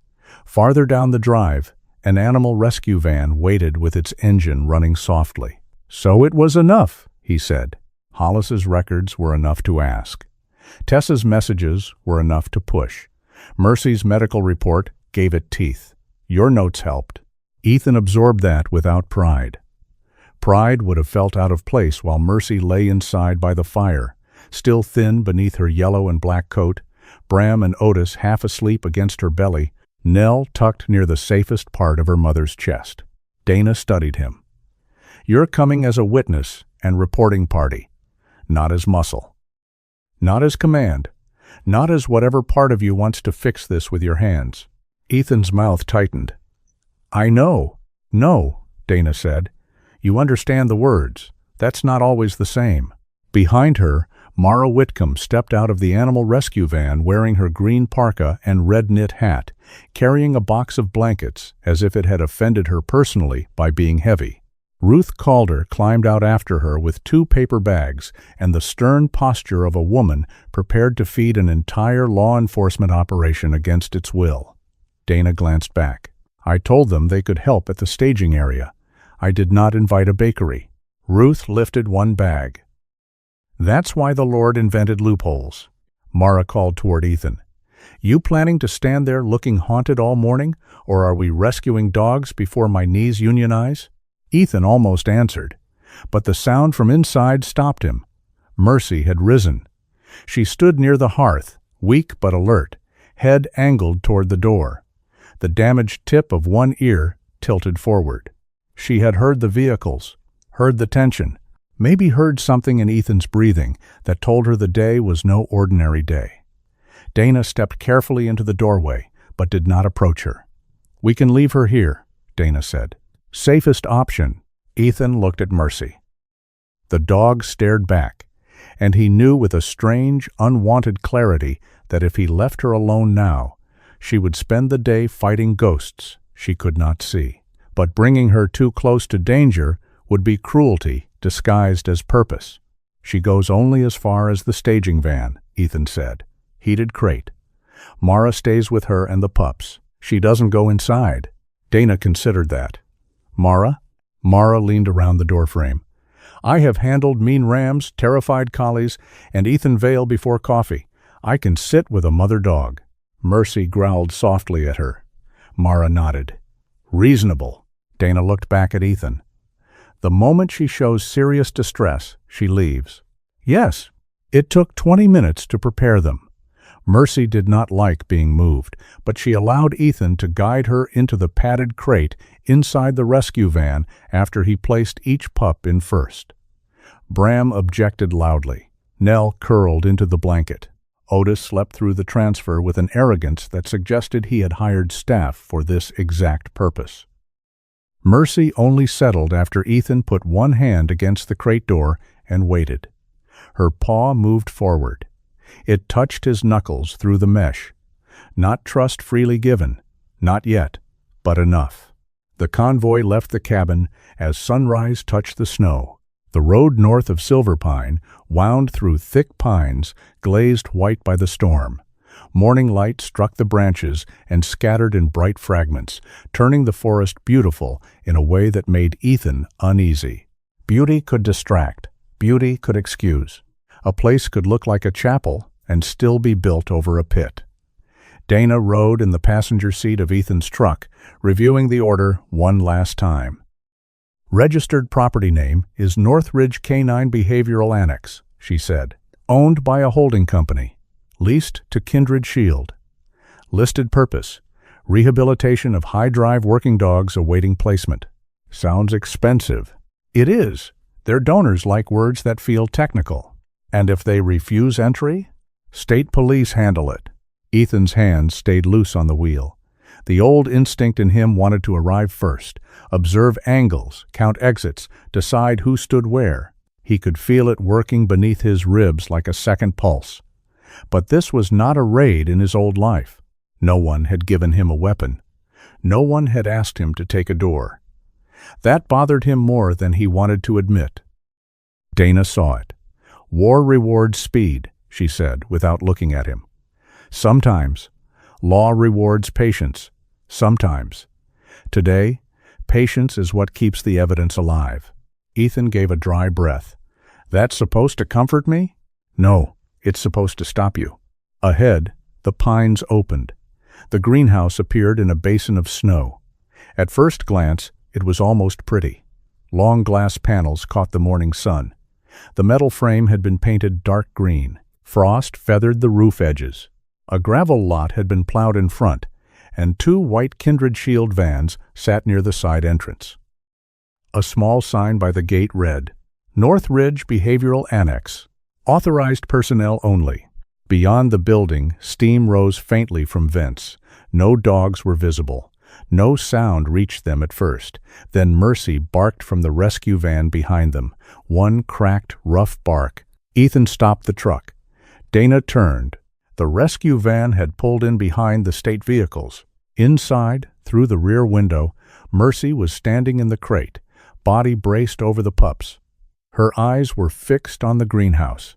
Farther down the drive, an animal rescue van waited with its engine running softly. "So it was enough," he said. Hollis's records were enough to ask. Tessa's messages were enough to push. Mercy's medical report gave it teeth. Your notes helped. Ethan absorbed that without pride. Pride would have felt out of place while Mercy lay inside by the fire, still thin beneath her yellow and black coat, Bram and Otis half asleep against her belly, Nell tucked near the safest part of her mother's chest. Dana studied him. "You're coming as a witness and reporting party, not as muscle. Not as command. Not as whatever part of you wants to fix this with your hands." Ethan's mouth tightened. "I know." "No," Dana said. "You understand the words. That's not always the same." Behind her, Mara Whitcomb stepped out of the animal rescue van wearing her green parka and red knit hat, carrying a box of blankets as if it had offended her personally by being heavy. Ruth Calder climbed out after her with 2 paper bags and the stern posture of a woman prepared to feed an entire law enforcement operation against its will. Dana glanced back. "I told them they could help at the staging area. I did not invite a bakery." Ruth lifted one bag. "That's why the Lord invented loopholes." Mara called toward Ethan. "You planning to stand there looking haunted all morning, or are we rescuing dogs before my knees unionize?" Ethan almost answered, but the sound from inside stopped him. Mercy had risen. She stood near the hearth, weak but alert, head angled toward the door. The damaged tip of one ear tilted forward. She had heard the vehicles, heard the tension, maybe heard something in Ethan's breathing that told her the day was no ordinary day. Dana stepped carefully into the doorway, but did not approach her. "We can leave her here," Dana said. "Safest option." Ethan looked at Mercy. The dog stared back, and he knew with a strange, unwanted clarity that if he left her alone now, she would spend the day fighting ghosts she could not see. But bringing her too close to danger would be cruelty disguised as purpose. "She goes only as far as the staging van," Ethan said. "Heated crate. Mara stays with her and the pups. She doesn't go inside." Dana considered that. "Mara?" Mara leaned around the doorframe. "I have handled mean rams, terrified collies, and Ethan Vale before coffee. I can sit with a mother dog." Mercy growled softly at her. Mara nodded. "Reasonable." Dana looked back at Ethan. "The moment she shows serious distress, she leaves." Yes, it took 20 minutes to prepare them. Mercy did not like being moved, but she allowed Ethan to guide her into the padded crate inside the rescue van after he placed each pup in first. Bram objected loudly. Nell curled into the blanket. Otis slept through the transfer with an arrogance that suggested he had hired staff for this exact purpose. Mercy only settled after Ethan put one hand against the crate door and waited. Her paw moved forward. It touched his knuckles through the mesh. Not trust freely given, not yet, but enough. The convoy left the cabin as sunrise touched the snow. The road north of Silver Pine wound through thick pines glazed white by the storm. Morning light struck the branches and scattered in bright fragments, turning the forest beautiful in a way that made Ethan uneasy. Beauty could distract. Beauty could excuse. A place could look like a chapel and still be built over a pit. Dana rode in the passenger seat of Ethan's truck, reviewing the order one last time. "Registered property name is Northridge Canine Behavioral Annex," she said. "Owned by a holding company. Leased to Kindred Shield. Listed purpose: rehabilitation of high-drive working dogs awaiting placement." Sounds expensive. It is. Their donors like words that feel technical. And if they refuse entry? State police handle it. Ethan's hands stayed loose on the wheel. The old instinct in him wanted to arrive first, observe angles, count exits, decide who stood where. He could feel it working beneath his ribs like a second pulse. But this was not a raid in his old life. No one had given him a weapon. No one had asked him to take a door. That bothered him more than he wanted to admit. Dana saw it. "War rewards speed," she said, without looking at him. "Sometimes. Law rewards patience. Sometimes. Today, patience is what keeps the evidence alive." Ethan gave a dry breath. "That's supposed to comfort me?" "No, it's supposed to stop you." Ahead, the pines opened. The greenhouse appeared in a basin of snow. At first glance, it was almost pretty. Long glass panels caught the morning sun. The metal frame had been painted dark green. Frost feathered the roof edges. A gravel lot had been plowed in front, and two white Kindred Shield vans sat near the side entrance. A small sign by the gate read, "Northridge Behavioral Annex. Authorized personnel only." Beyond the building, steam rose faintly from vents. No dogs were visible. No sound reached them at first. Then Mercy barked from the rescue van behind them. One cracked, rough bark. Ethan stopped the truck. Dana turned. The rescue van had pulled in behind the state vehicles. Inside, through the rear window, Mercy was standing in the crate, body braced over the pups. Her eyes were fixed on the greenhouse.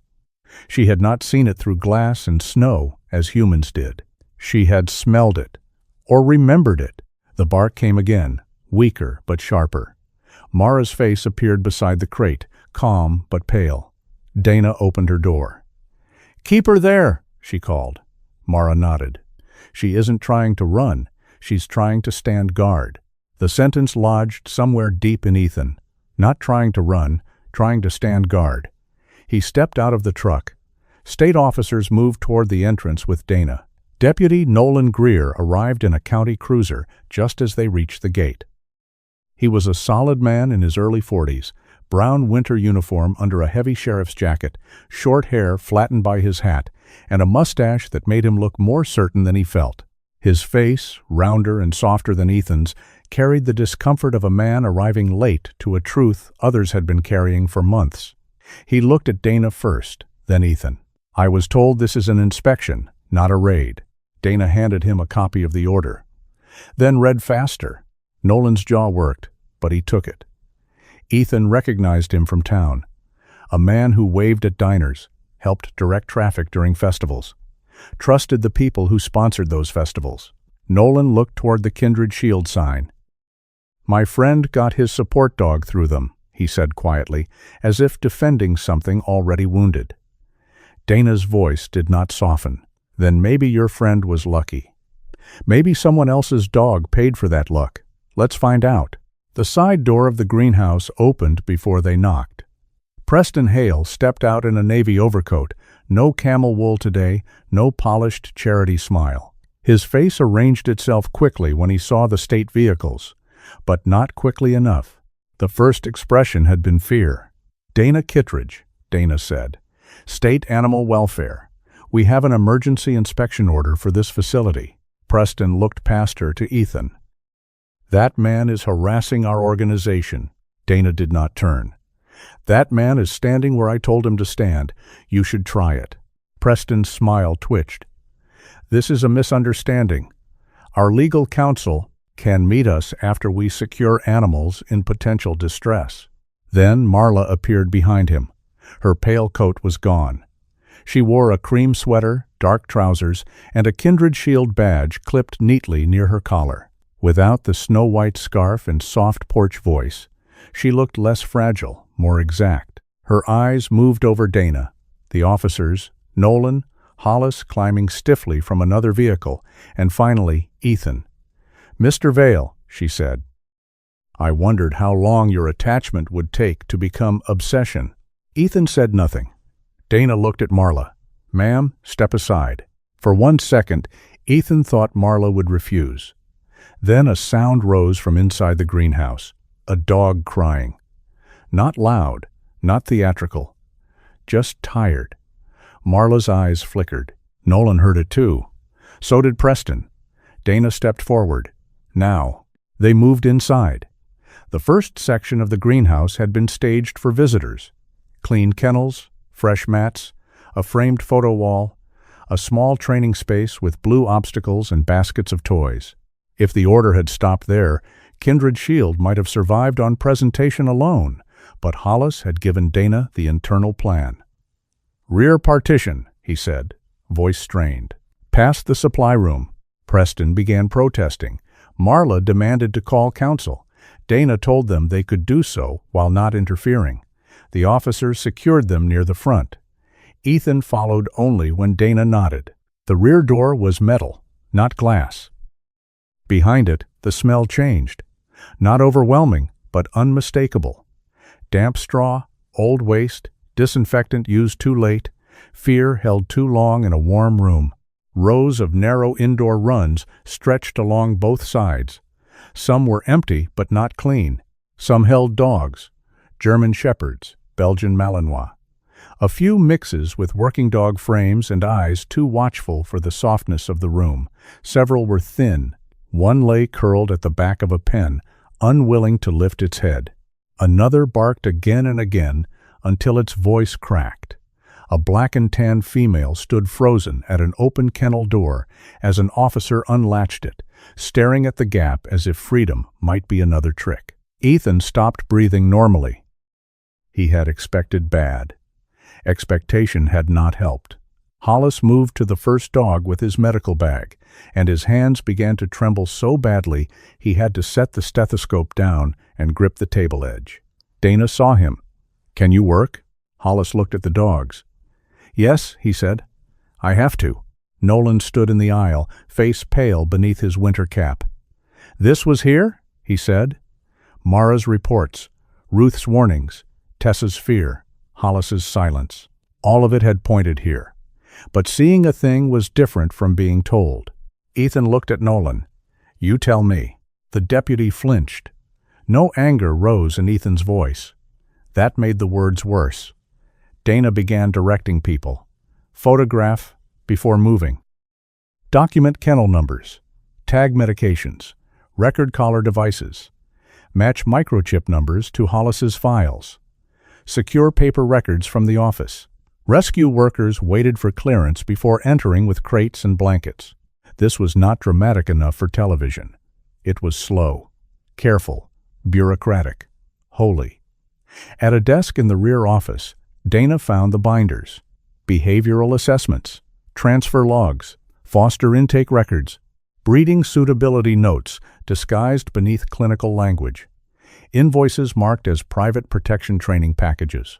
She had not seen it through glass and snow as humans did. She had smelled it, or remembered it. The bark came again, weaker but sharper. Mara's face appeared beside the crate, calm but pale. Dana opened her door. "Keep her there," she called. Mara nodded. "She isn't trying to run. She's trying to stand guard." The sentence lodged somewhere deep in Ethan. Not trying to run, trying to stand guard. He stepped out of the truck. State officers moved toward the entrance with Dana. Deputy Nolan Greer arrived in a county cruiser just as they reached the gate. He was a solid man in his early 40s, brown winter uniform under a heavy sheriff's jacket, short hair flattened by his hat, and a mustache that made him look more certain than he felt. His face, rounder and softer than Ethan's, carried the discomfort of a man arriving late to a truth others had been carrying for months. He looked at Dana first, then Ethan. "I was told this is an inspection, not a raid." Dana handed him a copy of the order. Then read faster. Nolan's jaw worked, but he took it. Ethan recognized him from town. A man who waved at diners, helped direct traffic during festivals, trusted the people who sponsored those festivals. Nolan looked toward the Kindred Shield sign. "My friend got his support dog through them," he said quietly, as if defending something already wounded. Dana's voice did not soften. "Then maybe your friend was lucky. Maybe someone else's dog paid for that luck. Let's find out." The side door of the greenhouse opened before they knocked. Preston Hale stepped out in a navy overcoat, no camel wool today, no polished charity smile. His face arranged itself quickly when he saw the state vehicles, but not quickly enough. The first expression had been fear. "Dana Kittredge," Dana said. "State Animal Welfare. We have an emergency inspection order for this facility." Preston looked past her to Ethan. "That man is harassing our organization." Dana did not turn. "That man is standing where I told him to stand. You should try it." Preston's smile twitched. "This is a misunderstanding. Our legal counsel can meet us after we secure animals in potential distress." Then Marla appeared behind him. Her pale coat was gone. She wore a cream sweater, dark trousers, and a Kindred Shield badge clipped neatly near her collar. Without the snow-white scarf and soft porch voice, she looked less fragile, more exact. Her eyes moved over Dana, the officers, Nolan, Hollis climbing stiffly from another vehicle, and finally Ethan. "Mr. Vale," she said. "I wondered how long your attachment would take to become obsession." Ethan said nothing. Dana looked at Marla. "Ma'am, step aside." For 1 second, Ethan thought Marla would refuse. Then a sound rose from inside the greenhouse, a dog crying. Not loud, not theatrical, just tired. Marla's eyes flickered. Nolan heard it too. So did Preston. Dana stepped forward. Now, they moved inside. The first section of the greenhouse had been staged for visitors. Clean kennels, fresh mats, a framed photo wall, a small training space with blue obstacles and baskets of toys. If the order had stopped there, Kindred Shield might have survived on presentation alone, but Hollis had given Dana the internal plan. "Rear partition," he said, voice strained. Past the supply room, Preston began protesting. Marla demanded to call counsel. Dana told them they could do so while not interfering. The officers secured them near the front. Ethan followed only when Dana nodded. The rear door was metal, not glass. Behind it, the smell changed. Not overwhelming, but unmistakable. Damp straw, old waste, disinfectant used too late, fear held too long in a warm room. Rows of narrow indoor runs stretched along both sides. Some were empty but not clean. Some held dogs, German Shepherds, Belgian Malinois. A few mixes with working dog frames and eyes too watchful for the softness of the room. Several were thin. One lay curled at the back of a pen, unwilling to lift its head. Another barked again and again until its voice cracked. A black and tan female stood frozen at an open kennel door as an officer unlatched it, staring at the gap as if freedom might be another trick. Ethan stopped breathing normally. He had expected bad. Expectation had not helped. Hollis moved to the first dog with his medical bag, and his hands began to tremble so badly he had to set the stethoscope down and grip the table edge. Dana saw him. "Can you work?" Hollis looked at the dogs. "Yes," he said. "I have to." Nolan stood in the aisle, face pale beneath his winter cap. "This was here?" he said. Mara's reports, Ruth's warnings, Tessa's fear, Hollis's silence. All of it had pointed here. But seeing a thing was different from being told. Ethan looked at Nolan. "You tell me." The deputy flinched. No anger rose in Ethan's voice. That made the words worse. Dana began directing people. Photograph before moving. Document kennel numbers. Tag medications. Record collar devices. Match microchip numbers to Hollis's files. Secure paper records from the office. Rescue workers waited for clearance before entering with crates and blankets. This was not dramatic enough for television. It was slow, careful, bureaucratic, holy. At a desk in the rear office, Dana found the binders, behavioral assessments, transfer logs, foster intake records, breeding suitability notes disguised beneath clinical language, invoices marked as private protection training packages.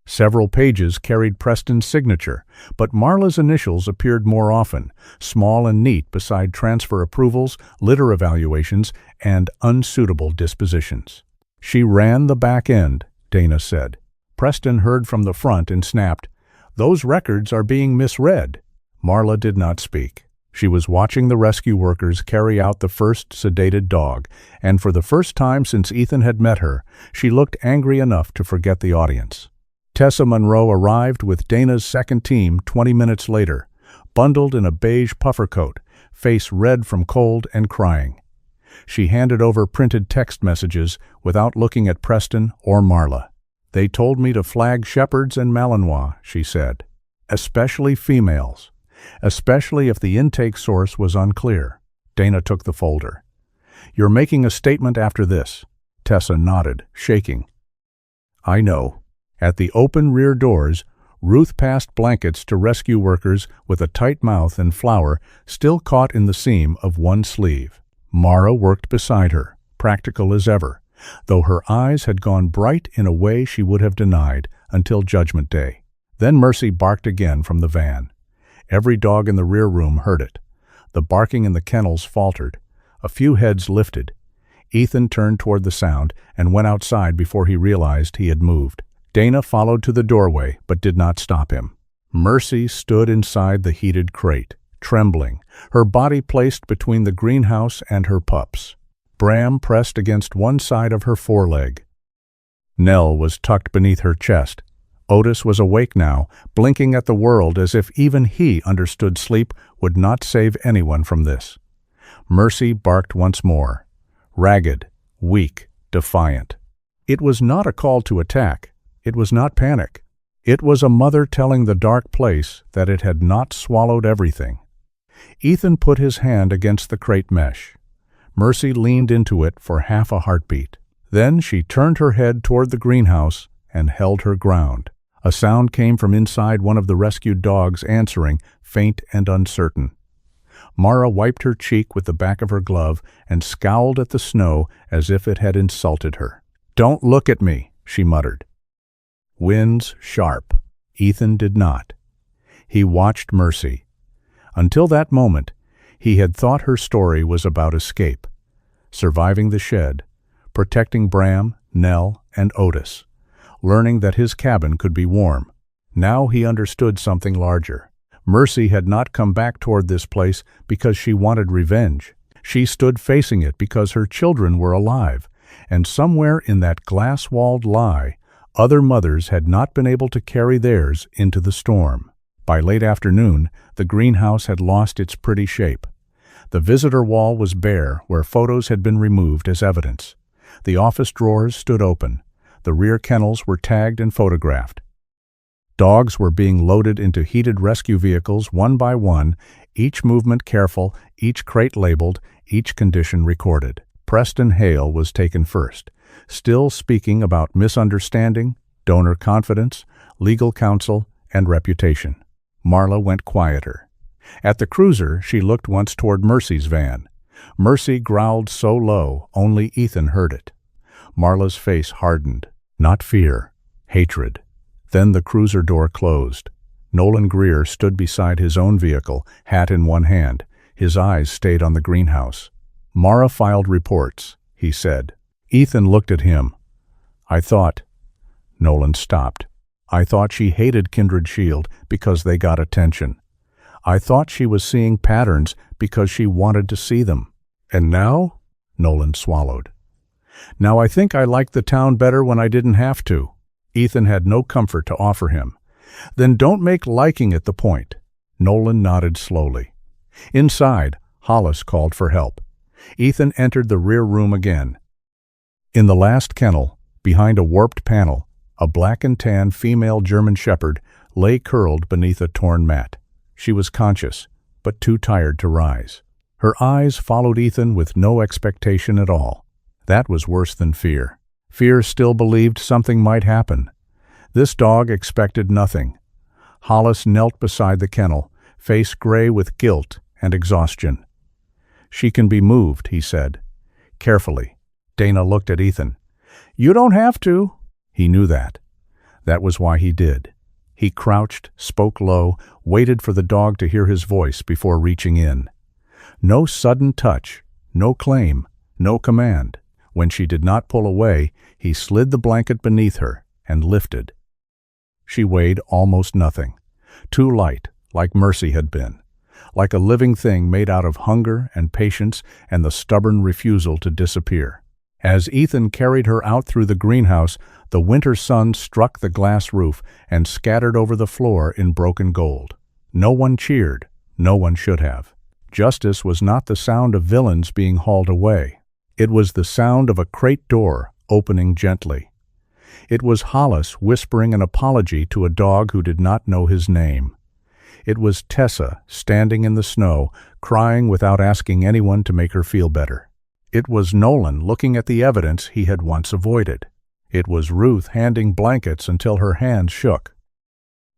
Several pages carried Preston's signature, but Marla's initials appeared more often, small and neat beside transfer approvals, litter evaluations, and unsuitable dispositions. "She ran the back end," Dana said. Preston heard from the front and snapped, "Those records are being misread." Marla did not speak. She was watching the rescue workers carry out the first sedated dog, and for the first time since Ethan had met her, she looked angry enough to forget the audience. Tessa Monroe arrived with Dana's second team 20 minutes later, bundled in a beige puffer coat, face red from cold and crying. She handed over printed text messages without looking at Preston or Marla. "They told me to flag shepherds and Malinois," she said. "Especially females. Especially if the intake source was unclear." Dana took the folder. "You're making a statement after this." Tessa nodded, shaking. "I know." At the open rear doors, Ruth passed blankets to rescue workers with a tight mouth and flour still caught in the seam of one sleeve. Mara worked beside her, practical as ever, though her eyes had gone bright in a way she would have denied until Judgment Day. Then Mercy barked again from the van. Every dog in the rear room heard it. The barking in the kennels faltered. A few heads lifted. Ethan turned toward the sound and went outside before he realized he had moved. Dana followed to the doorway, but did not stop him. Mercy stood inside the heated crate, trembling, her body placed between the greenhouse and her pups. Bram pressed against one side of her foreleg. Nell was tucked beneath her chest. Otis was awake now, blinking at the world as if even he understood sleep would not save anyone from this. Mercy barked once more, ragged, weak, defiant. It was not a call to attack. It was not panic. It was a mother telling the dark place that it had not swallowed everything. Ethan put his hand against the crate mesh. Mercy leaned into it for half a heartbeat. Then she turned her head toward the greenhouse and held her ground. A sound came from inside one of the rescued dogs, answering, faint and uncertain. Mara wiped her cheek with the back of her glove and scowled at the snow as if it had insulted her. "Don't look at me," she muttered. Winds sharp. Ethan did not. He watched Mercy. Until that moment, he had thought her story was about escape, surviving the shed, protecting Bram, Nell, and Otis, learning that his cabin could be warm. Now he understood something larger. Mercy had not come back toward this place because she wanted revenge. She stood facing it because her children were alive, and somewhere in that glass-walled lie, other mothers had not been able to carry theirs into the storm. By late afternoon, the greenhouse had lost its pretty shape. The visitor wall was bare where photos had been removed as evidence. The office drawers stood open. The rear kennels were tagged and photographed. Dogs were being loaded into heated rescue vehicles one by one, each movement careful, each crate labeled, each condition recorded. Preston Hale was taken first, still speaking about misunderstanding, donor confidence, legal counsel, and reputation. Marla went quieter. At the cruiser, she looked once toward Mercy's van. Mercy growled so low, only Ethan heard it. Marla's face hardened. Not fear, hatred. Then the cruiser door closed. Nolan Greer stood beside his own vehicle, hat in one hand. His eyes stayed on the greenhouse. "Mara filed reports," he said. Ethan looked at him. "I thought—" Nolan stopped. "I thought she hated Kindred Shield because they got attention. I thought she was seeing patterns because she wanted to see them. And now?" Nolan swallowed. "Now I think I liked the town better when I didn't have to." Ethan had no comfort to offer him. "Then don't make liking it the point." Nolan nodded slowly. Inside, Hollis called for help. Ethan entered the rear room again. In the last kennel, behind a warped panel, a black and tan female German shepherd lay curled beneath a torn mat. She was conscious, but too tired to rise. Her eyes followed Ethan with no expectation at all. That was worse than fear. Fear still believed something might happen. This dog expected nothing. Hollis knelt beside the kennel, face gray with guilt and exhaustion. "She can be moved," he said. Carefully, Dana looked at Ethan. "You don't have to." He knew that. That was why he did. He crouched, spoke low, waited for the dog to hear his voice before reaching in. No sudden touch, no claim, no command. When she did not pull away, he slid the blanket beneath her and lifted. She weighed almost nothing. Too light, like Mercy had been. Like a living thing made out of hunger and patience and the stubborn refusal to disappear. As Ethan carried her out through the greenhouse, the winter sun struck the glass roof and scattered over the floor in broken gold. No one cheered. No one should have. Justice was not the sound of villains being hauled away. It was the sound of a crate door opening gently. It was Hollis whispering an apology to a dog who did not know his name. It was Tessa standing in the snow, crying without asking anyone to make her feel better. It was Nolan looking at the evidence he had once avoided. It was Ruth handing blankets until her hands shook.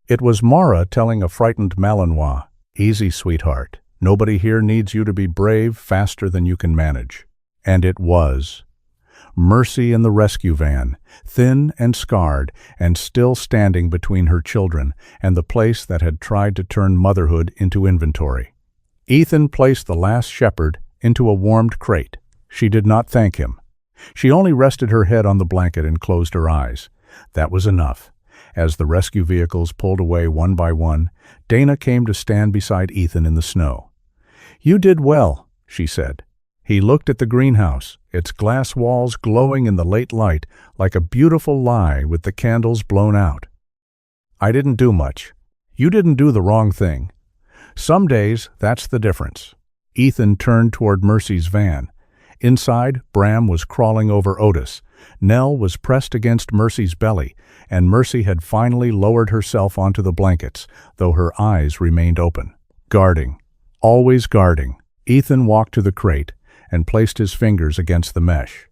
It was Mara telling a frightened Malinois, "Easy, sweetheart. Nobody here needs you to be brave faster than you can manage." And it was. Mercy in the rescue van, thin and scarred, and still standing between her children and the place that had tried to turn motherhood into inventory. Ethan placed the last shepherd into a warmed crate. She did not thank him. She only rested her head on the blanket and closed her eyes. That was enough. As the rescue vehicles pulled away one by one, Dana came to stand beside Ethan in the snow. "You did well," she said. He looked at the greenhouse, its glass walls glowing in the late light like a beautiful lie with the candles blown out. "I didn't do much. You didn't do the wrong thing. Some days, that's the difference." Ethan turned toward Mercy's van. Inside, Bram was crawling over Otis. Nell was pressed against Mercy's belly, and Mercy had finally lowered herself onto the blankets, though her eyes remained open. Guarding. Always guarding. Ethan walked to the crate and placed his fingers against the mesh.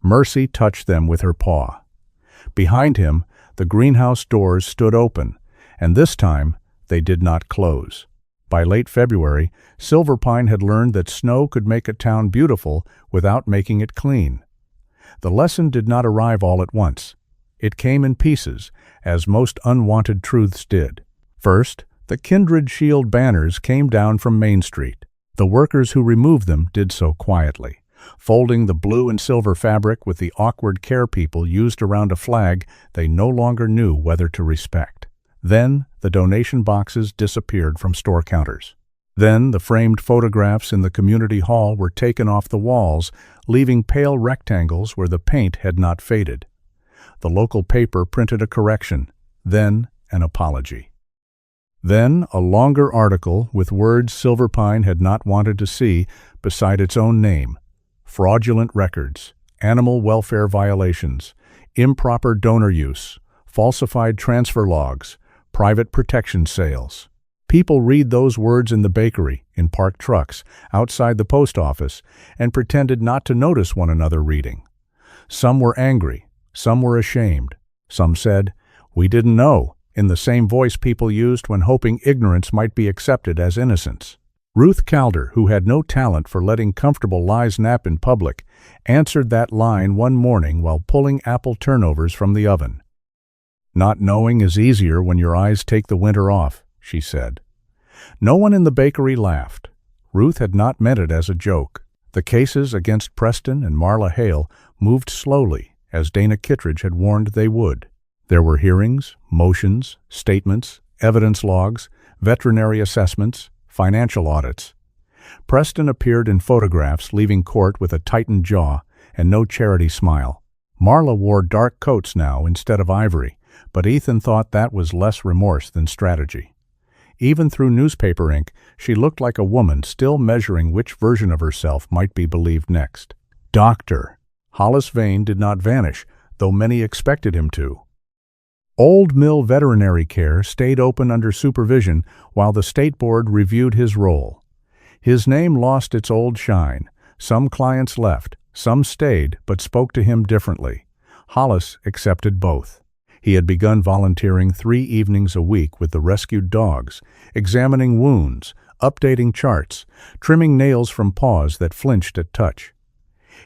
Mercy touched them with her paw. Behind him, the greenhouse doors stood open, and this time they did not close. By late February, Silverpine had learned that snow could make a town beautiful without making it clean. The lesson did not arrive all at once. It came in pieces, as most unwanted truths did. First, the Kindred Shield banners came down from Main Street. The workers who removed them did so quietly, folding the blue and silver fabric with the awkward care people used around a flag they no longer knew whether to respect. Then the donation boxes disappeared from store counters. Then the framed photographs in the community hall were taken off the walls, leaving pale rectangles where the paint had not faded. The local paper printed a correction, then an apology. Then a longer article with words Silverpine had not wanted to see beside its own name: fraudulent records, animal welfare violations, improper donor use, falsified transfer logs, private protection sales. People read those words in the bakery, in parked trucks, outside the post office, and pretended not to notice one another reading. Some were angry, some were ashamed. Some said, "We didn't know," in the same voice people used when hoping ignorance might be accepted as innocence. Ruth Calder, who had no talent for letting comfortable lies nap in public, answered that line one morning while pulling apple turnovers from the oven. "Not knowing is easier when your eyes take the winter off," she said. No one in the bakery laughed. Ruth had not meant it as a joke. The cases against Preston and Marla Hale moved slowly, as Dana Kittredge had warned they would. There were hearings, motions, statements, evidence logs, veterinary assessments, financial audits. Preston appeared in photographs, leaving court with a tightened jaw and no charity smile. Marla wore dark coats now instead of ivory, but Ethan thought that was less remorse than strategy. Even through newspaper ink, she looked like a woman still measuring which version of herself might be believed next. Doctor. Hollis Vane did not vanish, though many expected him to. Old Mill Veterinary Care stayed open under supervision while the state board reviewed his role. His name lost its old shine. Some clients left, some stayed but spoke to him differently. Hollis accepted both. He had begun volunteering 3 evenings a week with the rescued dogs, examining wounds, updating charts, trimming nails from paws that flinched at touch.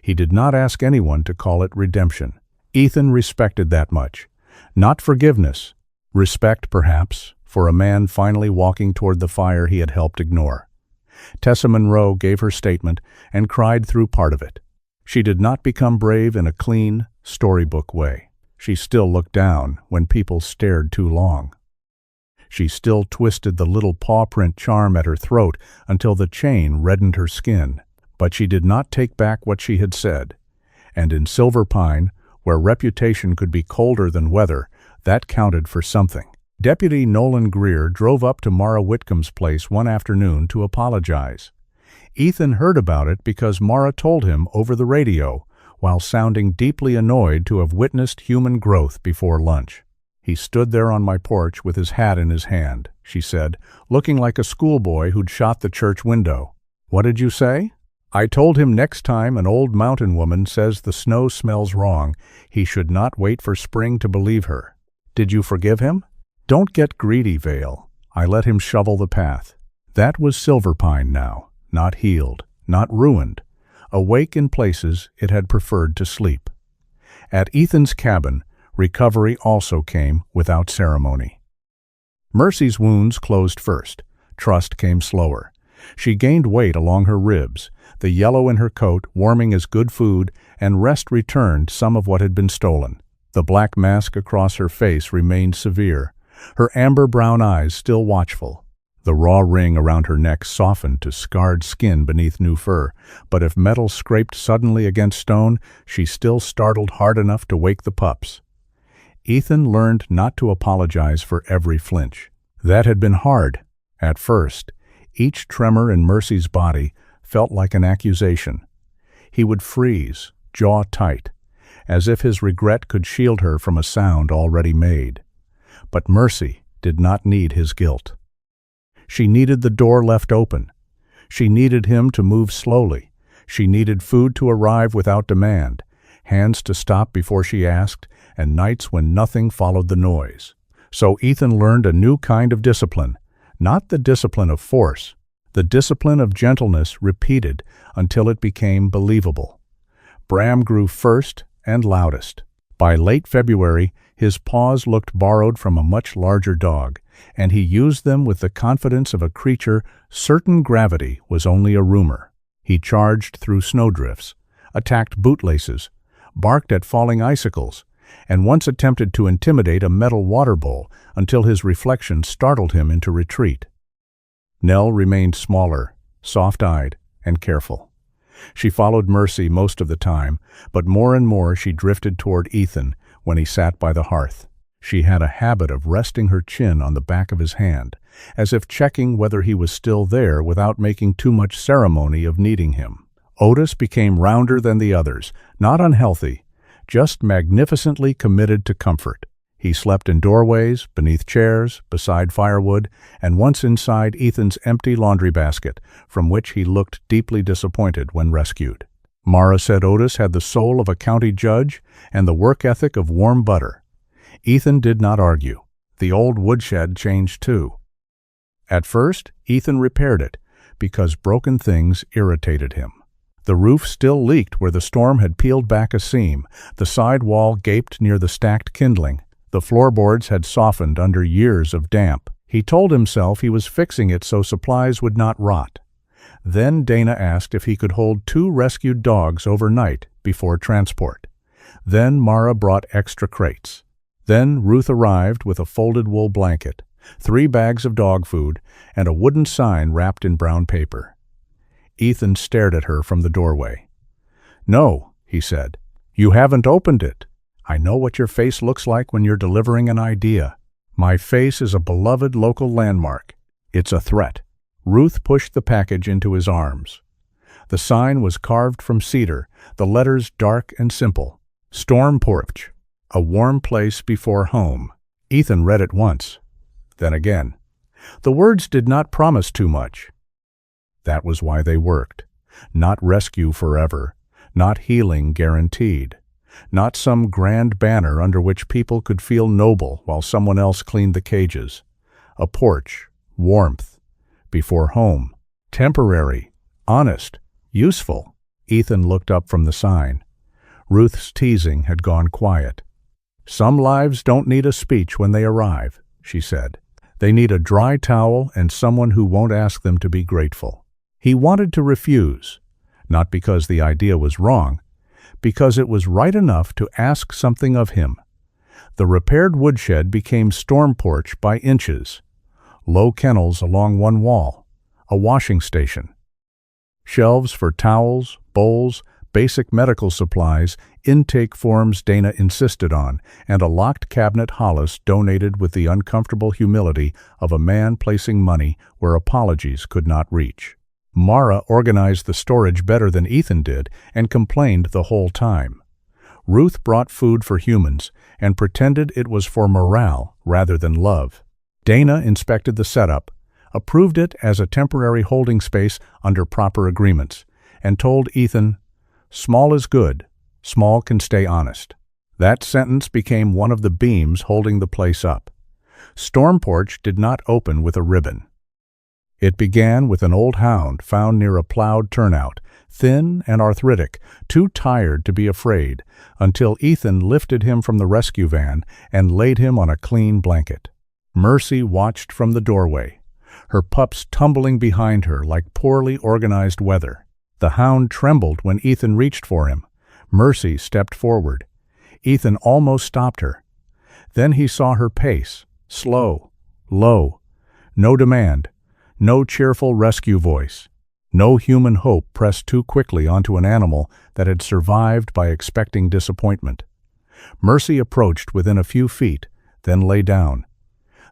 He did not ask anyone to call it redemption. Ethan respected that much. Not forgiveness. Respect, perhaps, for a man finally walking toward the fire he had helped ignore. Tessa Monroe gave her statement and cried through part of it. She did not become brave in a clean, storybook way. She still looked down when people stared too long. She still twisted the little paw print charm at her throat until the chain reddened her skin. But she did not take back what she had said. And in Silver Pine, where reputation could be colder than weather, that counted for something. Deputy Nolan Greer drove up to Mara Whitcomb's place one afternoon to apologize. Ethan heard about it because Mara told him over the radio, while sounding deeply annoyed to have witnessed human growth before lunch. "He stood there on my porch with his hat in his hand," she said, looking like a schoolboy who'd shot the church window. "What did you say?" "I told him next time an old mountain woman says the snow smells wrong, he should not wait for spring to believe her." "Did you forgive him?" "Don't get greedy, Vale. I let him shovel the path." That was Silver Pine now, not healed, not ruined. Awake in places it had preferred to sleep. At Ethan's cabin, recovery also came without ceremony. Mercy's wounds closed first. Trust came slower. She gained weight along her ribs, the yellow in her coat warming as good food, and rest returned some of what had been stolen. The black mask across her face remained severe, her amber-brown eyes still watchful. The raw ring around her neck softened to scarred skin beneath new fur, but if metal scraped suddenly against stone, she still startled hard enough to wake the pups. Ethan learned not to apologize for every flinch. That had been hard. At first, each tremor in Mercy's body felt like an accusation. He would freeze, jaw tight, as if his regret could shield her from a sound already made. But Mercy did not need his guilt. She needed the door left open. She needed him to move slowly. She needed food to arrive without demand, hands to stop before she asked, and nights when nothing followed the noise. So Ethan learned a new kind of discipline, not the discipline of force, the discipline of gentleness repeated until it became believable. Bram grew first and loudest. By late February, his paws looked borrowed from a much larger dog, and he used them with the confidence of a creature certain gravity was only a rumor. He charged through snowdrifts, attacked bootlaces, barked at falling icicles, and once attempted to intimidate a metal water bowl until his reflection startled him into retreat. Nell remained smaller, soft-eyed, and careful. She followed Mercy most of the time, but more and more she drifted toward Ethan when he sat by the hearth. She had a habit of resting her chin on the back of his hand, as if checking whether he was still there without making too much ceremony of needing him. Otis became rounder than the others, not unhealthy, just magnificently committed to comfort. He slept in doorways, beneath chairs, beside firewood, and once inside Ethan's empty laundry basket, from which he looked deeply disappointed when rescued. Mara said Otis had the soul of a county judge and the work ethic of warm butter. Ethan did not argue. The old woodshed changed too. At first, Ethan repaired it, because broken things irritated him. The roof still leaked where the storm had peeled back a seam, the side wall gaped near the stacked kindling, the floorboards had softened under years of damp. He told himself he was fixing it so supplies would not rot. Then Dana asked if he could hold 2 rescued dogs overnight before transport. Then Mara brought extra crates. Then Ruth arrived with a folded wool blanket, 3 bags of dog food, and a wooden sign wrapped in brown paper. Ethan stared at her from the doorway. "No," he said. "You haven't opened it. I know what your face looks like when you're delivering an idea. My face is a beloved local landmark. It's a threat." Ruth pushed the package into his arms. The sign was carved from cedar, the letters dark and simple. Storm Porch, a warm place before home. Ethan read it once, then again. The words did not promise too much. That was why they worked. Not rescue forever, not healing guaranteed, not some grand banner under which people could feel noble while someone else cleaned the cages. A porch, warmth, before home, temporary, honest, useful. Ethan looked up from the sign. Ruth's teasing had gone quiet. "Some lives don't need a speech when they arrive," she said. "They need a dry towel and someone who won't ask them to be grateful." He wanted to refuse, not because the idea was wrong, because it was right enough to ask something of him. The repaired woodshed became storm porch by inches. Low kennels along one wall, a washing station. Shelves for towels, bowls, basic medical supplies, intake forms Dana insisted on, and a locked cabinet Hollis donated with the uncomfortable humility of a man placing money where apologies could not reach. Mara organized the storage better than Ethan did and complained the whole time. Ruth brought food for humans and pretended it was for morale rather than love. Dana inspected the setup, approved it as a temporary holding space under proper agreements, and told Ethan, "Small is good, small can stay honest." That sentence became one of the beams holding the place up. Storm Porch did not open with a ribbon. It began with an old hound found near a plowed turnout, thin and arthritic, too tired to be afraid, until Ethan lifted him from the rescue van and laid him on a clean blanket. Mercy watched from the doorway, her pups tumbling behind her like poorly organized weather. The hound trembled when Ethan reached for him. Mercy stepped forward. Ethan almost stopped her. Then he saw her pace, slow, low, no demand, no cheerful rescue voice, no human hope pressed too quickly onto an animal that had survived by expecting disappointment. Mercy approached within a few feet, then lay down.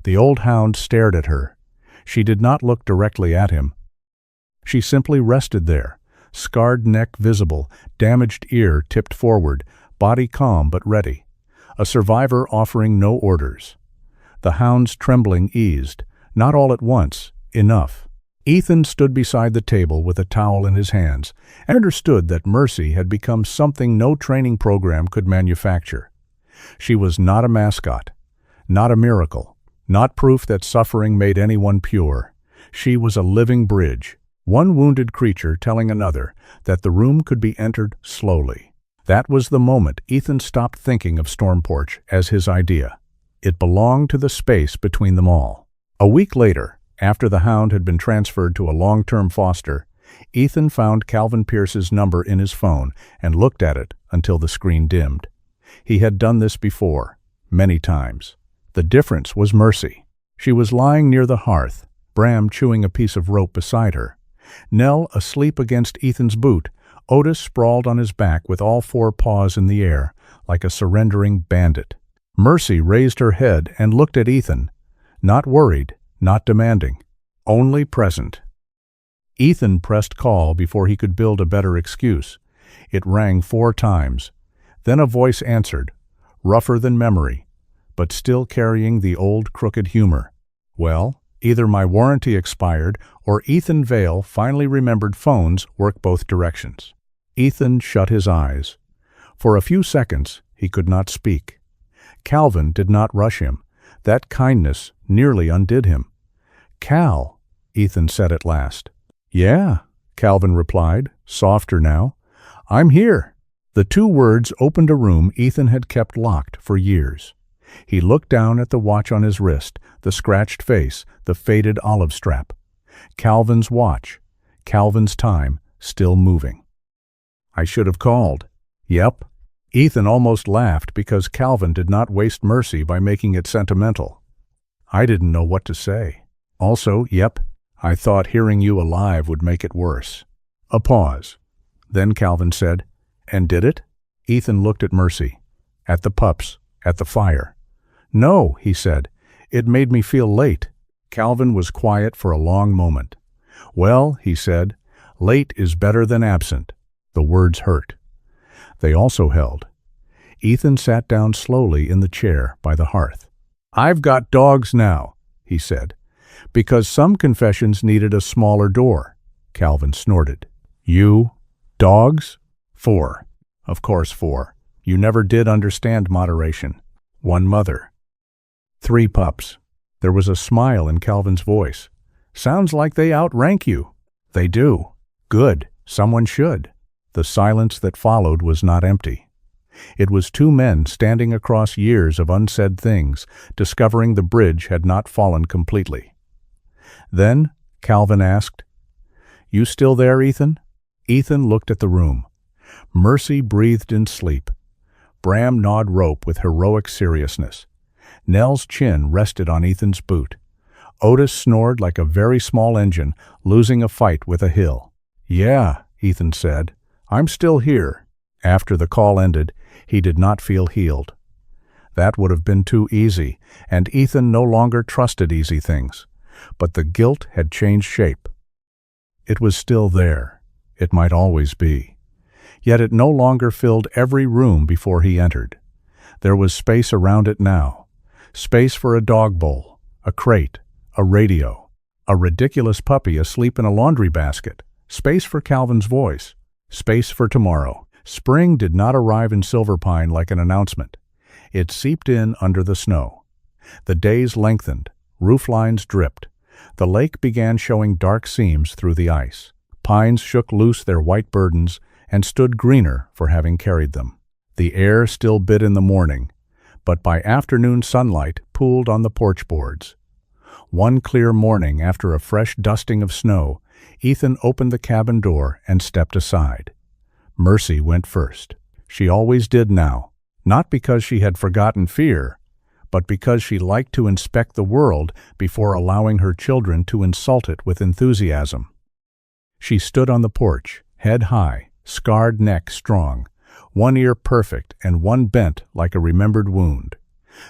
The old hound stared at her. She did not look directly at him. She simply rested there, scarred neck visible, damaged ear tipped forward, body calm but ready. A survivor offering no orders. The hound's trembling eased, not all at once, enough. Ethan stood beside the table with a towel in his hands and understood that Mercy had become something no training program could manufacture. She was not a mascot, not a miracle, not proof that suffering made anyone pure. She was a living bridge, one wounded creature telling another that the room could be entered slowly. That was the moment Ethan stopped thinking of Storm Porch as his idea. It belonged to the space between them all. A week later, after the hound had been transferred to a long-term foster, Ethan found Calvin Pierce's number in his phone and looked at it until the screen dimmed. He had done this before, many times. The difference was Mercy. She was lying near the hearth, Bram chewing a piece of rope beside her. Nell asleep against Ethan's boot, Otis sprawled on his back with all 4 paws in the air, like a surrendering bandit. Mercy raised her head and looked at Ethan, not worried, not demanding, only present. Ethan pressed call before he could build a better excuse. It rang 4 times. Then a voice answered, rougher than memory, but still carrying the old crooked humor. Well, either my warranty expired or Ethan Vale finally remembered phones work both directions. Ethan shut his eyes. For a few seconds, he could not speak. Calvin did not rush him. That kindness nearly undid him. "Cal," Ethan said at last. "Yeah," Calvin replied, softer now. "I'm here." The two words opened a room Ethan had kept locked for years. He looked down at the watch on his wrist, the scratched face, the faded olive strap. Calvin's watch, Calvin's time, still moving. "I should have called." "Yep." Ethan almost laughed because Calvin did not waste mercy by making it sentimental. "I didn't know what to say. Also, yep, I thought hearing you alive would make it worse." A pause. Then Calvin said, "And did it?" Ethan looked at Mercy, at the pups, at the fire. "No," he said. "It made me feel late." Calvin was quiet for a long moment. "Well," he said, "late is better than absent." The words hurt. They also held. Ethan sat down slowly in the chair by the hearth. "I've got dogs now," he said, "because some confessions needed a smaller door." Calvin snorted. "You? Dogs?" "4. Of course 4. You never did understand moderation. 1 mother. 3 pups." There was a smile in Calvin's voice. "Sounds like they outrank you." "They do." "Good. Someone should." The silence that followed was not empty. It was 2 men standing across years of unsaid things, discovering the bridge had not fallen completely. Then Calvin asked, "You still there, Ethan?" Ethan looked at the room. Mercy breathed in sleep. Bram gnawed rope with heroic seriousness. Nell's chin rested on Ethan's boot. Otis snored like a very small engine, losing a fight with a hill. "Yeah," Ethan said, "I'm still here." After the call ended, he did not feel healed. That would have been too easy, and Ethan no longer trusted easy things. But the guilt had changed shape. It was still there. It might always be. Yet it no longer filled every room before he entered. There was space around it now. Space for a dog bowl, a crate, a radio, a ridiculous puppy asleep in a laundry basket, space for Calvin's voice, space for tomorrow. Spring did not arrive in Silver Pine like an announcement. It seeped in under the snow. The days lengthened, roof lines dripped. The lake began showing dark seams through the ice. Pines shook loose their white burdens and stood greener for having carried them. The air still bit in the morning, but by afternoon sunlight pooled on the porch boards. One clear morning after a fresh dusting of snow, Ethan opened the cabin door and stepped aside. Mercy went first. She always did now, not because she had forgotten fear, but because she liked to inspect the world before allowing her children to insult it with enthusiasm. She stood on the porch, head high, scarred neck strong, one ear perfect and one bent like a remembered wound.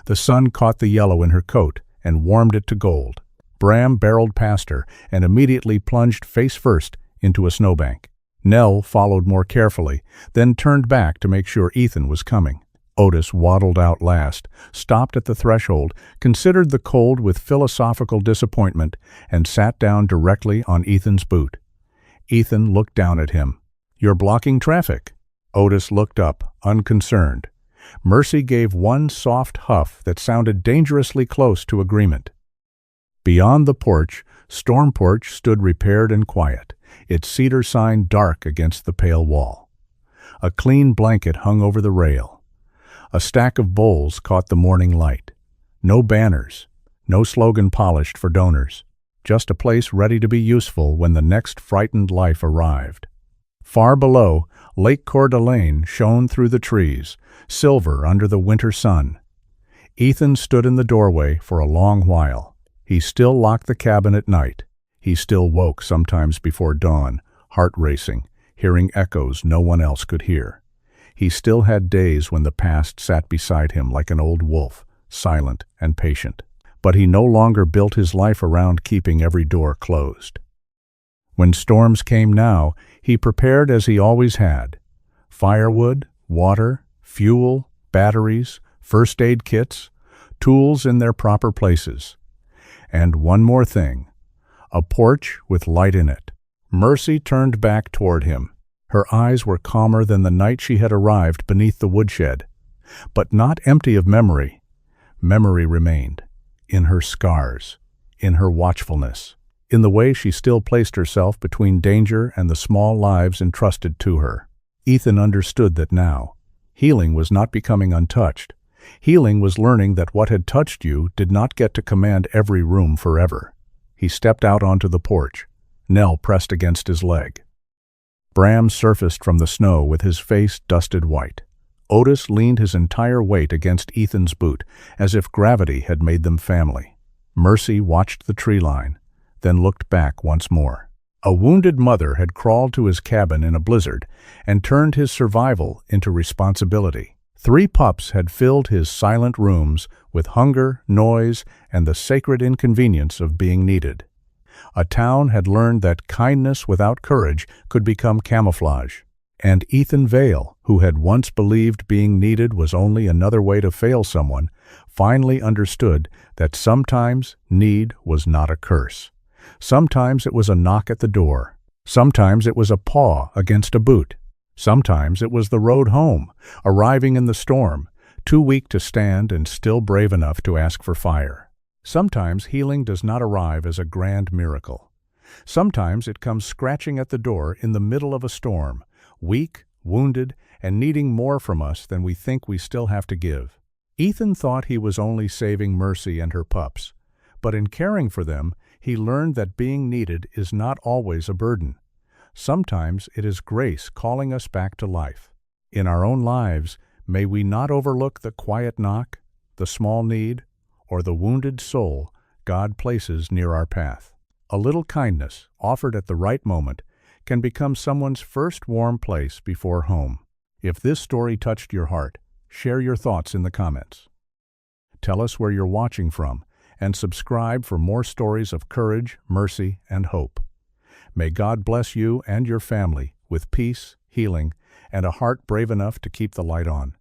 The sun caught the yellow in her coat and warmed it to gold. Bram barreled past her and immediately plunged face first into a snowbank. Nell followed more carefully, then turned back to make sure Ethan was coming. Otis waddled out last, stopped at the threshold, considered the cold with philosophical disappointment, and sat down directly on Ethan's boot. Ethan looked down at him. "You're blocking traffic." Otis looked up, unconcerned. Mercy gave one soft huff that sounded dangerously close to agreement. Beyond the porch, Storm Porch stood repaired and quiet, its cedar sign dark against the pale wall. A clean blanket hung over the rail. A stack of bowls caught the morning light. No banners, no slogan polished for donors, just a place ready to be useful when the next frightened life arrived. Far below, Lake Coeur d'Alene shone through the trees, silver under the winter sun. Ethan stood in the doorway for a long while. He still locked the cabin at night. He still woke sometimes before dawn, heart racing, hearing echoes no one else could hear. He still had days when the past sat beside him like an old wolf, silent and patient. But he no longer built his life around keeping every door closed. When storms came now, he prepared as he always had. Firewood, water, fuel, batteries, first aid kits, tools in their proper places. And one more thing, a porch with light in it. Mercy turned back toward him. Her eyes were calmer than the night she had arrived beneath the woodshed, but not empty of memory. Memory remained. in her scars, in her watchfulness, in the way she still placed herself between danger and the small lives entrusted to her. Ethan understood that now. Healing was not becoming untouched. Healing was learning that what had touched you did not get to command every room forever. He stepped out onto the porch, Nell pressed against his leg. Bram surfaced from the snow with his face dusted white. Otis leaned his entire weight against Ethan's boot, as if gravity had made them family. Mercy watched the tree line, then looked back once more. A wounded mother had crawled to his cabin in a blizzard and turned his survival into responsibility. 3 pups had filled his silent rooms with hunger, noise, and the sacred inconvenience of being needed. A town had learned that kindness without courage could become camouflage. And Ethan Vale, who had once believed being needed was only another way to fail someone, finally understood that sometimes need was not a curse. Sometimes it was a knock at the door. Sometimes it was a paw against a boot. Sometimes it was the road home, arriving in the storm, too weak to stand and still brave enough to ask for fire. Sometimes healing does not arrive as a grand miracle. Sometimes it comes scratching at the door in the middle of a storm, weak, wounded, and needing more from us than we think we still have to give. Ethan thought he was only saving Mercy and her pups, but in caring for them, he learned that being needed is not always a burden. Sometimes it is grace calling us back to life. In our own lives, may we not overlook the quiet knock, the small need, or the wounded soul God places near our path. A little kindness, offered at the right moment, can become someone's first warm place before home. If this story touched your heart, share your thoughts in the comments. Tell us where you're watching from, and subscribe for more stories of courage, mercy, and hope. May God bless you and your family with peace, healing, and a heart brave enough to keep the light on.